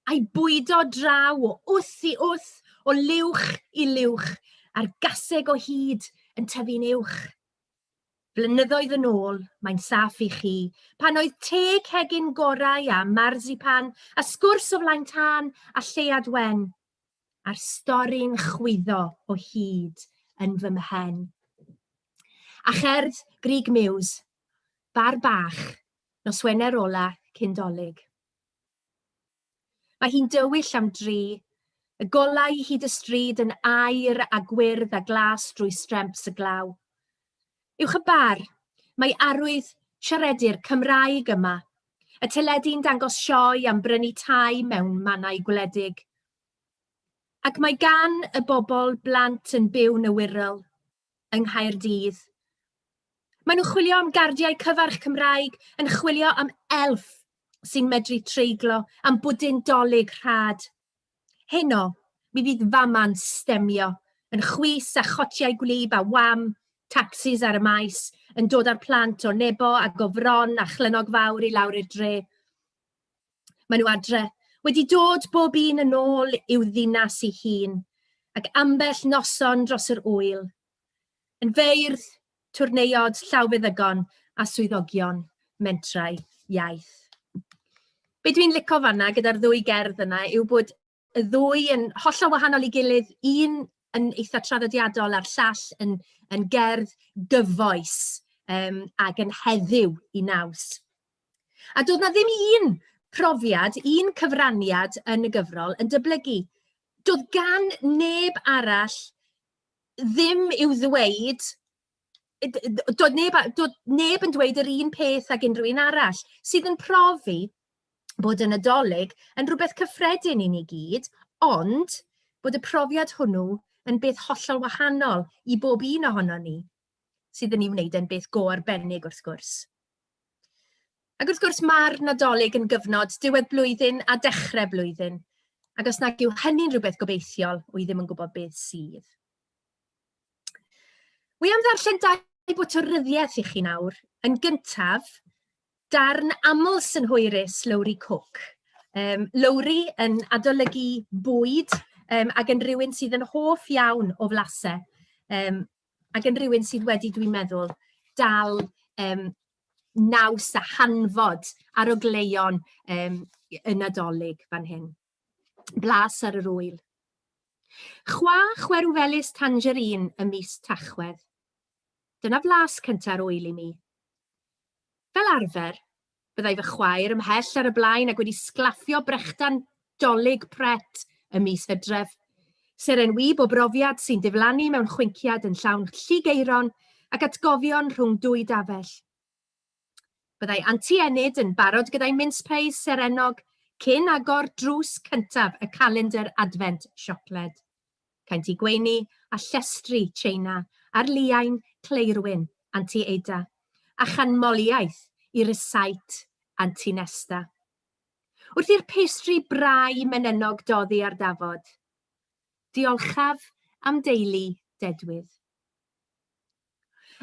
[SPEAKER 12] a'i bwydo draw o wth i wth, o liwch i liwch, a'r gaseg o hyd yn tyfu'n uwch. Blynyddoedd yn ôl, mae'n saff i chi, pan oedd te cegin gorau a marzipan, a sgwrs o flaen tân a llead wen, a'r stori'n chwyddo o hyd yn fy mhen. A cherdd Grug Muse, bar bach, noswener ola cyn Dolig. Mae hi'n dywyll am dri, y golau hyd y stryd yn air a gwyrdd a glas drwy stremps y glaw. Uwch y bar, mae arwydd siaredu'r Cymraeg yma, y teledu'n dangos sioe am brynu tai mewn mannau gwledig. Ac mae gan y bobl blant yn byw nywirol yng Nghaerdydd. Maen nhw'n chwilio am gardiau cyfarch Cymraeg, yn chwilio am elf sy'n medru treiglo am bwdyn Dolig rhad. Heno, mi fydd faman stemio, yn chwys a chotiau gwlyb a wam, taxis ar y maes, yn dod â'r plant o Nebo a Gofron a Chlynog Fawr i lawr i'r dre. Maen nhw adre, wedi dod bob un yn ôl i'w ddinas ei hun, ac ambell noson dros yr wyl. Yn feirdd, twrneuod llawfeddygon a swyddogion mentrau iaith. Be dwi'n licio fanna gyda'r ddwy gerdd yna yw bod y ddwy yn hollol wahanol i gilydd, un yn eitha traddodiadol a'r llall yn gerdd gyfoes ac yn heddiw i naws. A doedd na ddim un profiad, un cyfraniad yn y gyfrol yn dyblygu. Doedd gan neb arall ddim i'w ddweud, doedd neb yn dweud yr un peth ag unrhyw un arall, sydd yn profi bod y Nadolig yn rhywbeth cyffredin i ni gyd, ond bod y profiad hwnnw yn beth hollol wahanol i bob un ohono ni, sydd yn ei wneud yn beth go arbennig wrth gwrs. Ac wrth gwrs mae'r Nadolig yn gyfnod diwedd blwyddyn a dechrau blwyddyn, Ac os nag yw hynny'n rhywbeth gobeithiol, wy ddim yn gwybod beth sydd. Wy am ddarllen dau bwtoryddiaeth i chi nawr. Yn gyntaf, darn aml synhwyrus Lowri Cook. Lowri yn adolygu bwyd ac yn rhywun sydd yn hoff iawn o flasau. Ac yn rhywun sydd wedi, dwi'n meddwl, dal naws a hanfod ar ogleion y Nadolig fan hyn. Blas ar yr wyl. Chwerwfelys tangerin y mis Tachwedd. Dyna blas cynta'r wyl i mi. Fel arfer, byddai fy chwaer ymhell ar y blaen ac wedi sglaffio brechdan dolig pret y mis Hydref. Serenwyb o brofiad sy'n diflannu mewn chwinciad yn llawn lligeiron ac atgofion rhwng dwy dafell. Byddai anti-enid yn barod gyda'i mince pies serenog cyn agor drws cyntaf y calendar advent siocled. Caint i gweini a llestri Tsieina a'r liain cleirwyn anti-Eida a chanmoliaeth i rysait anti-Nesta. Wrth i'r pastri brai menennog doddi ar dafod. Diolchaf am deulu dedwydd.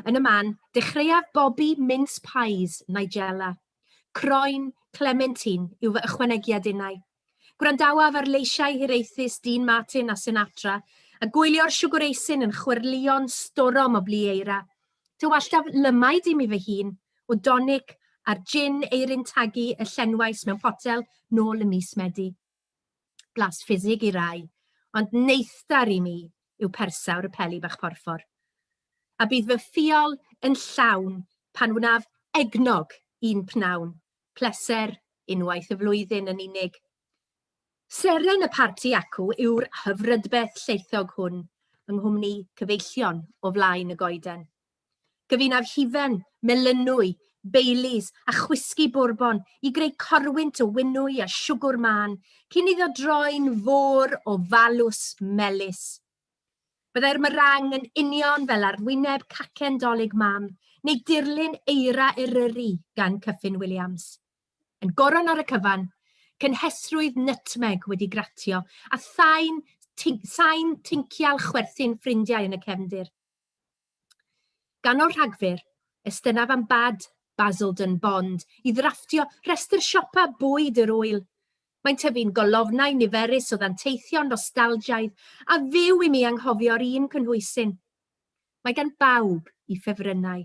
[SPEAKER 12] Yn y man, dechreuaf Bobby mince pies Nigella. Croen Clementine yw fy ychwanegiad unai. Gwrandawaf ar leisiau hiraethus Dean Martin a Sinatra a gwylio'r siwgwreisin yn chwyrlion storom o blieira. Tywallaf lymaid i mi fy hun o donic a'r gin eirin tagu y llenwais mewn potel nôl y mis Medi. Blas ffisig i rai, ond neithdar i mi yw persawr y peli bach porffor. A bydd fy ffiol yn llawn pan wnaf egnog un pnawn, pleser unwaith y flwyddyn yn unig. Seren y parti acw yw'r hyfrydbeth lleithog hwn, yng nghwmni cyfeillion o flaen y goeden. Gyfunaf hifen, melynwy, Baileys a chwisgi bourbon i greu corwynt o winwy a siwgr man, cyn iddo droi'n fôr o falws melys. Byddai'r myrang yn union fel arwyneb cacen dolig mam, neu dirlun eira eryri gan Cyffin Williams. Yn goron ar y cyfan, cynhesrwydd nytmeg wedi gratio a sain tincial chwerthin ffrindiau yn y cefndir. Gan o'r rhagfyr, estynaf am bad Basildon Bond i ddrafftio restr siopa bwyd yr wyl. Mae'n tyfu'n golofnau niferus o ddanteithio nostalgiaidd a fyw i mi anghofio'r un cynhwysyn. Mae gan bawb i ffefrynnau.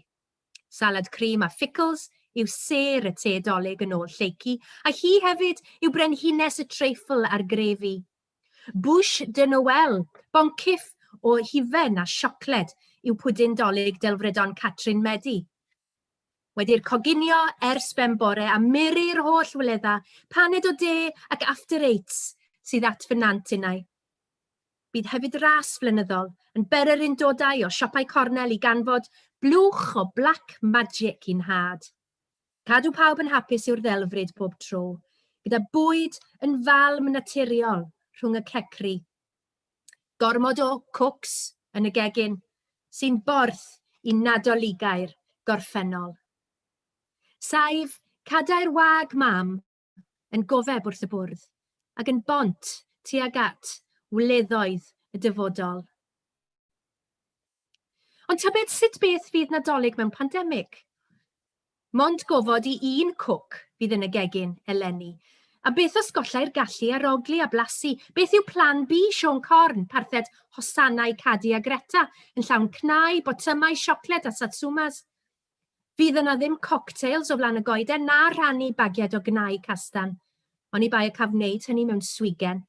[SPEAKER 12] Salad cream a fficls yw ser y te dolig yn ôl lleici, a hi hefyd yw brenhines y treifl a'r grefi. Bwsh de Noel, boncyff o hifen a siocled yw pwdin dolig delfrydon Catrin Medi. Wedi'r coginio ers ben bore a miri'r holl wyledda, paned o de ac after eights sydd at fy nant unai. Bydd hefyd ras flynyddol yn beryr un dodau o siopau cornel i ganfod blwch o black magic i'n had. Cadw pawb yn hapus yw'r ddelfryd pob tro, gyda bwyd yn falm naturiol rhwng y cecri. Gormod o cwcs yn y gegin, sy'n borth i nadoligau'r gorffennol. Saif cadair wag mam yn gofeb wrth y bwrdd ac yn bont tuag at wleddoedd y dyfodol. Ond tybed sut beth fydd Nadolig mewn pandemig? Mond gofod i un cwc fydd yn y gegin eleni, a beth os gollai'r gallu arogli a blasu? Beth yw plan B Sion Corn, parthed hosanau Cadi a Greta, yn llawn cnau, botymau, siocled a satsumas? Fydd yna ddim cocktails o flaen y goeden na rhannu bagiad o gnau castan, ond i bai y caf wneud hynny mewn swigen.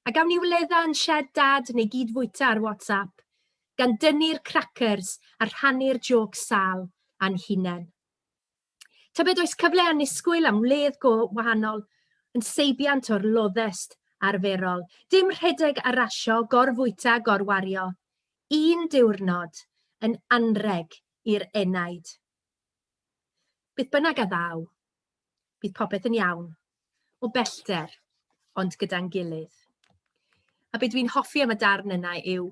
[SPEAKER 12] A gawn ni wledda yn shed dad neu gydfwyta ar WhatsApp, gan dynnu'r crackers a rhannu'r joc sal a'n hunain. Tybed oes cyfle annisgwyl am wledd wahanol yn seibiant o'r loddest arferol. Dim rhedeg a rasio, gorfwyta, gorwario. Un diwrnod yn anreg i'r enaid. Bydd bynnag a ddaw, bydd popeth yn iawn, o bellter, ond gyda'n gilydd. A beth dwi'n hoffi am y darn yna yw,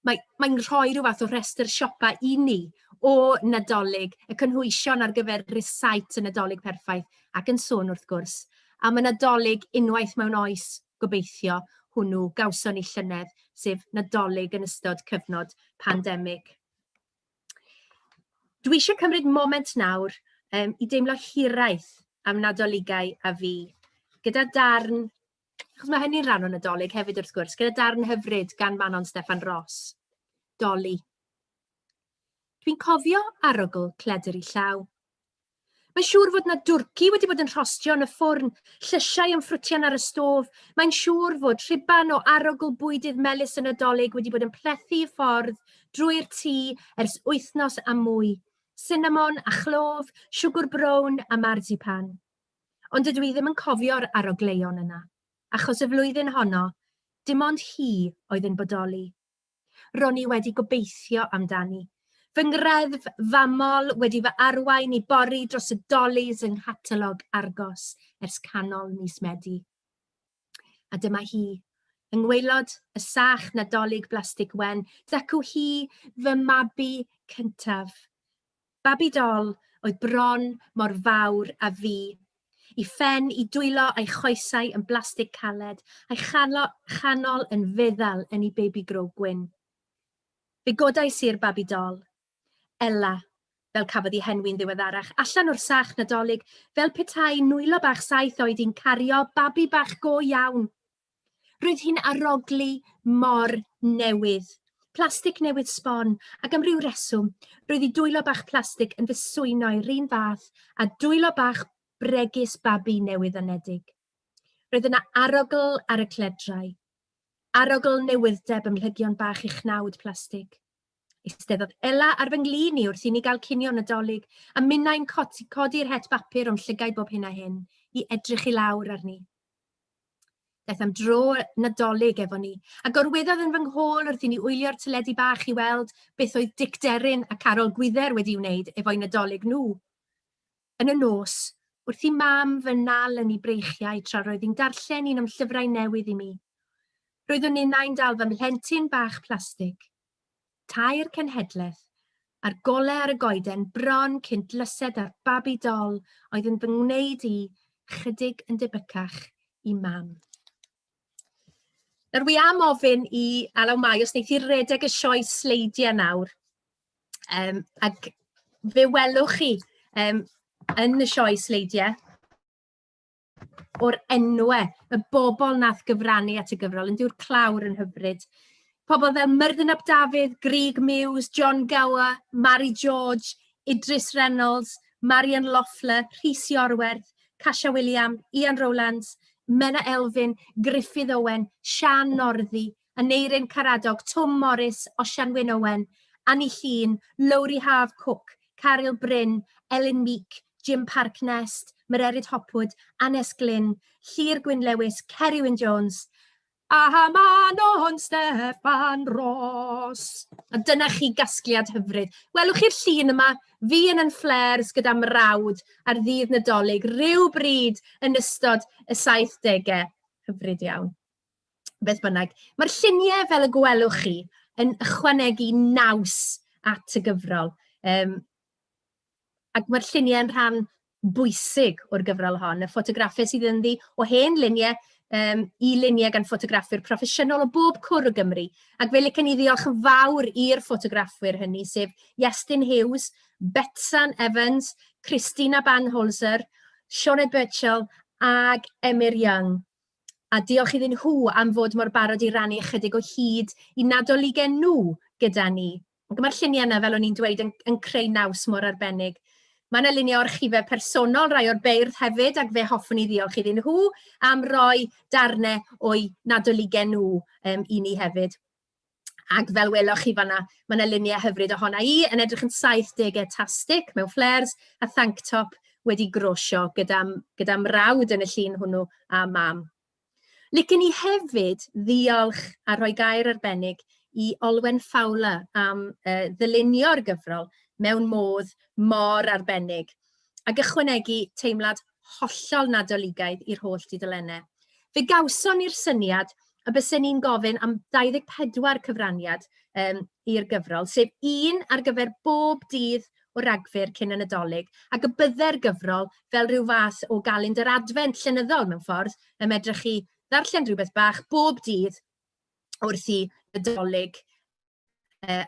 [SPEAKER 12] mae'n rhoi rhyw fath o restr siopa i ni o Nadolig, y cynhwysion ar gyfer rysait y Nadolig perffaith, ac yn sôn wrth gwrs, am y Nadolig unwaith mewn oes gobeithio hwnnw gawson ni llynedd, sef Nadolig yn ystod cyfnod pandemig. Dwi eisiau cymryd moment nawr i deimlo hiraeth am Nadoligau a fi, gyda darn, achos mae hynny'n rhan o Nadolig hefyd wrth gwrs, gyda darn hyfryd gan Manon Steffan Ross, Doli. Dwi'n cofio arogl cledr i llaw. Mae'n siŵr fod na dwrci wedi bod yn rhostio yn y ffwrn, llysiau yn ffrwtian ar y stof. Mae'n siŵr fod rhiban o arogl bwydydd melys y Nadolig wedi bod yn plethu i ffordd drwy'r tŷ ers wythnos a mwy. Cinnamon a chlov, siwgr brown a marzipan. Ond dydw i ddim yn cofio'r arogleion yna, achos y flwyddyn honno, dim ond hi oedd yn bodoli. Ro'n i wedi gobeithio amdani. Fy ngreddf famol wedi fy arwain i bori dros y dolis yng nghatalog Argos ers canol mis Medi. A dyma hi, yng ngwaelod y sach Nadolig blastig wen, dacw hi fy mabi cyntaf. Babi dol oedd bron mor fawr a fi. I ffen i dwylo a'i choesau yn blastig caled, a'i chanol yn feddal yn ei baby grow gwyn. Fe godais i'r babi dol. Ella, fel cafodd ei henwi'n ddiweddarach, allan o'r sach Nadolig, fel petai nwylo bach 7 oed i'n cario babi bach go iawn. Roedd hi'n arogli mor newydd. Plastig newydd sbon, ac am ryw reswm, roedd ei dwylo bach plastig yn fy swyno'r un fath a dwylo bach bregus babi newydd anedig. Roedd yna arogl ar y cledrau. Arogl newyddeb ymlygion bach uchnawd plastig. Eisteddodd Ella ar fy nglin i wrth i ni gael cinio Nadolig a minnau'n codi'r het bapur o'n llygau bob hyn a hyn i edrych i lawr arni. Daeth am dro Nadolig efo ni, a gorweddodd yn fy nghôl wrth i ni wylio'r teledu bach i weld beth oedd Dic Deryn a Carol Gwydder wedi wneud efo'i Nadolig nhw. Yn y nos, wrth i mam fy nal yn ei breichiau tra roedd hi'n darllen un am llyfrau newydd i mi. Roeddwn innau'n dal fy mhlentyn bach plastig. Tair cenhedlaeth, a'r golau ar y goeden bron cynt lysed ar babi dol oedd yn fy ngwneud i chydig yn debycach i mam. Nawr, wi am ofyn i Alaw Mai os wneith i redeg y sioe sleidiau nawr. Ac fe welwch chi yn y sioe sleidiau o'r enwau, y bobl nath gyfrannu at y gyfrol yn dyw'r clawr yn hyfryd. Pobl fel Myrddin ap Dafydd, Grieg Mewes, John Gower, Mary George, Idris Reynolds, Marian Loeffler, Rhys Iorwerth, Kasia William, Ian Rowlands, Mena Elfyn, Griffith Owen, Sian Norddi, Aneirin Caradog, Tom Morris, Osian Wyn Owen, Annie Llun, Lowry Haf Cook, Caryl Bryn, Ellen Meek, Jim Parknest, Mererid Hopwood, Annes Glyn, Llyr Gwyn Lewis, Kerry Wyn Jones, a Manon Steffan Ross. A dyna chi gasgliad hyfryd. Welwch chi'r llun yma, fi yn Ffair's gyda mrawd ar ddydd Nadolig, ryw bryd yn ystod y 70au. Hyfryd iawn. Beth bynnag. Mae'r lluniau fel y gwelwch chi yn ychwanegu naws at y gyfrol. Ac mae'r lluniau yn rhan bwysig o'r gyfrol hon. Y ffotograffau sydd ynddi o hen luniau i luniau gan ffotograffwyr proffesiynol o bob cwr o Gymru. Ac fe licen i ddiolch yn fawr i'r ffotograffwyr hynny, sef Iestyn Hughes, Betsan Evans, Christina Banholzer, Sioned Birchall ag Emyr Young. A diolch iddyn nhw am fod mor barod i rannu ychydig o hyd i Nadoligau nhw gyda ni. Ac mae'r lluniau yna, fel o'n i'n dweud, yn creu naws mor arbennig. Mae yna luniau orchifau personol, rai o'r beirdd hefyd, ac fe hoffwn i ddiolch iddyn nhw am roi darnau o'i Nadoligau nhw i ni hefyd. Ac fel welwch chi fanna, mae yna luniau hyfryd ohona i yn edrych yn 70au tastig mewn Ffair's a thank top wedi grosio gyda mrawd yn y llun hwnnw a mam. Licen i hefyd ddiolch a rhoi gair arbennig i Olwen Fowler am ddylunio'r gyfrol mewn modd mor arbennig, ac ychwanegu teimlad hollol Nadoligaidd i'r holl dudalennau. Fe gawson ni'r syniad a bysyn ni'n gofyn am 24 cyfraniad i'r gyfrol, sef un ar gyfer bob dydd o Ragfyr cyn y Nadolig, ac y bydde'r gyfrol fel rhyw fath o galendar advent llenyddol mewn ffordd, ym edrych i ddarllen rhywbeth bach bob dydd wrth i Nadolig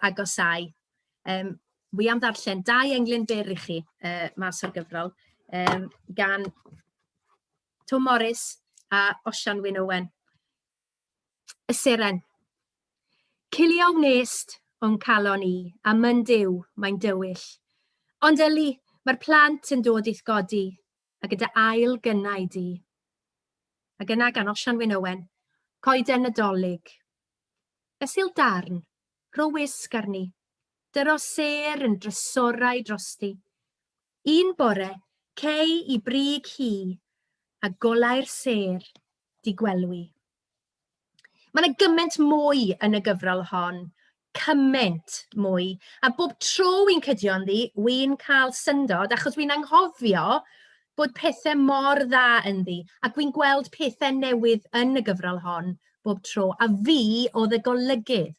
[SPEAKER 12] agosau. Wi am ddarllen 2 englyn byr i chi mas o'r gyfrol gan Tom Morris a Osian Wyn Owen. Y Seren. Cilio wnest o'n calon i, a mynd diw mae'n dywyll. Ond yli, mae'r plant yn dod i'th godi, a gyda ail gynnau di. A gyna gan Osian Wyn Owen, coeden Nadolig. Fesul darn, rho wisg arni, dyro ser yn drysorau drosti. Un bore, cei i brig hi, a golau'r ser di gwelwi. Mae yna gymaint mwy yn y gyfrol hon, cymaint mwy, a bob tro wy'n cydio ynddi, wy'n cael syndod, achos wy'n anghofio bod pethau mor dda ynddi, ac wy'n gweld pethau newydd yn y gyfrol hon bob tro, a fi oedd y golygydd.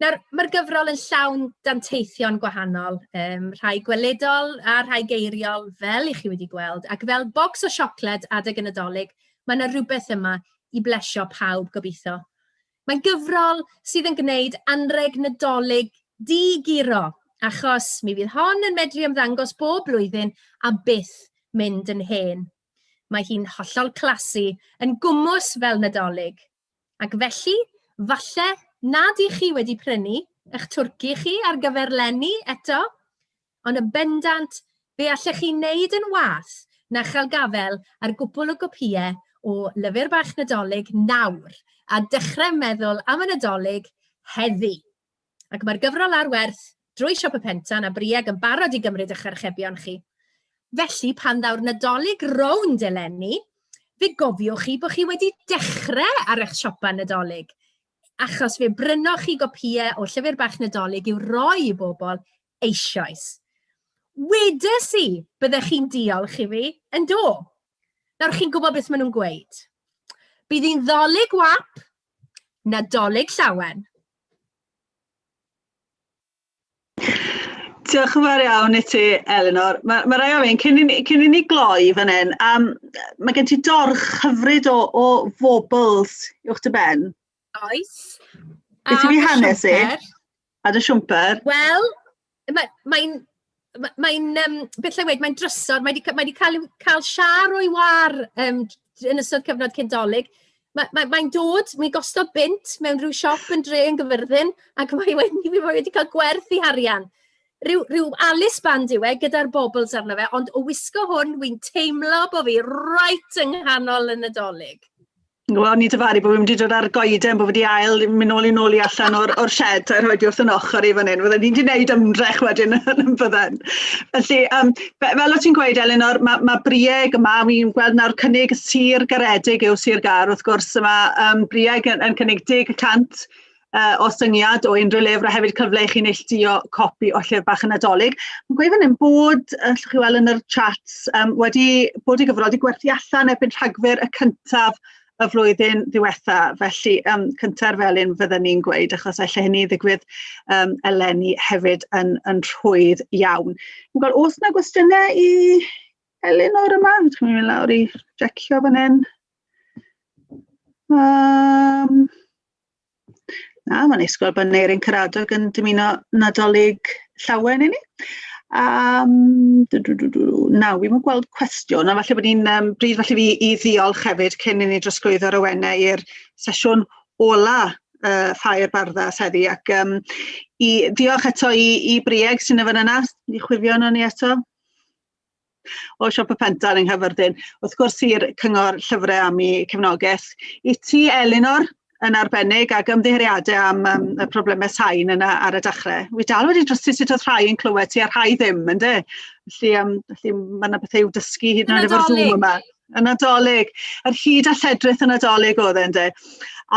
[SPEAKER 12] Nawr, mae'r gyfrol yn llawn danteithion gwahanol, rhai gweledol a rhai geiriol fel i chi wedi gweld, ac fel bocs o siocled adeg y Nadolig, mae yna rhywbeth yma i blesio pawb gobeithio. Mae'n gyfrol sydd yn gwneud anreg Nadolig digiro, achos mi fydd hon yn medru ymddangos bob blwyddyn a byth mynd yn hen. Mae hi'n hollol clasu yn gwmws fel Nadolig. Ac felly, falle nad i chi wedi prynu eich twrci chi ar gyfer lenni eto, ond y bendant fe allech chi wneud yn wath na chael gafel ar gwbl o gopïau o lyfr bach Nadolig nawr a dechrau meddwl am y Nadolig heddi. Ac mae'r gyfrol ar werth drwy siop y pentan a brieg yn barod i gymryd eich archebion chi. Felly pan ddaw'r Nadolig rownd eleni, fe gofiwch chi bod chi wedi dechrau ar eich siopa Nadolig, achos fe brynoch chi gopïau o llyfr bach Nadolig i'w roi i bobl eisoes. Wedes i byddech chi'n diolch i fi, yn do. Nawr chi'n gwybod beth maen nhw'n gweud. Bydd hi'n ddolig wap, Nadolig llawen.
[SPEAKER 11] Diolch yn fawr iawn i ti, Elinor. Mae rai o fi'n, cyn i ni gloi fan hyn, mae gen ti dorch hyfryd o fobls uwch dy ben.
[SPEAKER 12] Oes.
[SPEAKER 11] Beth i fi hanes i? A dy siwmper?
[SPEAKER 12] Wel, mae'n beth lle wedi, mae'n drysor, mae wedi cael siar o'i war yn ystod cyfnod Cyndolig. Mae'n dod, mae'n gosto bint mewn rhyw siop yn dre yn Gyfyrddin, ac mae wedi cael gwerth i harian. Rhyw Alice band yw e, gyda'r bobls arno fe, ond o wisgo hwn, wy'n teimlo bod fi right yng nghanol y Nadolig.
[SPEAKER 11] Wel, ni dyfaru bod fi'n wedi dod ar goeden, bod wedi ail, mynd nôl i allan o'r shed a'r rhoi wrth yn ochr i fan hyn. Fydden ni'n gwneud ymdrech wedyn yn bydden. Felly, fel o ti'n gweud, Elinor, mae brieg yma, fi'n gweld nawr cynnig sir garedig yw sir gar, wrth gwrs, yma brieg yn cynnig 10% o syngiad o unrhyw lyfr a hefyd cyfle i chi neilltuo copi o llyfr bach yn Nadolig. Mae'n gweud fan hyn bod, allwch chi weld yn yr chats, wedi bod i gyfrol wedi gwerthu allan erbyn Rhagfyr y cyntaf y flwyddyn ddiwetha, felly cynta'r felyn fydden ni'n gweud, achos allai hynny ddigwydd eleni hefyd yn rhwydd iawn. Dwi'n gweld, oes yna gwestiynau i Elinor yma? Dwi'n mynd lawr i jecio fan hyn. Mae'n eisgol bod Neirin Caradog yn dymuno Nadolig llawen i ni. Nawr, wi'n gweld cwestiwn, a falle bod ni'n bryd falle fi i ddiolch hefyd cyn i ni drosglwyddo'r awennau i'r sesiwn ola Ffair Barddas heddi, ac i diolch eto i brieg sy'n efo yna, i chwifio yno ni eto. O siop y pentan yng Nghyfyrddin, wrth gwrs i'r cyngor llyfrau am ei cefnogaeth. I ti, Elinor, yn arbennig ac ymddiheriadau am y problemau sain yna ar y dechrau. Wi dal wedi drysu sut oedd rhai yn clywed ti a rhai ddim, ynddo? Felly mae yna bethau i'w dysgu hyd yn oed efo'r Zoom yma. Yn Nadolig. Yr hyd a lledrith yn Nadolig oedd ynddo?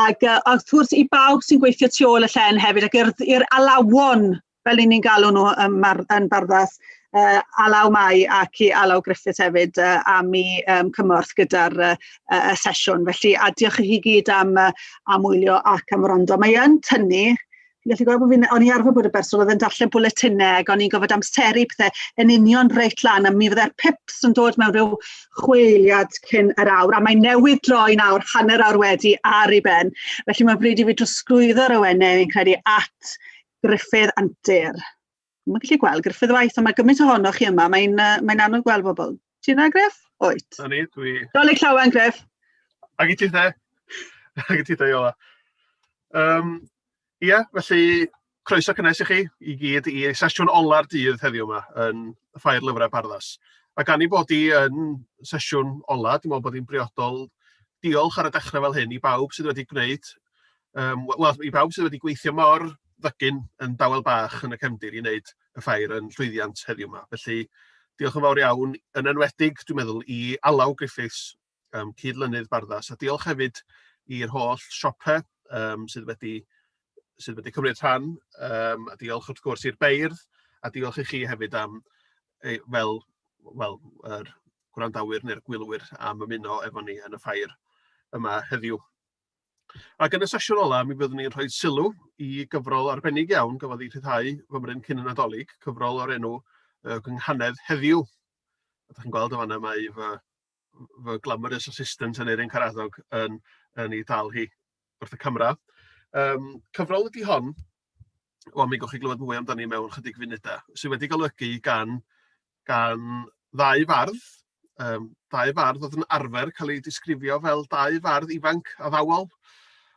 [SPEAKER 11] Ac wrth gwrs i bawb sy'n gweithio tu ôl y llen hefyd, ac i'r alawon, fel ni'n galw nhw yn Barddas, Alaw Mai ac i Alaw Griffith hefyd am ei cymorth gyda'r sesiwn. Felly, a diolch i chi gyd am wylio ac am wrando. Mae yn tynnu gallu gweld o'n i arfer bod y berson oedd yn darllen bwletinau, o'n i'n gofod amseru pethau yn union reit lan, a mi fydde'r pips yn dod mewn rhyw chweiliad cyn yr awr, a mae newydd droi nawr, hanner awr wedi ar ei ben. Felly mae bryd i fi drosglwyddo'r awennau, fi'n credu, at Gruffydd Antur. Mae'n gallu gweld Gruffydd waith, ond mae gymaint ohonoch chi yma, mae'n anodd gweld bobl. Ti'n na, Griff? Oet.
[SPEAKER 13] Na ni, dwi...
[SPEAKER 11] Dolig llawen, Griff.
[SPEAKER 13] Ag i ti dde. Ag i ti dde, Iola. Ie, felly, croeso cynnes i chi i gyd i sesiwn ola'r dydd heddiw yma yn Ffair Lyfrau Barddas. A gan i bod i yn sesiwn ola, dwi'n meddwl bod hi'n briodol diolch ar y dechrau fel hyn i bawb sydd wedi gwneud, i bawb sydd wedi gweithio mor ddygyn yn dawel bach yn y cefndir i wneud y ffair yn llwyddiant heddiw yma. Felly, diolch yn fawr iawn yn enwedig, dwi'n meddwl, i Alaw Griffiths, llynedd Barddas, a diolch hefyd i'r holl siope sydd wedi cymryd rhan, a diolch wrth gwrs i'r beirdd, a diolch i chi hefyd am, fel yr gwrandawyr neu'r gwylwyr am ymuno efo ni yn y ffair yma heddiw. Ac yn y sesiwn ola, mi byddwn ni'n rhoi sylw i gyfrol arbennig iawn gafodd ei rhyddhau fymryn cyn y Nadolig, cyfrol o'r enw Gynghanedd Heddiw. A chi'n gweld o fanna mae fy glamorous assistant yn Eirin Caradog yn ei dal hi wrth y camera. Cyfrol ydy hon, mi gowch chi glywed mwy amdani mewn chydig funudau, sydd wedi golygu gan ddau fardd. Dau fardd oedd yn arfer cael ei disgrifio fel dau fardd ifanc a ddawol,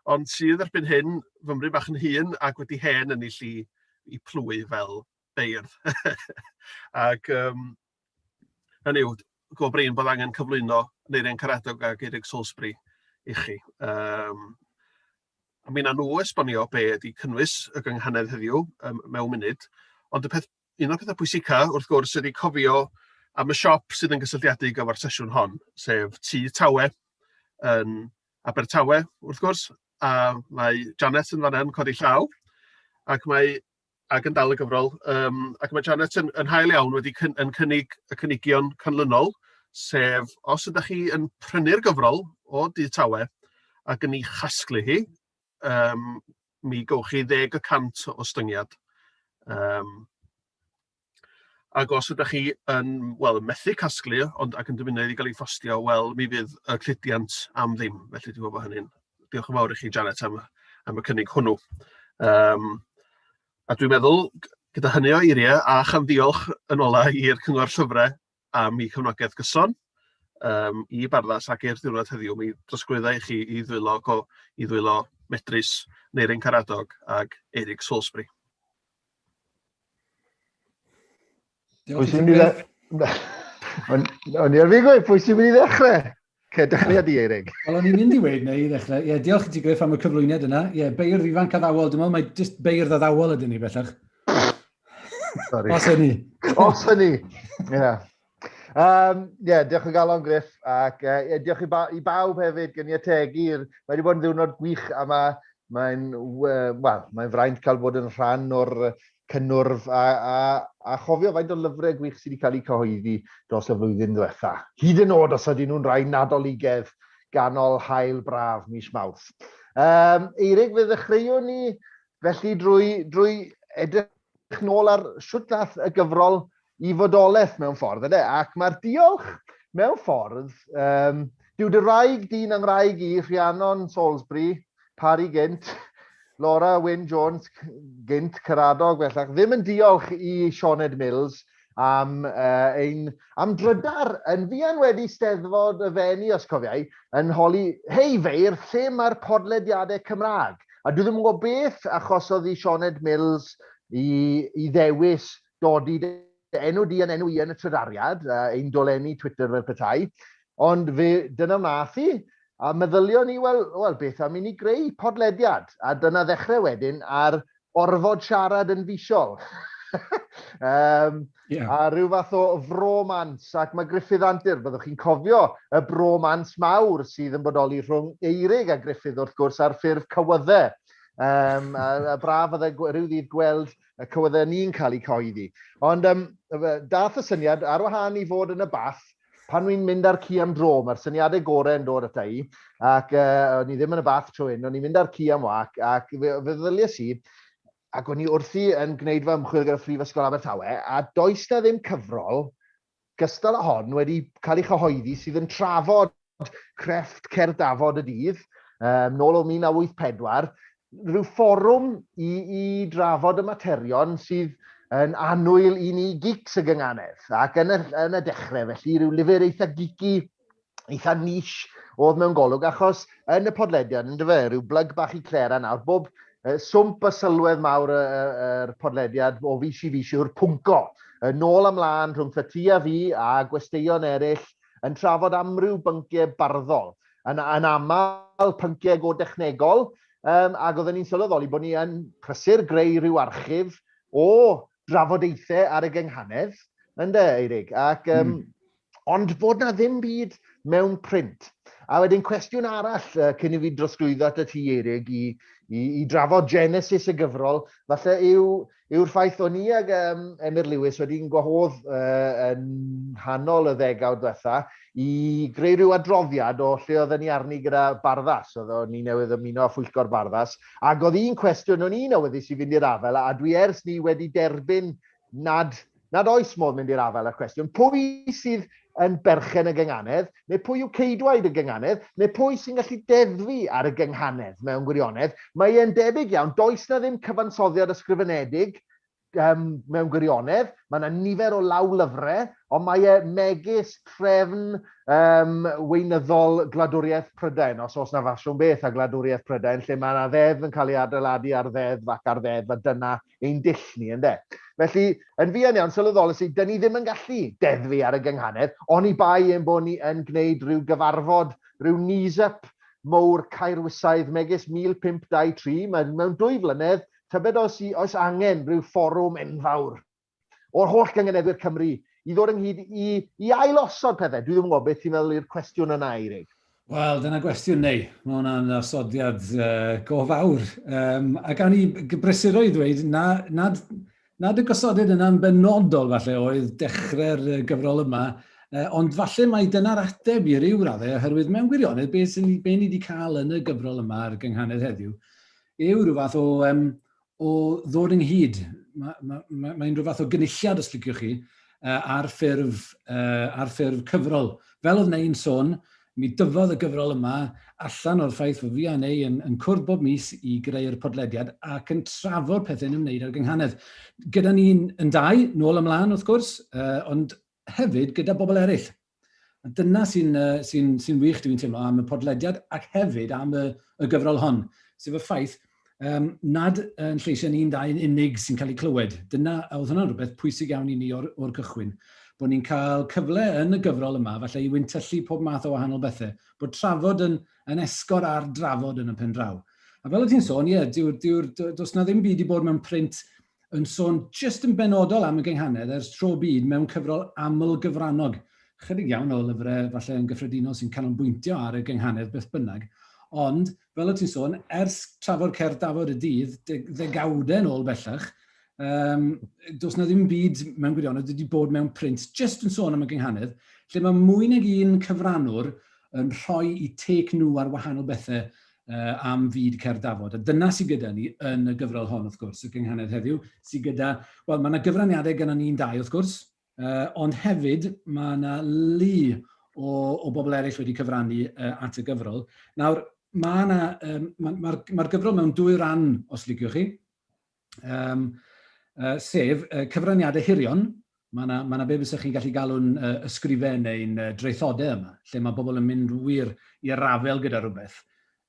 [SPEAKER 13] ond sydd erbyn hyn fymryn bach yn hŷn ac wedi hen yn ei lli i plwy fel beirdd. Ac hynny yw, go brin bod angen cyflwyno Eirin Caradog ac Eirig Salisbury i chi. A mi na nhw esbonio be ydy cynnwys y gynghanedd heddiw mewn munud, ond un o'r pethau pwysica wrth gwrs ydy cofio am y siop sydd yn gysylltiedig gyda'r sesiwn hon, sef Tŷ Tawe yn Abertawe wrth gwrs, a mae Janet yn fan'na yn codi llaw, ac yn dal y gyfrol, ac mae Janet yn hael iawn wedi cynnig y cynigion canlynol, sef os ydych chi yn prynu'r gyfrol o Tŷ Tawe ac yn ei chasglu hi, mi gowch chi 10% o styngiad. Ac os ydych chi yn methu casglu, ac yn dymuno i gael ei ffostio, mi fydd y cludiant am ddim. Felly dwi'n gwybod hynny'n. Diolch yn fawr i chi, Janet, am y cynnig hwnnw. A dwi'n meddwl, gyda hynny o eiriau, a chamddiolch yn ola i'r Cyngor Llyfrau am ei cefnogaeth gyson, i Barddas ac i'r diwrnod heddiw, mi drosglwydda i chi i ddwylo Medrys, Eirin Caradog ac Eirig Salisbury.
[SPEAKER 14] O'n i ar fi gweud, pwy sy'n mynd i ddechrau? Dechreuad i, Eirig.
[SPEAKER 15] Wel, o'n i'n mynd i weid neu i ddechrau. Ie, diolch i ti, Griff, am y cyflwyniad yna. Ie, beirdd ifanc a ddawol. Dwi'n meddwl, mae jyst beirdd a ddawol ydyn ni, bellach.
[SPEAKER 14] Sorry.
[SPEAKER 15] Os hynny.
[SPEAKER 14] Os hynny, ie. Diolch yn galon, Griff, ac diolch i bawb hefyd gyniategu'r... Mae wedi bod yn ddiwrnod gwych, a mae'n fraint cael bod yn rhan o'r cynnwrf, a chofio faint o lyfrau gwych sydd wedi cael eu cyhoeddi dros y flwyddyn diwetha. Hyd yn oed os ydyn nhw'n rhai nadoligedd ganol hael braf mis Mawrth. Eirig, fe ddechreuwn ni felly drwy edrych nôl ar shwt nath y gyfrol i fodolaeth mewn ffordd, ydy? Ac mae'r diolch mewn ffordd, dyw dy wraig dyn yng ngwraig i, Rhiannon Salisbury, Parry Gynt, Laura Wyn Jones, Gynt Caradog, bellach, ddim yn diolch i Llynedd Mills am drydar yn fuan wedi steddfod y fenni, os cofiau, yn holi, hei feirdd, lle mae'r podlediadau Cymraeg? A dwi ddim yn gwybod beth achosodd i Llynedd Mills i ddewis dod i enw di yn enw i yn y trydariad, ein dolenni Twitter fel petai, ond dyna wnaeth i, a meddylion ni, wel beth am i ni greu podlediad, a dyna ddechrau wedyn ar orfod siarad yn fisiol. A rhyw fath o fromans, ac mae Gruffydd Antur, byddwch chi'n cofio y bromans mawr sydd yn bodoli rhwng Eirig a Gruffydd wrth gwrs ar ffurf cywyddau. A braf oedd rhyw ddydd gweld y cywyddau ni'n cael eu coeddi. Ond dath y syniad ar wahân i fod yn y bath, pan wy'n mynd ar ci am dro, mae'r syniadau gorau yn dod ata i, ac o'n i ddim yn y bath trwy hyn, o'n i'n mynd ar ci am wac, ac fe ddiliais i ac o'n i wrthi yn gwneud fy ymchwil gyda Phrifysgol Abertawe, a does na ddim cyfrol gystal â hon wedi cael ei chyhoeddi sydd yn trafod crefft Cerdafod y dydd, nôl o 1984, rhyw fforwm i drafod y materion sydd yn anwyl i ni gics y gynganedd. Ac yn y dechrau, felly, rhyw lyfr eitha gici, eitha nish oedd mewn golwg, achos yn y podlediad, yn dyfa, rhyw blyg bach i Clera nawr, bob swmp y sylwedd mawr yr podlediad o fis i fis yw'r pwnco. Nôl ymlaen rhwng ti a fi a gwesteion eraill yn trafod am ryw bynciau barddol. Yn aml pynciau go dechnegol, ac oedden ni'n sylweddoli bod ni yn prysur greu rhyw archif o drafodaethau ar y gynghanedd, ynddo, Eirig? Ond bod na ddim byd mewn print. A wedyn cwestiwn arall cyn i fi drosglwyddo at y ti, Eirig, i drafod genesis y gyfrol, falle yw'r ffaith o'n i ag Emyr Lewis wedi'n gwahodd yn hanol y ddegawd diwetha i greu rhyw adroddiad o lle oedden ni arni gyda Barddas, oedd ni newydd ymuno â Phwyllgor Barddas, ac oedd un cwestiwn o'n i'n awyddus i fynd i'r afel, a dwi ers ni wedi derbyn nad oes modd mynd i'r afel y cwestiwn, pwy sydd yn berchen y gynghanedd, neu pwy yw ceidwaid y gynghanedd, neu pwy sy'n gallu deddfu ar y gynghanedd mewn gwirionedd. Mae e'n debyg iawn, does na ddim cyfansoddiad ysgrifenedig mewn gwirionedd, mae yna nifer o law lyfrau, ond mae e megis trefn weinyddol Gladwriaeth Prydain, os na faswm beth a Gladwriaeth Prydain, lle mae yna ddeddf yn cael ei adeiladu ar ddeddf ac ar ddeddf, a dyna ein dill ni, ynddo. Felly, yn fuan iawn, sylweddolus i, dyn ni ddim yn gallu deddfu ar y gynghanedd, ond i bai ein bod ni yn gwneud rhyw gyfarfod, rhyw knees-up mowr Caerwysaidd megis 1523, mewn 2 flynedd, tybed oes angen rhyw fforwm enfawr o'r holl gyngeneddwyr Cymru i ddod ynghyd i ailosod pethau. Dwi ddim yn gwybod beth ti'n meddwl i'r cwestiwn yna, Eirig.
[SPEAKER 15] Wel, dyna gwestiwn neu. Mae hwnna'n asodiad go fawr. A gawn ni brysuro i ddweud, nad y gosodiad yna'n benodol falle oedd dechrau'r gyfrol yma, ond falle mae dyna'r ateb i ryw raddau, oherwydd mewn gwirionedd, be ni wedi cael yn y gyfrol yma ar gynghanedd heddiw, yw rhyw fath o ddod ynghyd. Mae'n rhyw fath o gynulliad, os liciwch chi, ar ffurf cyfrol. Fel oedd Neu'n sôn, mi dyfodd y gyfrol yma allan o'r ffaith fod fi a Neu yn cwrdd bob mis i greu'r podlediad ac yn trafod pethau'n ymwneud â'r gynghanedd. Gyda ni'n dau, nôl ymlaen wrth gwrs, ond hefyd gyda bobl eraill. Dyna sy'n wych dwi'n teimlo am y podlediad ac hefyd am y gyfrol hon, sef y ffaith nad yn lleisiau ni'n dau yn unig sy'n cael ei clywed. Dyna, oedd hwnna'n rhywbeth pwysig iawn i ni o'r cychwyn, bod ni'n cael cyfle yn y gyfrol yma, falle i wyntyllu pob math o wahanol bethau, bod trafod yn esgor ar drafod yn y pen draw. A fel o ti'n sôn, does na ddim byd i bod mewn print yn sôn just yn benodol am y gynghanedd ers tro byd mewn cyfrol aml gyfrannog. Chydig iawn o lyfrau falle yn gyffredinol sy'n canolbwyntio ar y gynghanedd beth bynnag. Ond, fel o ti'n sôn, ers trafod Cerdafod y dydd, ddegawdau nôl bellach, does na ddim byd mewn gwirionedd wedi bod mewn print, just yn sôn am y gynghanedd, lle mae mwy nag un cyfrannwr yn rhoi i tec nhw ar wahanol bethau am fyd Cerdafod. A dyna sydd gyda ni yn y gyfrol hon, wrth gwrs, y gynghanedd heddiw, sydd gyda, wel, mae yna gyfraniadau gyda ni'n dau, wrth gwrs, ond hefyd mae yna lu o bobl eraill wedi cyfrannu at y gyfrol. Nawr, mae'r gyfrol mewn 2 ran, os liciwch chi, sef cyfraniadau hirion. Mae yna be bysych chi'n gallu galw'n ysgrifau neu'n dreithodau yma, lle mae bobl yn mynd wir i'r rafel gyda rhywbeth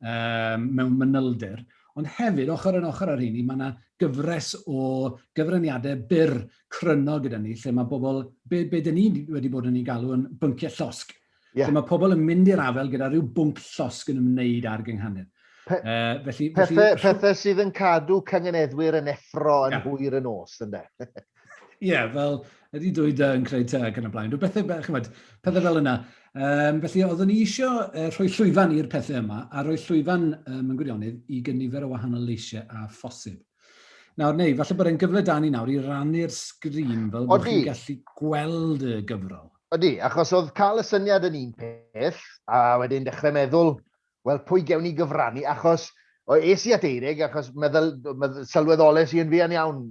[SPEAKER 15] mewn manylder. Ond hefyd, ochr yn ochr ar hynny, mae yna gyfres o gyfraniadau byr cryno gyda ni, lle mae bobl, be dyn ni wedi bod yn ei galw yn bynciau llosg. Yeah. Lle mae pobl yn mynd i'r afel gyda rhyw bwnc llosg yn ymwneud â'r gynghanedd.
[SPEAKER 14] Pethau sydd yn cadw cyngeneddwyr yn effro yn hwyr yn os, ynddo?
[SPEAKER 15] Ie, fel ydy dwyd yn creu teg yn y blaen. Pethau fel yna. Felly, oeddwn ni eisiau rhoi llwyfan i'r pethau yma, a rhoi llwyfan mewn gwirionedd i gynifer o wahanol leisiau a phosib. Nawr, Neu, falle bod e'n gyfle da ni nawr i rannu'r sgrin fel bod chi'n gallu gweld y gyfrol.
[SPEAKER 14] Odi, achos oedd cael y syniad yn un peth, a wedyn dechrau meddwl, wel, pwy gewn ni gyfrannu, achos es i at Eirig, achos sylweddolus i yn fi yn iawn.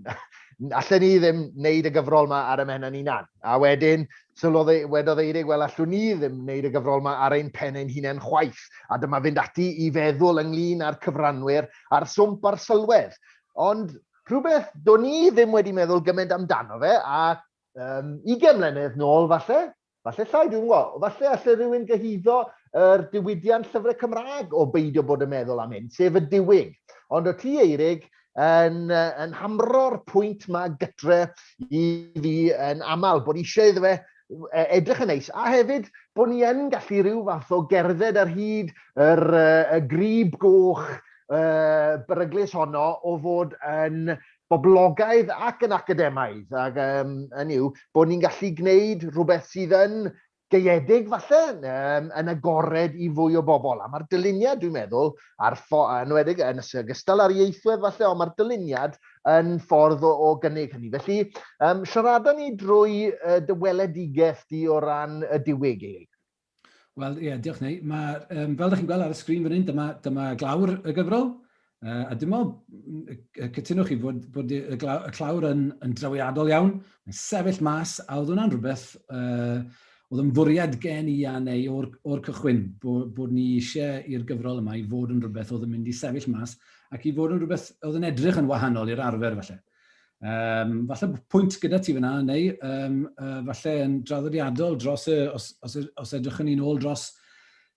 [SPEAKER 14] Allen ni ddim wneud y gyfrol yma ar y mhen yn unan. A wedyn, wedodd Eirig, wel, allwn ni ddim wneud y gyfrol yma ar ein pen ein hunain chwaith. A dyma fynd ati i feddwl ynglyn â'r cyfranwyr a'r swmp a'r sylwedd. Ond rhywbeth, do'n ni ddim wedi meddwl gymaint amdano fe, a 20 mlynedd nôl falle llai, dwi'n gwybod, falle alle rhywun gyhyddo yr diwydiant llyfrau Cymraeg o beidio bod yn meddwl am hyn, sef y diwyg. Ond o ti, Eirig, yn hamro'r pwynt mae gytre i fi yn aml, bod eisiau iddo fe edrych yn neis, a hefyd bod ni yn gallu rhyw fath o gerdded ar hyd y grib goch beryglus honno o fod yn boblogaidd ac yn academaidd, ac yn yw bod ni'n gallu gwneud rhywbeth sydd yn gaeedig falle, yn agored i fwy o bobl. A mae'r dyluniad, dwi'n meddwl, yn ogystal ar ieithwedd falle, ond mae'r dyluniad yn ffordd o gynnig hynny. Felly, siarada ni drwy dy weledigaeth di o ran y diwyg, Eirig.
[SPEAKER 15] Wel, ie, diolch ni. Fel ydych chi'n gweld ar y sgrin fan hyn, dyma glawr y gyfrol. A dim ond cytunwch chi bod y clawr yn drawiadol iawn. Mae'n sefyll mas, a oedd hwnna'n rhywbeth oedd yn fwriad gen i a neu o'r cychwyn, bod ni eisiau i'r gyfrol yma i fod yn rhywbeth oedd yn mynd i sefyll mas, ac i fod yn rhywbeth oedd yn edrych yn wahanol i'r arfer falle. Falle pwynt gyda ti fyna, neu falle yn draddodiadol dros os edrych yn un ôl dros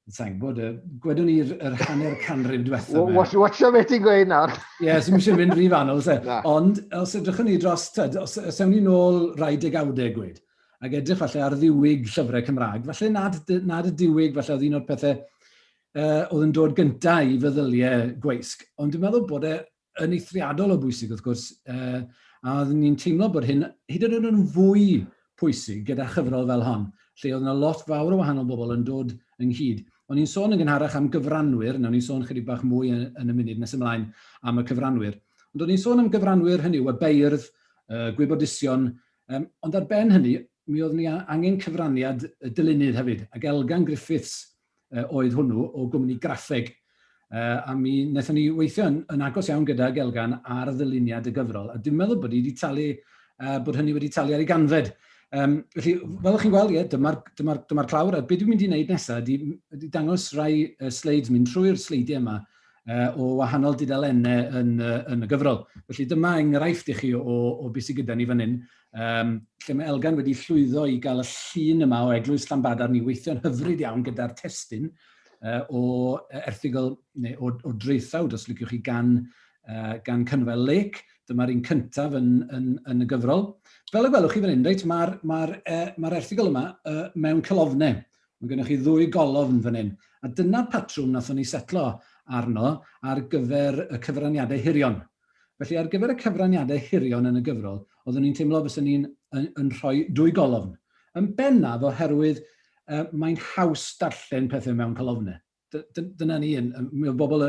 [SPEAKER 15] gwedwn ni'r hanner canrif diwethaf.
[SPEAKER 14] Watcha beth ti'n gweud nawr.
[SPEAKER 15] Ie, sy'n eisiau mynd rhy fanol. Ond os edrychwn ni dros, os ewn ni nôl rai degawdau gweud, ac edrych falle ar ddiwyg llyfrau Cymraeg, falle nad y diwyg falle oedd un o'r pethau oedd yn dod gyntaf i feddyliau gweisg. Ond dwi'n meddwl bod e'n eithriadol o bwysig, wrth gwrs, a oedden ni'n teimlo bod hyn hyd yn oed yn fwy pwysig gyda chyfrol fel hon, lle oedd yna lot fawr o wahanol bobl yn dod ynghyd. O'n i'n sôn yn gynharach am gyfranwyr, na o'n i'n sôn chydig bach mwy yn y munud nes ymlaen am y cyfranwyr. Ond o'n i'n sôn am gyfranwyr hynny, y beirdd, gwybodaethon, ond ar ben hynny, mi oedd ni angen cyfraniad dylunid hefyd, ac Elgan Griffiths oedd hwnnw o gwmni graffeg. A mi wnaethon ni weithio yn agos iawn gyda Elgan ar ddyluniad y gyfrol, a dwi'n meddwl bod hynny wedi talu ar ei ganfed. Felly, fel ych chi'n gweld, dyma'r clawr, a beth dwi'n mynd i wneud nesaf ydy dangos rai sleids, mynd trwy'r sleidiau yma o wahanol dudalennau yn y gyfrol. Felly dyma enghraifft i chi o beth sydd gyda ni fan hyn, lle mae Elgan wedi llwyddo i gael y llun yma o Eglwys Llanbadar, ni weithio'n hyfryd iawn gyda'r testyn o erthigol, neu o dreithawd, os liciwch chi gan Cynfel Lake. Dyma'r un cyntaf yn y gyfrol. Fel y gwelwch chi fan hyn, reit, mae'r erthigol yma mewn cylofnau. Mae gennych chi 2 golofn fan hyn. A dyna'r patrwm nathon ni setlo arno ar gyfer y cyfraniadau hirion. Felly ar gyfer y cyfraniadau hirion yn y gyfrol, oeddwn ni'n teimlo fyswn ni'n rhoi 2 golofn. Yn bennaf oherwydd mae'n haws darllen pethau mewn cylofnau. Dyna ni, mae bobl,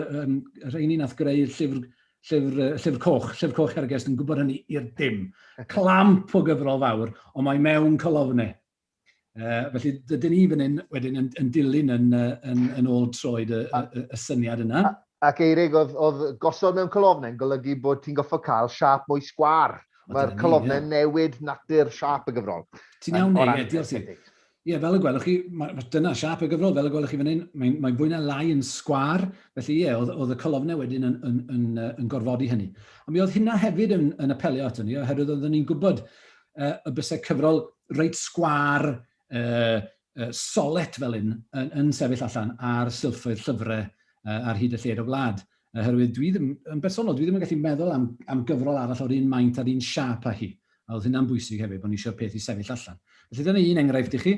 [SPEAKER 15] rhain ni nath greu llyfr coch Hergest yn gwybod hynny i'r dim. Clamp o gyfrol fawr, ond mae mewn cylofnau. Felly, dydyn ni fan hyn wedyn yn dilyn yn ôl troed y syniad yna.
[SPEAKER 14] Ac Eirig, oedd gosod mewn cylofnau yn golygu bod ti'n goffo cael siap mwy sgwar. Mae'r cylofnau newid natur siap y gyfrol.
[SPEAKER 15] Ti'n iawn neu, diolch ti. Ie, fel y gwelwch chi, dyna siap y gyfrol, fel y gwelwch chi fan hyn, mae'n fwy na lai yn sgwar, felly ie, oedd y cylofnau wedyn yn gorfodi hynny. Ond mi oedd hynna hefyd yn apelio ato ni, oherwydd oedden ni'n gwybod y bysau cyfrol reit sgwar, solet fel hyn, yn sefyll allan ar silffoedd llyfrau ar hyd y lled o gwlad. Oherwydd yn bersonol, dwi ddim yn gallu meddwl am gyfrol arall o'r un maint a'r un siap a hi. A oedd hynna'n bwysig hefyd, bod ni eisiau'r peth i sefyll allan. Felly dyna un enghraifft i chi.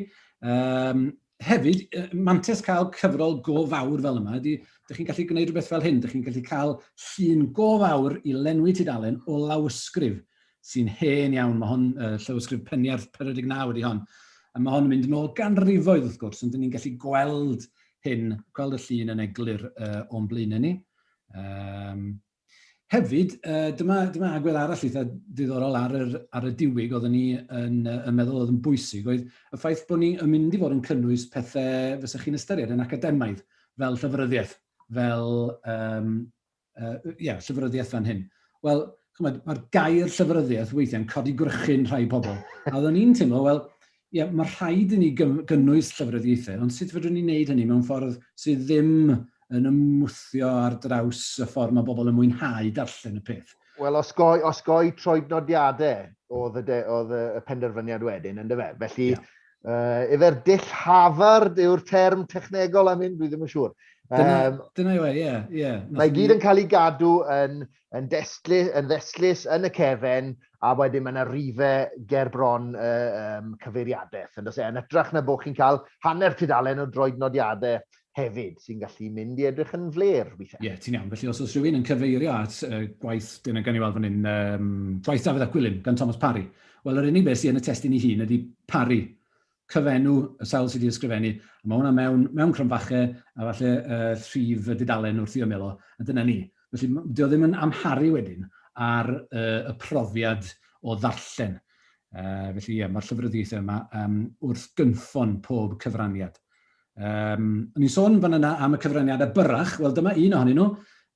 [SPEAKER 15] Hefyd, mantes cael cyfrol go fawr fel yma, ydych chi'n gallu gwneud rhywbeth fel hyn, ydych chi'n gallu cael llun go fawr i lenwi tudalen o lawysgrif sy'n hen iawn. Mae hon llawysgrif Penniarth 49 ydi hon. A mae hon yn mynd yn ôl ganrifoedd wrth gwrs, ond ni'n gallu gweld hyn, gweld y llun yn eglur o'n blaenau ni. Hefyd, dyma agwedd arall eitha diddorol ar y diwyg oedden ni yn meddwl oedd yn bwysig, oedd y ffaith bod ni'n mynd i fod yn cynnwys pethau fysach chi'n ystyried yn academaidd, fel llyfryddiaeth, fel llyfryddiaeth fan hyn. Wel, mae'r gair llyfryddiaeth weithiau'n codi gwrychu'n rhai pobl. A oedden ni'n teimlo, wel, mae rhaid i ni gynnwys llyfryddiaethau, ond sut fydden ni'n neud hynny mewn ffordd sydd ddim yn ymwthio ar draws y ffordd mae bobl yn mwynhau darllen y peth.
[SPEAKER 14] Wel, osgoi troednodiadau oedd y penderfyniad wedyn, ynddo fe. Felly, efo'r dill hafard yw'r term technegol am hyn, dwi ddim yn siŵr.
[SPEAKER 15] Dyna yw e, ie.
[SPEAKER 14] Mae gyd yn cael ei gadw yn ddesllus yn y cefen, a wedyn mae yna rifau gerbron cyfeiriadaeth. Yn ytrach na bod chi'n cael hanner tudalen o droednodiadau hefyd, sy'n gallu mynd i edrych yn fler.
[SPEAKER 15] Ie, ti'n iawn. Felly, os oes rhywun yn cyfeirio at gwaith, dyna gan i weld fan hyn, gwaith Dafydd ac Gwilym, gan Thomas Parry. Wel, yr unig beth sy'n yn y testyn i hun ydy Parry, cyfenw y sawl sydd wedi ysgrifennu. Mae hwnna mewn cromfachau a falle rhif y dudalen wrth i ymelo, a dyna ni. Felly, dio ddim yn amharu wedyn ar y profiad o ddarllen. Felly, mae'r llyfryddiaethau yma wrth gynffon pob cyfraniad. Ni'n sôn fan yna am y cyfraniadau byrrach. Wel, dyma un ohonyn nhw,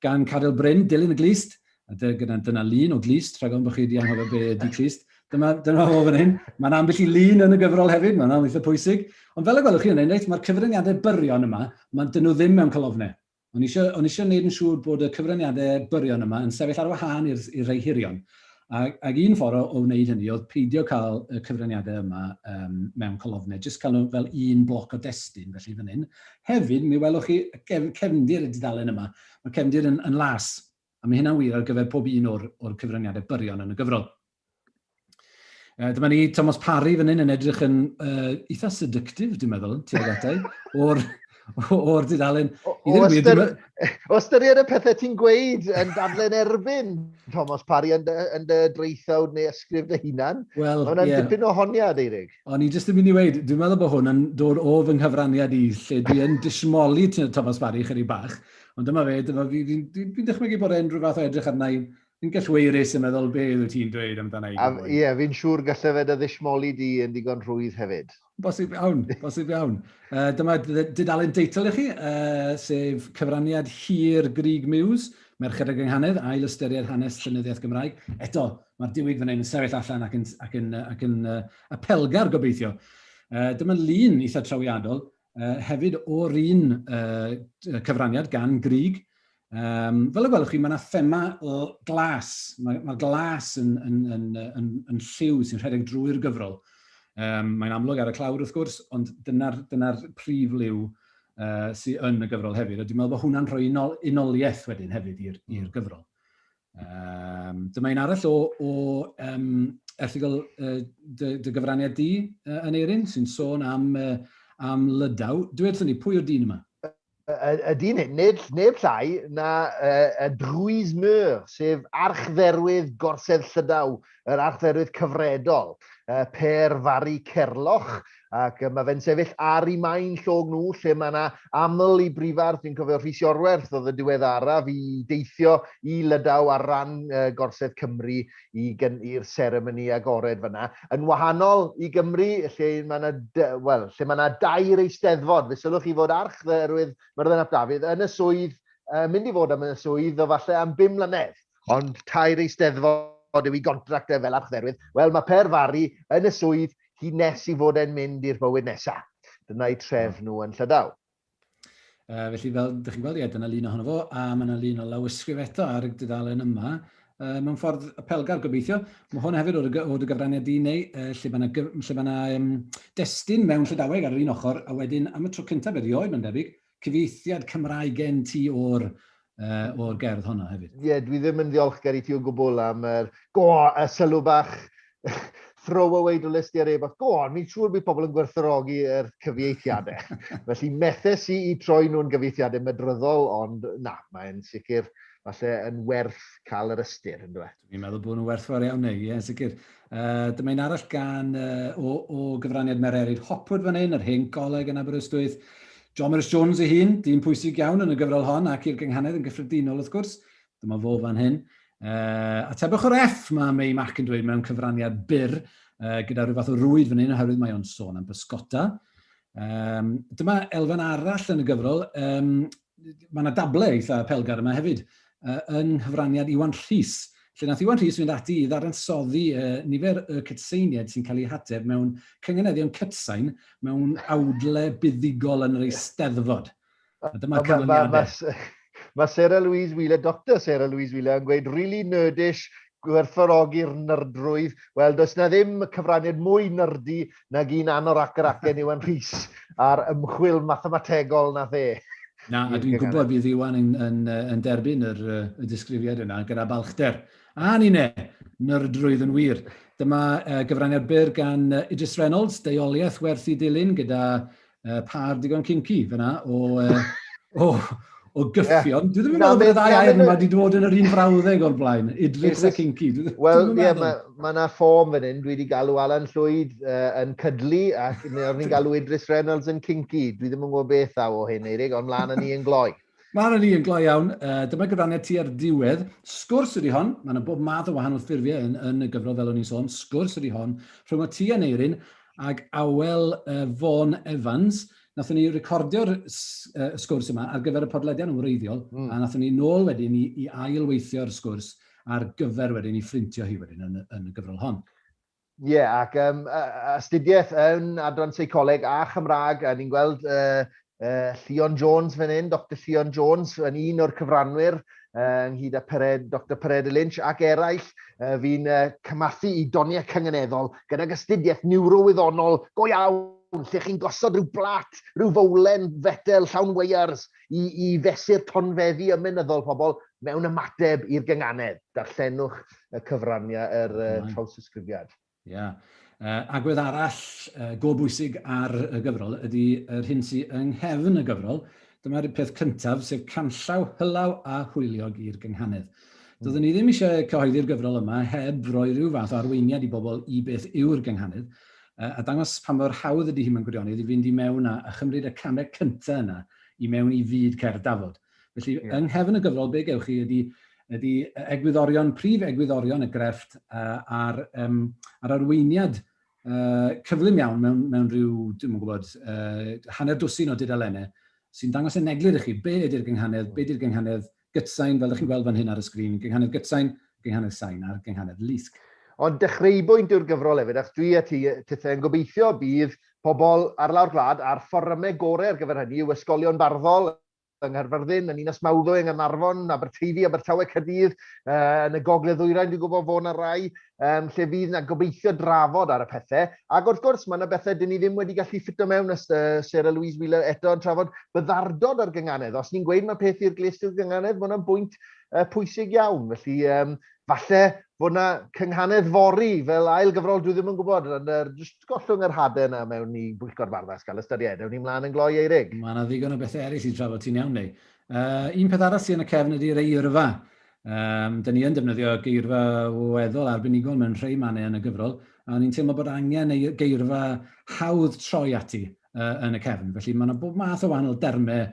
[SPEAKER 15] gan Caryl Bryn, Dilyn y Glist. Dyna lun o glist, rhag ond bod chi wedi anghofio be ydy glist. Dyma o fan hyn. Mae'n ambell i lun yn y gyfrol hefyd, mae'n eitha pwysig. Ond fel y gwelwch chi yn ein, mae'r cyfraniadau byrion yma, dyn nhw ddim mewn colofnau. O'n eisiau gwneud yn siŵr bod y cyfraniadau byrion yma yn sefyll ar wahân i'r rhai hirion. Ac un ffordd o wneud hynny oedd peidio cael y cyfraniadau yma mewn colofnau, jyst cael nhw fel un bloc o destun, felly fan hyn. Hefyd, mi welwch chi cefndir y dudalen yma. Mae cefndir yn las, a mae hynna'n wir ar gyfer pob un o'r cyfraniadau byrion yn y gyfrol. Dyma ni Thomas Parry fan hyn yn edrych yn eitha seductive, dwi'n meddwl, tuag atau, o'r dudalen.
[SPEAKER 14] O ystyried y pethau ti'n gweud yn dadlen erbyn Thomas Parry yn dy dreithawd neu ysgrif dy hunan. Hwna'n dipyn o honiad, Eirig.
[SPEAKER 15] O'n i jyst yn mynd i weid, dwi'n meddwl bod hwn yn dod o fy nghyfraniad i, lle dwi'n dismoli Thomas Parry chydig bach. Ond dyma fe, fi'n dychmygu bod e'n rhyw fath o edrych arna i. Fi'n gallweirus yn meddwl be ydw ti'n dweud amdana i.
[SPEAKER 14] Ie, fi'n siŵr gallai fe dy ddismoli di yn digon rhwydd hefyd.
[SPEAKER 15] Bosib iawn. Dyma dudalen deitl i chi, sef cyfraniad hir Grig Muse, Merched ag Ynghanedd, ail ystyried hanes llenyddiaeth Gymraeg. Eto, mae'r diwyg fan hyn yn sefyll allan ac yn apelgar gobeithio. Dyma lun eitha trawiadol, hefyd o'r un cyfraniad gan Grig. Fel y gwelwch chi, mae yna thema o glas. Mae'r glas yn lliw sy'n rhedeg drwy'r gyfrol. Mae'n amlwg ar y clawr wrth gwrs, ond dyna'r prif liw sy'n yn y gyfrol hefyd. Dwi'n meddwl bod hwnna'n rhoi unoliaeth wedyn hefyd i'r gyfrol. Dyma un arall o erthigol dy gyfraniad di yn Eirin, sy'n sôn am Lydaw. Dwi wrthyn ni, pwy o'r dyn yma?
[SPEAKER 14] Y dyn hyn, neb llai na y drwys myr, sef archdderwydd gorsedd Llydaw, yr archdderwydd cyfredol, Per Fari Cerloch, ac mae fe'n sefyll ar i maen llog nhw, lle mae yna aml i brifardd, dwi'n cofio Rhys Iorwerth oedd y diweddaraf i deithio i Lydaw ar ran gorsedd Cymru i'r seremoni agored fyna. Yn wahanol i Gymru, lle mae yna dair eisteddfod. Fe sylwch chi fod archdderwydd Myrddin ap Dafydd yn y swydd, mynd i fod am y swydd o falle am 5 mlynedd, ond tair eisteddfod yw i gontractau fel archdderwydd. Wel, mae Per Fari yn y swydd hi nes i fod e'n mynd i'r bywyd nesaf. Dyna i tref nhw yn Llydaw.
[SPEAKER 15] Felly, fel ydych chi'n gweld, dyna lun ohono fo, a mae yna lun o lawysgrif eto ar y dudalen yma. Mewn ffordd apelgar gobeithio. Mae hwn hefyd o'r gyfraniad di neu, lle mae yna destun mewn Llydaweg ar yr un ochr, a wedyn am y tro cyntaf erioed, mae'n debyg, cyfieithiad Cymraeg gen ti o'r gerdd honna hefyd.
[SPEAKER 14] Ie, dwi ddim yn ddiolchgar i ti o gwbl am y sylw bach throwaway dwlesti ar e-bost. Mi'n siŵr bydd pobl yn gwerthfawrogi yr cyfieithiadau. Felly methes i troi nhw'n gyfieithiadau medryddol, ond na, mae'n sicr falle yn werth cael yr ystyr, yn dweud.
[SPEAKER 15] Dwi'n meddwl bod nhw'n werth fawr iawn neu, ie, sicr. Dyma un arall gan o gyfraniad Mererid Hopwood fan hyn, yr hen goleg yn Aberystwyth. John Morris Jones ei hun, dyn pwysig iawn yn y gyfrol hon ac i'r gynghanedd yn gyffredinol wrth gwrs. Dyma fo fan hyn. A tebwch o'r F mae May Mac yn dweud mewn cyfraniad byr gyda rhyw fath o rwyd fan hyn oherwydd mae o'n sôn am bysgota. Dyma elfen arall yn y gyfrol. Mae yna dable eitha pelgar yma hefyd. yn nghyfraniad Iwan Rhys, lle nath Iwan Rhys fynd ati i ddadansoddi nifer y cytseiniad sy'n cael ei hateb mewn cyngeneddion cytsain mewn awdle buddigol yn yr Eisteddfod. Dyma canlyniadau.
[SPEAKER 14] Mae Sarah Louise Wheeler, Dr Sarah Louise Wheeler, yn gweud really nerdish, gwerthfawrogi'r nerdrwydd. Wel, does na ddim cyfraniad mwy nerdy nag un anor acen Iwan Rhys ar ymchwil mathemategol na dde.
[SPEAKER 15] Na, a dwi'n gwybod bydd Iwan yn derbyn y disgrifiad yna gyda balchder. A ni ne, nerdrwydd yn wir. Dyma gyfraniad byr gan Idris Reynolds, deuoliaeth werth i dilyn gyda par digon cinci fyna o gyffion. Dwi ddim yn meddwl bod y ddau air yma wedi dod yn yr un frawddeg o'r blaen. Idris a cinci.
[SPEAKER 14] Wel, ie, mae yna ffom fan hyn. Dwi wedi galw Alan Llwyd yn cydlu ac ni'n galw Idris Reynolds yn cinci. Dwi ddim yn gwybod beth aw o hyn, Eirig, ond mlaen ni yn gloi.
[SPEAKER 15] Mlaen ni yn gloi iawn. Dyma gyfraniad ti ar diwedd. Sgwrs ydi hon. Mae yna bob math o wahanol ffurfiau yn y gyfrol fel o'n i'n sôn. Sgwrs ydi hon. Rhwng o ti a Neirin ag Awel Vaughan Evans. Nathon ni recordio'r sgwrs yma ar gyfer y podlediad yn wreiddiol, a nathon ni nôl wedyn i ailweithio'r sgwrs ar gyfer wedyn i ffrintio hi wedyn yn y gyfrol hon.
[SPEAKER 14] Ie, ac astudiaeth yn adran seicoleg a Chymraeg, a ni'n gweld Llion Jones fan hyn, Dr Llion Jones, yn un o'r cyfranwyr, ynghyd â Dr Pered Lynch ac eraill, fi'n cymathu i doniau cyngeneddol gyda'r astudiaeth niwrowyddonol go iawn, lle chi'n gosod rhyw blat, rhyw fowlen fetel llawn weirs i fesur tonfeddi ymynyddol pobl mewn ymateb i'r gynganedd. Darllenwch y cyfraniad, trawsysgrifiad.
[SPEAKER 15] Ie. Agwedd arall go bwysig ar y gyfrol ydy yr hyn sy'n yng nghefn y gyfrol. Dyma'r peth cyntaf, sef canllaw, hylaw a hwyliog i'r gynghanedd. Doeddwn ni ddim eisiau cyhoeddi'r gyfrol yma heb roi rhyw fath o arweiniad i bobl i beth yw'r gynghanedd. A dangos pan mor hawdd ydy hi mewn gwirionedd i fynd i mewn a chymryd y camau cyntaf yna i mewn i fyd cerdd dafod. Felly, yng nghefn y gyfrol, be gewch chi ydy egwyddorion, prif egwyddorion y grefft ar arweiniad cyflym iawn mewn rhyw, dwi'n gwybod, hanner dwsin o dudalennau sy'n dangos yn eglur i chi be ydy'r gynghanedd gytsain, fel ydych chi'n gweld fan hyn ar y sgrin, gynghanedd gytsain, gynghanedd sain a'r gynghanedd lysg.
[SPEAKER 14] Ond dechreubwynt yw'r gyfrol hefyd, ac dwi a ti yn gobeithio bydd pobl ar lawr gwlad a'r fforymau gorau ar gyfer hynny, yw ysgolion barddol yng Nghaerfyrddin, yn Ninas Mawddwy, yng Nghaernarfon, Aberteifi, Abertawe Caerdydd, yn y Gogledd Ddwyrain, dwi'n gwybod fod yna rai, lle fydd yna gobeithio drafod ar y pethau. Ac wrth gwrs, mae yna bethau dyn ni ddim wedi gallu ffito mewn, Sarah Louise Wheeler eto yn trafod byddardod ar gynghanedd. Os ni'n gweud mae peth i'r glist yw'r gynghanedd, mae hwnna'n bwynt pwysig iawn. Felly, falle bod yna cynghanedd fori fel ail gyfrol, dwi ddim yn gwybod, ond jyst gollwng yr hadau yna mewn i Bwyllgor Barddas gael ystyried. Ewn ni mlaen yn gloi Eirig.
[SPEAKER 15] Mae yna ddigon o bethau eraill i trafod ti'n iawn neu. Un peth arall sy'n y cefn ydy'r eirfa. Dyn ni yn defnyddio geirfa weddol arbenigol mewn rhai mannau yn y gyfrol, a ni'n teimlo bod angen geirfa hawdd troi ati yn y cefn. Felly mae yna bob math o wahanol dermau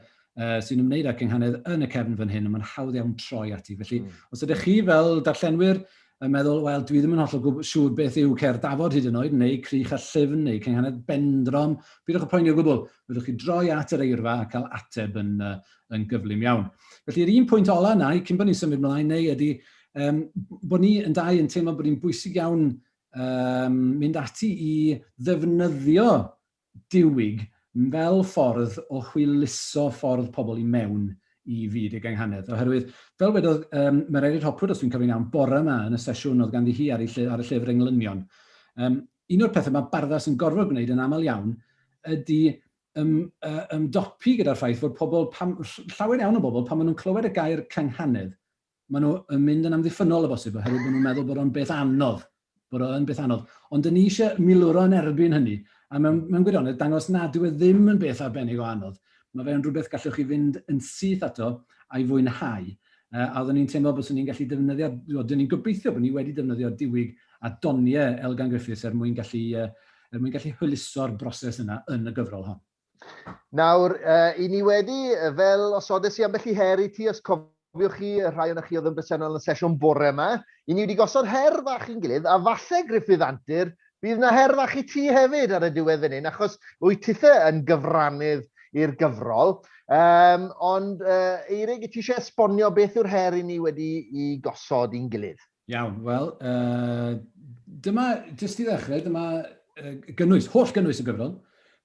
[SPEAKER 15] sy'n ymwneud â cynghanedd yn y cefn fan hyn, a mae'n hawdd iawn troi ati. Felly, os ydych chi fel darllenwyr yn meddwl, wel, dwi ddim yn hollol siŵr beth yw cerdd dafod hyd yn oed, neu crych a llyfn, neu cynghanedd bendrom, bydwch y poeni o gwbl. Bydwch chi droi at yr eirfa a cael ateb yn gyflym iawn. Felly, yr un pwynt ola yna, cyn bod ni'n symud mlaen, neu ydy bod ni yn dau yn teimlo bod ni'n bwysig iawn mynd ati i ddefnyddio diwig fel ffordd o hwyluso ffordd pobl i mewn i fyd y gynghanedd. Oherwydd, fel wedodd Mererid Hopwood, os dwi'n cyfrin iawn, bore yma yn y sesiwn oedd ganddi hi ar y llyfr Englynion. Un o'r pethau mae Barddas yn gorfod gwneud yn aml iawn ydy ymdopi gyda'r ffaith fod pobl, llawer iawn o bobl, pan maen nhw'n clywed y gair cynghanedd, maen nhw'n mynd yn amddiffynol o bosib, oherwydd maen nhw'n meddwl bod o'n beth anodd. Ond dyn ni eisiau milwro yn erbyn hynny, a mewn gwirionedd dangos na, dyw e ddim yn beth arbennig o anodd. Mae fe'n rhywbeth gallwch chi fynd yn syth ato a'i fwynhau. A oeddwn ni'n teimlo bod ni'n gallu defnyddio, oeddwn ni'n gobeithio bod ni wedi defnyddio diwig a doniau Elgan Griffiths mae'n gallu hwyluso'r broses yna yn y gyfrol hon.
[SPEAKER 14] Nawr, i ni wedi, fel osodes i ambell i her i ti, os cofiwch chi, rhai o'na chi oedd yn bresennol yn y sesiwn bore yma, i ni wedi gosod her fach i'n gilydd, a falle Griffith Antur, bydd yna her fach i ti hefyd ar y diwedd fan hyn, achos wyt tithe yn gyfrannydd i'r gyfrol. Ond, Eirig, ti eisiau esbonio beth yw'r her i ni wedi i gosod i'n gilydd?
[SPEAKER 15] Iawn, wel, dyma, jyst i ddechrau, dyma gynnwys, holl gynnwys y gyfrol.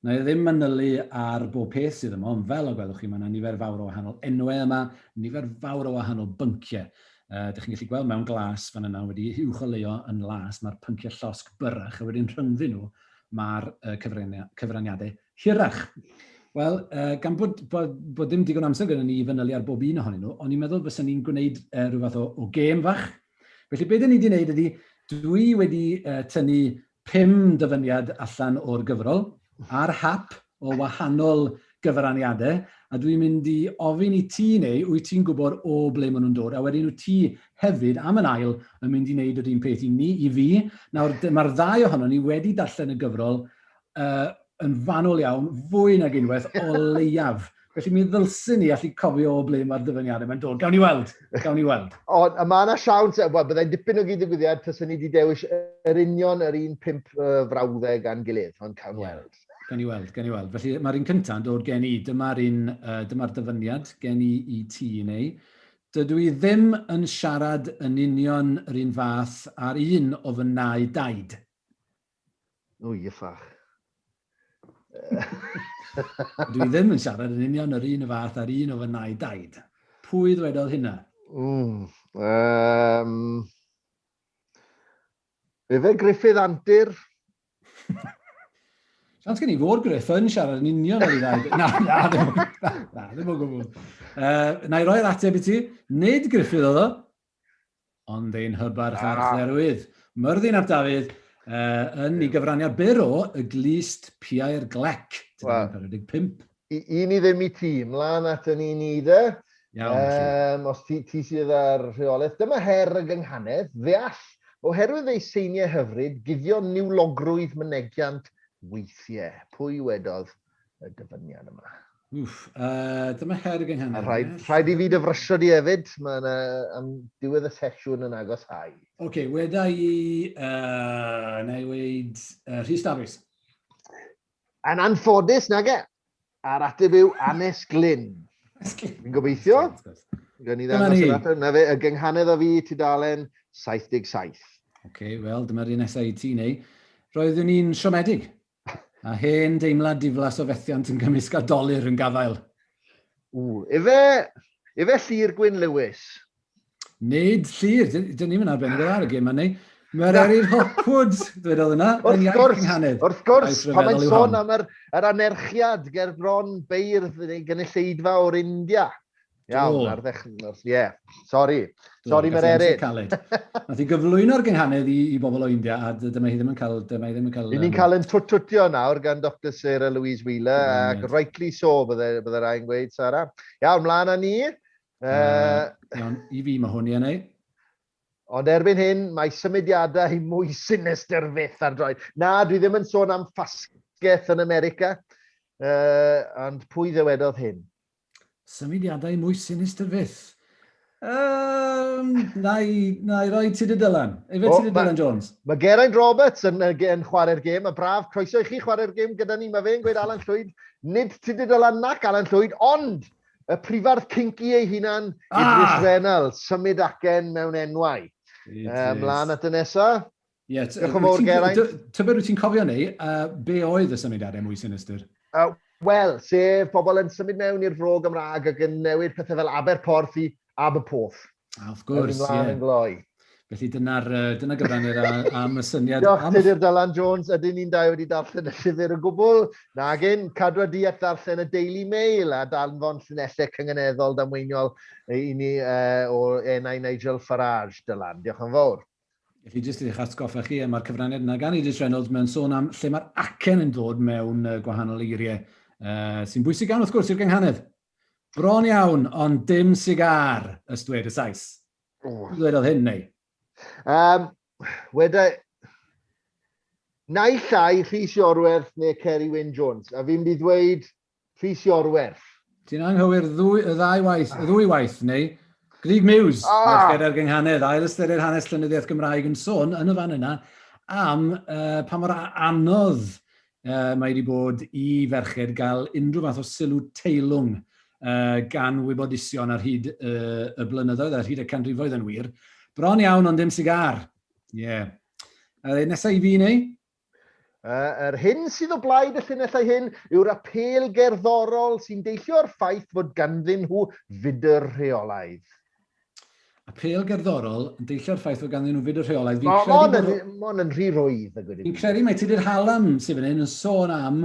[SPEAKER 15] Na i ddim manylu ar bob peth sydd yma, ond fel o gwelwch chi, mae yna nifer fawr o wahanol enwau yma, nifer fawr o wahanol bynciau. Dych chi'n gallu gweld mewn glas fan yna wedi uwcholeuo yn las, mae'r pynciau llosg byrrach, a wedyn rhyngddyn nhw mae'r cyfraniadau hirach. Wel, gan bod ddim digon amser gyda ni i fanylu ar bob un ohonyn nhw, ond i'n meddwl fysa ni'n gwneud rhyw fath o gêm fach. Felly, beth ni wedi gwneud ydy, dwi wedi tynnu 5 dyfyniad allan o'r gyfrol, ar hap o wahanol gyfraniadau, a dwi'n mynd i ofyn i ti neu, wyt ti'n gwybod o ble maen nhw'n dod, a wedyn wyt ti hefyd, am yn ail, yn mynd i wneud yr un peth i ni, i fi. Nawr, mae'r ddau ohono ni wedi darllen y gyfrol yn fanwl iawn, fwy nag unwaith o leiaf. Felly mi ddylsyn ni allu cofio o ble mae'r dyfyniadau mae'n dod. Gawn ni weld.
[SPEAKER 14] O, mae yna siawns, byddai'n dipyn o gyd-ddigwyddiad, taswn ni wedi dewis yr union yr un 5 frawddau gan gilydd, ond cawn weld.
[SPEAKER 15] Gawn ni weld. Felly mae'r un cyntaf yn dod gen i, dyma'r dyfyniad gen i ti neu. Dydw i ddim yn siarad yn union yr un fath ar un o fy nau daid.
[SPEAKER 14] Wy, iffach.
[SPEAKER 15] Dwi ddim yn siarad yn union yr un y fath ar un o fy nau daid. Pwy ddwedodd hynna?
[SPEAKER 14] Efe Griffith Antur?
[SPEAKER 15] Sians gen i fod Griff yn siarad yn union ar un daid. Na, ddim o gwbl. Na i roi'r ateb i ti. Nid Griffith oedd o, ond ein hybarch archdderwydd. Myrddin ap Dafydd, yn ei gyfraniad byr o y glist Ffair Glec. 45.
[SPEAKER 14] Un i ddim i ti, mlaen at yn un i de. Os ti sydd ar rheolaeth. Dyma her y gynghanedd, ddeall, oherwydd ei seiniau hyfryd, guddio niwlogrwydd mynegiant weithiau. Pwy wedodd y dyfyniad yma?
[SPEAKER 15] Dyma her y gynghanedd.
[SPEAKER 14] Rhaid i fi dyfrysio di hefyd, mae'n am diwedd y sesiwn yn agosáu.
[SPEAKER 15] Oce, weda i, na i weid, Rhys Davies.
[SPEAKER 14] Yn anffodus, nag e? A'r ateb yw Anes Glyn. Fi'n gobeithio. Gan i ddangos yr ateb. Na fe, y gynghanedd o fi tudalen 77.
[SPEAKER 15] Oce, wel, dyma'r un nesaf i ti neu. Roeddwn ni'n siomedig. A hen deimlad diflas o fethiant yn gymysg adolyr yn gafael.
[SPEAKER 14] Efe Llyr Gwyn Lewis?
[SPEAKER 15] Nid Llyr, dyn ni'n mynd arbennig ar y gym yna. Mae'r Eryr Hopwood, dwedodd yna, yn iaith gynghanedd.
[SPEAKER 14] Wrth gwrs, pan mae'n sôn am yr anerchiad ger bron beirdd gynulleidfa o'r India. Iawn, ar ddechrau, ie. Sori, mae'r Eryr.
[SPEAKER 15] Nath i gyflwyno'r gynghanedd i bobl o India, a dyma hi ddim yn cael...
[SPEAKER 14] Ni'n cael yn twtio nawr gan Dr Sarah Louise Wheeler, ac rightly so bydde rhaid gweud, Sarah. Iawn, mlaen â ni.
[SPEAKER 15] Iawn, i fi mae hwn i aneu.
[SPEAKER 14] Ond erbyn hyn, mae symudiadau mwy sinister fyth ar droed. Na, dwi ddim yn sôn am ffasgaeth yn America, ond pwy ddywedodd hyn?
[SPEAKER 15] Symudiadau mwy sinister fyth? Na i roi ti dy Dylan. Efe ti dy Dylan Jones?
[SPEAKER 14] Mae Geraint Roberts yn chwarae'r gêm, a braf, croeso i chi chwarae'r gêm gyda ni. Mae fe'n gweud Alan Llwyd, nid ti dy Dylan nac Alan Llwyd, ond y prifardd cinci ei hunan, Idris Reynolds, symud acen mewn enwau. Mlaen at y nesaf. Diolch yn fawr, Geraint.
[SPEAKER 15] Tybed wyt ti'n cofio ni, be oedd y symudiadau mwy sinister?
[SPEAKER 14] Wel, sef pobl yn symud mewn i'r fro Gymraeg ac yn newid pethau fel Aberporth i Aberporth.
[SPEAKER 15] Wrth gwrs,
[SPEAKER 14] ie.
[SPEAKER 15] Felly dyna'r gyfraniad am y syniad...
[SPEAKER 14] Diolch Tudur Dylan Jones, ydyn ni'n dau wedi darllen y llyfr y gwbl. Nagyn, cadwa di at darllen y Daily Mail a danfon llunellau cyngeneddol damweiniol i ni o enau Nigel Farage, Dylan. Diolch yn fawr.
[SPEAKER 15] Felly jyst i ddech atgoffa chi, mae'r cyfraniad yna gan Idris Reynolds mewn sôn am lle mae'r acen yn dod mewn gwahanol eiriau. Sy'n bwysig iawn wrth gwrs i'r gynghanedd. Bron iawn, ond dim sigar, ystwyd y Sais. Dwedodd hyn, neu?
[SPEAKER 14] Na i llai Rhys Iorwerth neu Ceri Wyn Jones, a fi'n bydd dweud Rhys Iorwerth.
[SPEAKER 15] Ti'n anghywir y ddwy waith, neu? Grig Mews, merched ar gynghanedd, ail ystyried hanes llenyddiaeth Gymraeg yn sôn yn y fan yna am pa mor anodd mae wedi bod i ferched gael unrhyw fath o sylw teilwng gan wybodusion ar hyd y blynyddoedd, ar hyd y canrifoedd yn wir. Bron iawn ond dim sigar. Ie. Nesaf I fi neu?
[SPEAKER 14] Yr hyn sydd o blaid y llinellau hyn yw'r apel gerddorol sy'n deillio'r ffaith fod ganddyn nhw fydr rheolaidd. Apel
[SPEAKER 15] gerddorol yn deillio'r ffaith fod ganddyn nhw fydr rheolaidd.
[SPEAKER 14] Mon yn rhy rwydd.
[SPEAKER 15] Fi'n credu mai ti di'r halam sydd fan hyn yn sôn am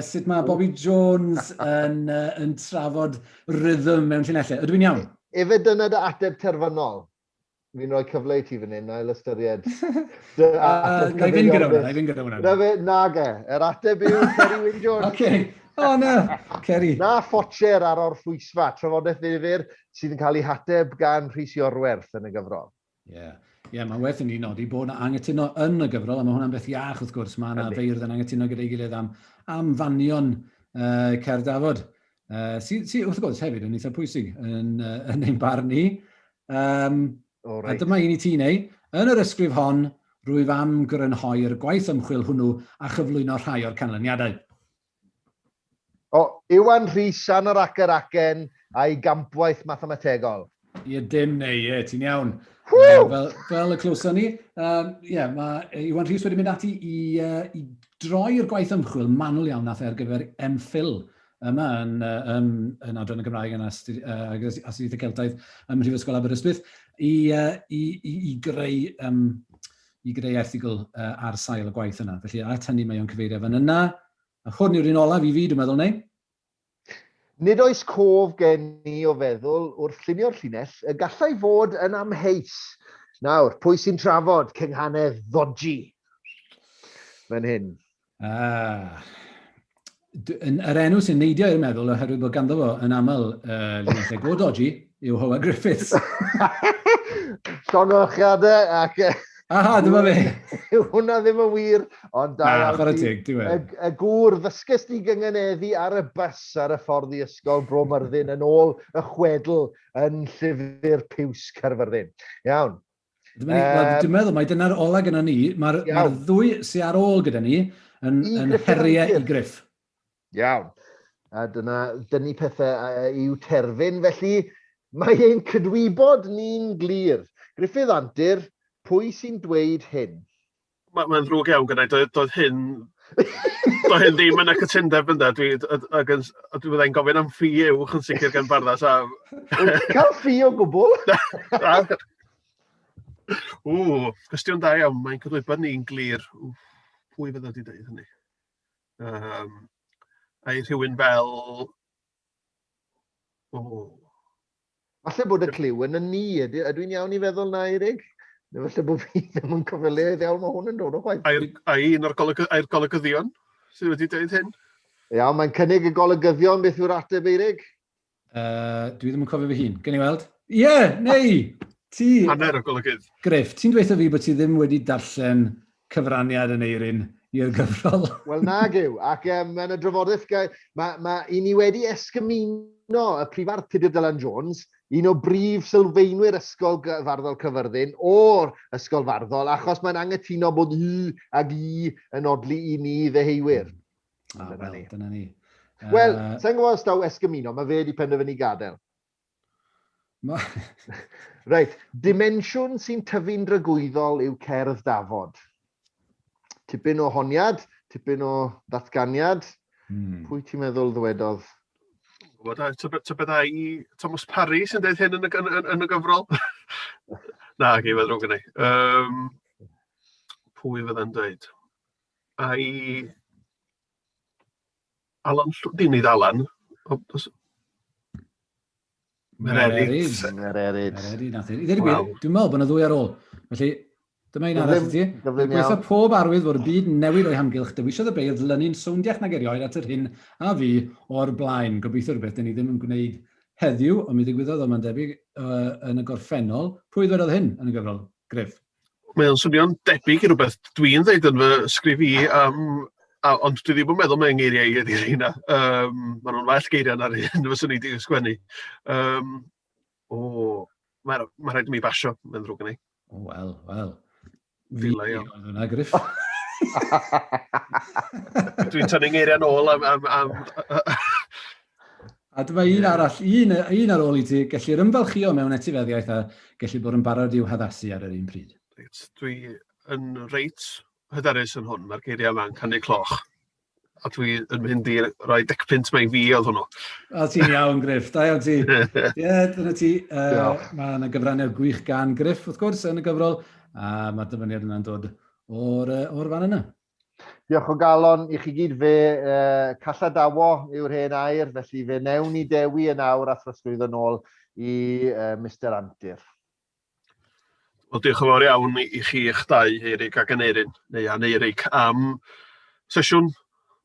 [SPEAKER 15] sut mae Bobby Jones yn trafod rhythm mewn llinellau. Ydw i'n iawn?
[SPEAKER 14] Efe dyna dy ateb terfynol? Fi'n rhoi cyfle I ti fan hyn, na'i ystyried. Na
[SPEAKER 15] I fynd gyda hwnna.
[SPEAKER 14] Nage, yr ateb yw Ceri Wyn Jones.
[SPEAKER 15] Oce. O na, Ceri.
[SPEAKER 14] Na ffotcher ar o'r ffwysfa, trafodaeth ddifyr sydd yn cael ei hateb gan Rhys Iorwerth yn y gyfrol.
[SPEAKER 15] Ie, mae'n werth I ni nodi bod yna angytuno yn y gyfrol, a mae hwnna'n beth iach wrth gwrs, mae yna beirdd yn angytuno gyda'i gilydd am fanion Cerdafod. Sydd wrth gwrs hefyd yn eitha pwysig yn ein barn ni. A dyma un I ti neu, yn yr ysgrif hon, rwyf am grynhoi'r gwaith ymchwil hwnnw a chyflwyno rhai o'r canlyniadau.
[SPEAKER 14] Iwan Rhys an yr acen a'i gampwaith mathemategol.
[SPEAKER 15] Ie, dim neu, ti'n iawn. Fel y clwson ni. Mae Iwan Rhys wedi mynd ati I droi'r gwaith ymchwil manwl iawn nath ar gyfer MPhil yma yn Adran y Gymraeg yn Astudiaethau Celtaidd ym Mhrifysgol Aberystwyth I greu erthigol ar sail y gwaith yna. Felly at hynny mae o'n cyfeirio fan yna. A hwn yw'r un olaf I fi, dwi'n meddwl, neu?
[SPEAKER 14] Nid oes cof gen I o feddwl wrth llunio'r llinell y gallai fod yn amheus. Nawr, pwy sy'n trafod cynghanedd ddodgi? Fan hyn.
[SPEAKER 15] Yr enw sy'n neidio i'r meddwl oherwydd bod ganddo fo yn aml linellau go dodgi yw Howard Griffiths.
[SPEAKER 14] Llongychiadau ac...
[SPEAKER 15] Aha, dyma fe.
[SPEAKER 14] Hwna ddim yn wir, ond
[SPEAKER 15] y
[SPEAKER 14] gŵr ddysgus di gyngeneddi ar y bus ar y ffordd I ysgol Bro Myrddin yn ôl y chwedl yn llyfr piws Caerfyrddin. Iawn.
[SPEAKER 15] Dwi'n meddwl mai dyna'r ola gyda ni. Mae'r ddwy sy'n ar ôl gyda ni yn heriau I Griff.
[SPEAKER 14] Iawn. A dyna dynnu pethau i'w terfyn, felly mae ein cydwybod ni'n glir. Griffith Antur, pwy sy'n dweud hyn?
[SPEAKER 13] Mae'n ddrwg iawn gyda, doedd hyn ddim yn y cytundeb yna. Dwi'n byddai'n gofyn am ffi uwch yn sicr gan Barddas.
[SPEAKER 14] Cael ffi o gwbl?
[SPEAKER 13] Cwestiwn da iawn, mae'n cydwybod ni'n glir. Pwy fydda wedi dweud hynny? Ai rhywun fel...
[SPEAKER 14] Falle bod y cliw yn y ni, ydw'n iawn I feddwl na, Eirig? Neu falle bod fi ddim yn cyfleoedd iawn mae hwn yn dod o chwaith.
[SPEAKER 13] Ai un o'r golygyddion sydd wedi dweud hyn?
[SPEAKER 14] Iawn, mae'n cynnig y golygyddion beth yw'r ateb, Eirig?
[SPEAKER 15] Dwi ddim yn cofio fy hun. Gen I weld? Ie, neu!
[SPEAKER 13] Hanner o golygydd.
[SPEAKER 15] Griff, ti'n dweud fi bod ti ddim wedi darllen cyfraniad yn Eirin i'r gyfrol?
[SPEAKER 14] Wel, nag yw. Ac yn y drafodaeth, I ni wedi esgymuno y prifardd Tudur Dylan Jones, un o brif sylfaenwyr Ysgol Farddol Cyfyrddin o'r Ysgol Farddol, achos mae'n angytuno bod I ag I yn odli I ni ddeheuwyr.
[SPEAKER 15] Dyna ni.
[SPEAKER 14] Wel, sa'n gwybod os daw esgymuno, mae fe wedi penderfynu gadael. Reit, dimensiwn sy'n tyfu'n dragwyddol yw cerdd dafod. Tipyn o honiad, tipyn o ddatganiad. Pwy ti'n meddwl ddwedodd?
[SPEAKER 13] Byddai I Thomas Parry sy'n dweud hyn yn y gyfrol? Na, gei fedd rhwng gynnau. Pwy fydda'n dweud? Alan, dim ni Alan.
[SPEAKER 14] Mererid.
[SPEAKER 15] Dwi'n meddwl bod yna ddwy ar ôl. Felly, dyma un arall I ti. Gweithio pob arwydd fod y byd newid o'i hamgylch dywisiodd y beirdd lynu'n sowndiach nag erioed at yr hyn a fi o'r blaen. Gobeithio rhywbeth dyn ni ddim yn gwneud heddiw, ond mi ddigwyddodd o'n debyg yn y gorffennol. Pwy ddwedodd hyn yn y gyfrol? Griff?
[SPEAKER 13] Mae'n swnio'n debyg I rhywbeth dwi'n dweud yn fy sgrif I, ond dwi ddim yn meddwl mae'n geiriau ydy'r hynna. Mae nhw'n well geiriau na'r hyn fyswn I wedi ysgwennu. Mae rhaid I mi basio, mae'n ddrwg yn ei.
[SPEAKER 15] Wel.
[SPEAKER 13] Fi oedd
[SPEAKER 15] hwnna, Griff.
[SPEAKER 13] Dwi'n tynnu'n geiriau nôl am...
[SPEAKER 15] A dyma un arall, un ar ôl i ti, gellir ymfalchio mewn etifeddiaeth a gellir bod yn barod i'w haddasu ar yr un pryd.
[SPEAKER 13] Dwi yn reit hyderus yn hwn, mae'r geiriau yma'n canu cloch. A dwi yn mynd i roi decpunt mae fi oedd hwnnw.
[SPEAKER 15] O, ti'n iawn, Griff. Da iawn ti. Dyna ti. Mae yna gyfraniad gwych gan Griff, wrth gwrs, yn y gyfrol. A mae'r dyfyniad yna'n dod o'r fan yna.
[SPEAKER 14] Diolch o galon i chi gyd fe Calladawo yw'r hen air, felly fe newn ni dewi yn awr a throsglwyddo nôl i Mr Antur.
[SPEAKER 13] Wel, diolch yn fawr iawn i chi eich dau, Eirig ac Aneurin, neu Aneurig, am sesiwn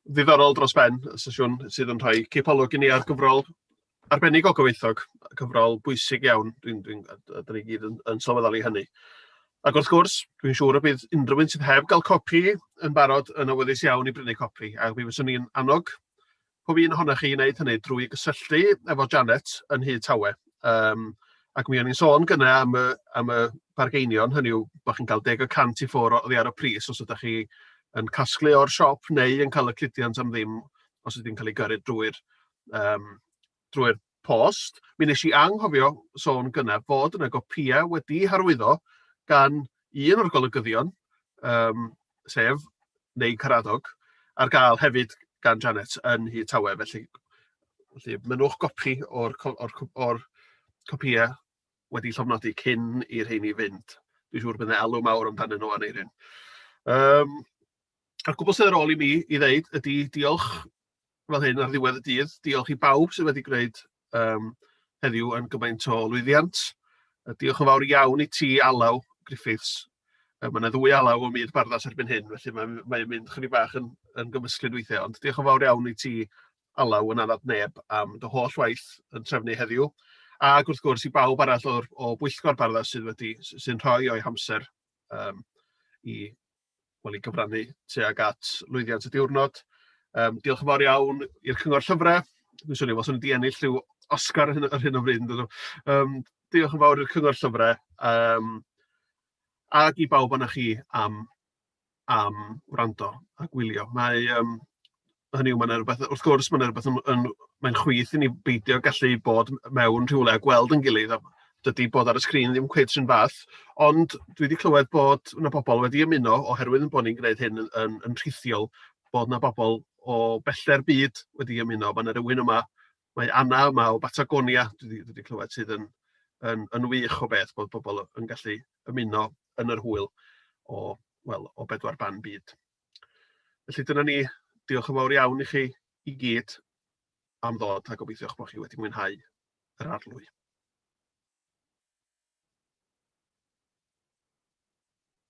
[SPEAKER 13] ddiddorol dros ben, sesiwn sydd yn rhoi cipolwg i ni ar gyfrol arbennig o gyfoethog, gyfrol bwysig iawn, dyn ni gyd yn sylweddoli hynny. Ac wrth gwrs, dwi'n siŵr y bydd unrhyw un sydd heb gael copi yn barod yn awyddus iawn i brynu copi, a mi fyswn ni'n annog pob un ohonych chi i wneud hynny drwy gysylltu efo Janet yn Hyd Tawe. Ac mi o'n i'n sôn gyna am y bargeinion, hynny yw bod chi'n cael 10% i ffwr oddi ar y pris os ydych chi yn casglu o'r siop neu yn cael y cludiant am ddim os ydy'n cael ei gyrru drwy'r post. Mi nes i anghofio sôn gyna fod yna gopïau wedi harwyddo gan un o'r golygyddion, sef neu Caradog, ar gael hefyd gan Janet yn Hyd Tawe. Felly mynwch gopi o'r copïau wedi llofnodi cyn i'r rheini fynd. Dwi'n siŵr bydd yna alw mawr amdanyn nhw Aneurin. A'r gwbl sydd ar ôl i mi i ddeud ydy diolch fel hyn ar ddiwedd y dydd. Diolch i bawb sydd wedi gwneud heddiw yn gymaint o lwyddiant. Diolch yn fawr iawn i ti, Alaw Griffiths. Mae yna 2 alaw o myd Barddas erbyn hyn, felly mae'n mynd chydig bach yn gymysglyd weithiau. Ond diolch yn fawr iawn i ti, Alaw, yn anad neb am dy holl waith yn trefnu heddiw. Ac wrth gwrs i bawb arall o bwyllgor Barddas sy'n rhoi o'i hamser i gyfrannu tuag at lwyddiant y diwrnod. Diolch yn fawr iawn i'r Cyngor Llyfrau. Dwi'n swnio fel swn i wedi ennill rhyw Oscar ar hyn o bryd. Diolch yn fawr i'r Cyngor Llyfrau. Ac i bawb yna chi am wrando a gwylio. Hynny yw, wrth gwrs, mae'n chwith i ni beidio gallu bod mewn rhywle a gweld yn gilydd. Dydy bod ar y sgrin ddim cweit sy'n fath, ond dwi wedi clywed bod yna bobl wedi ymuno oherwydd bod ni'n gwneud hyn yn rhithiol, bod yna bobl o belle'r byd wedi ymuno. Mae yna rhywun yma, mae Anna yma o Batagonia, dwi wedi clywed sydd yn wych o beth bod bobl yn gallu ymuno yn yr hwyl o 4 ban byd. Felly dyna ni, diolch yn fawr iawn i chi i gyd am ddod a gobeithio bod chi wedi mwynhau yr arlwy.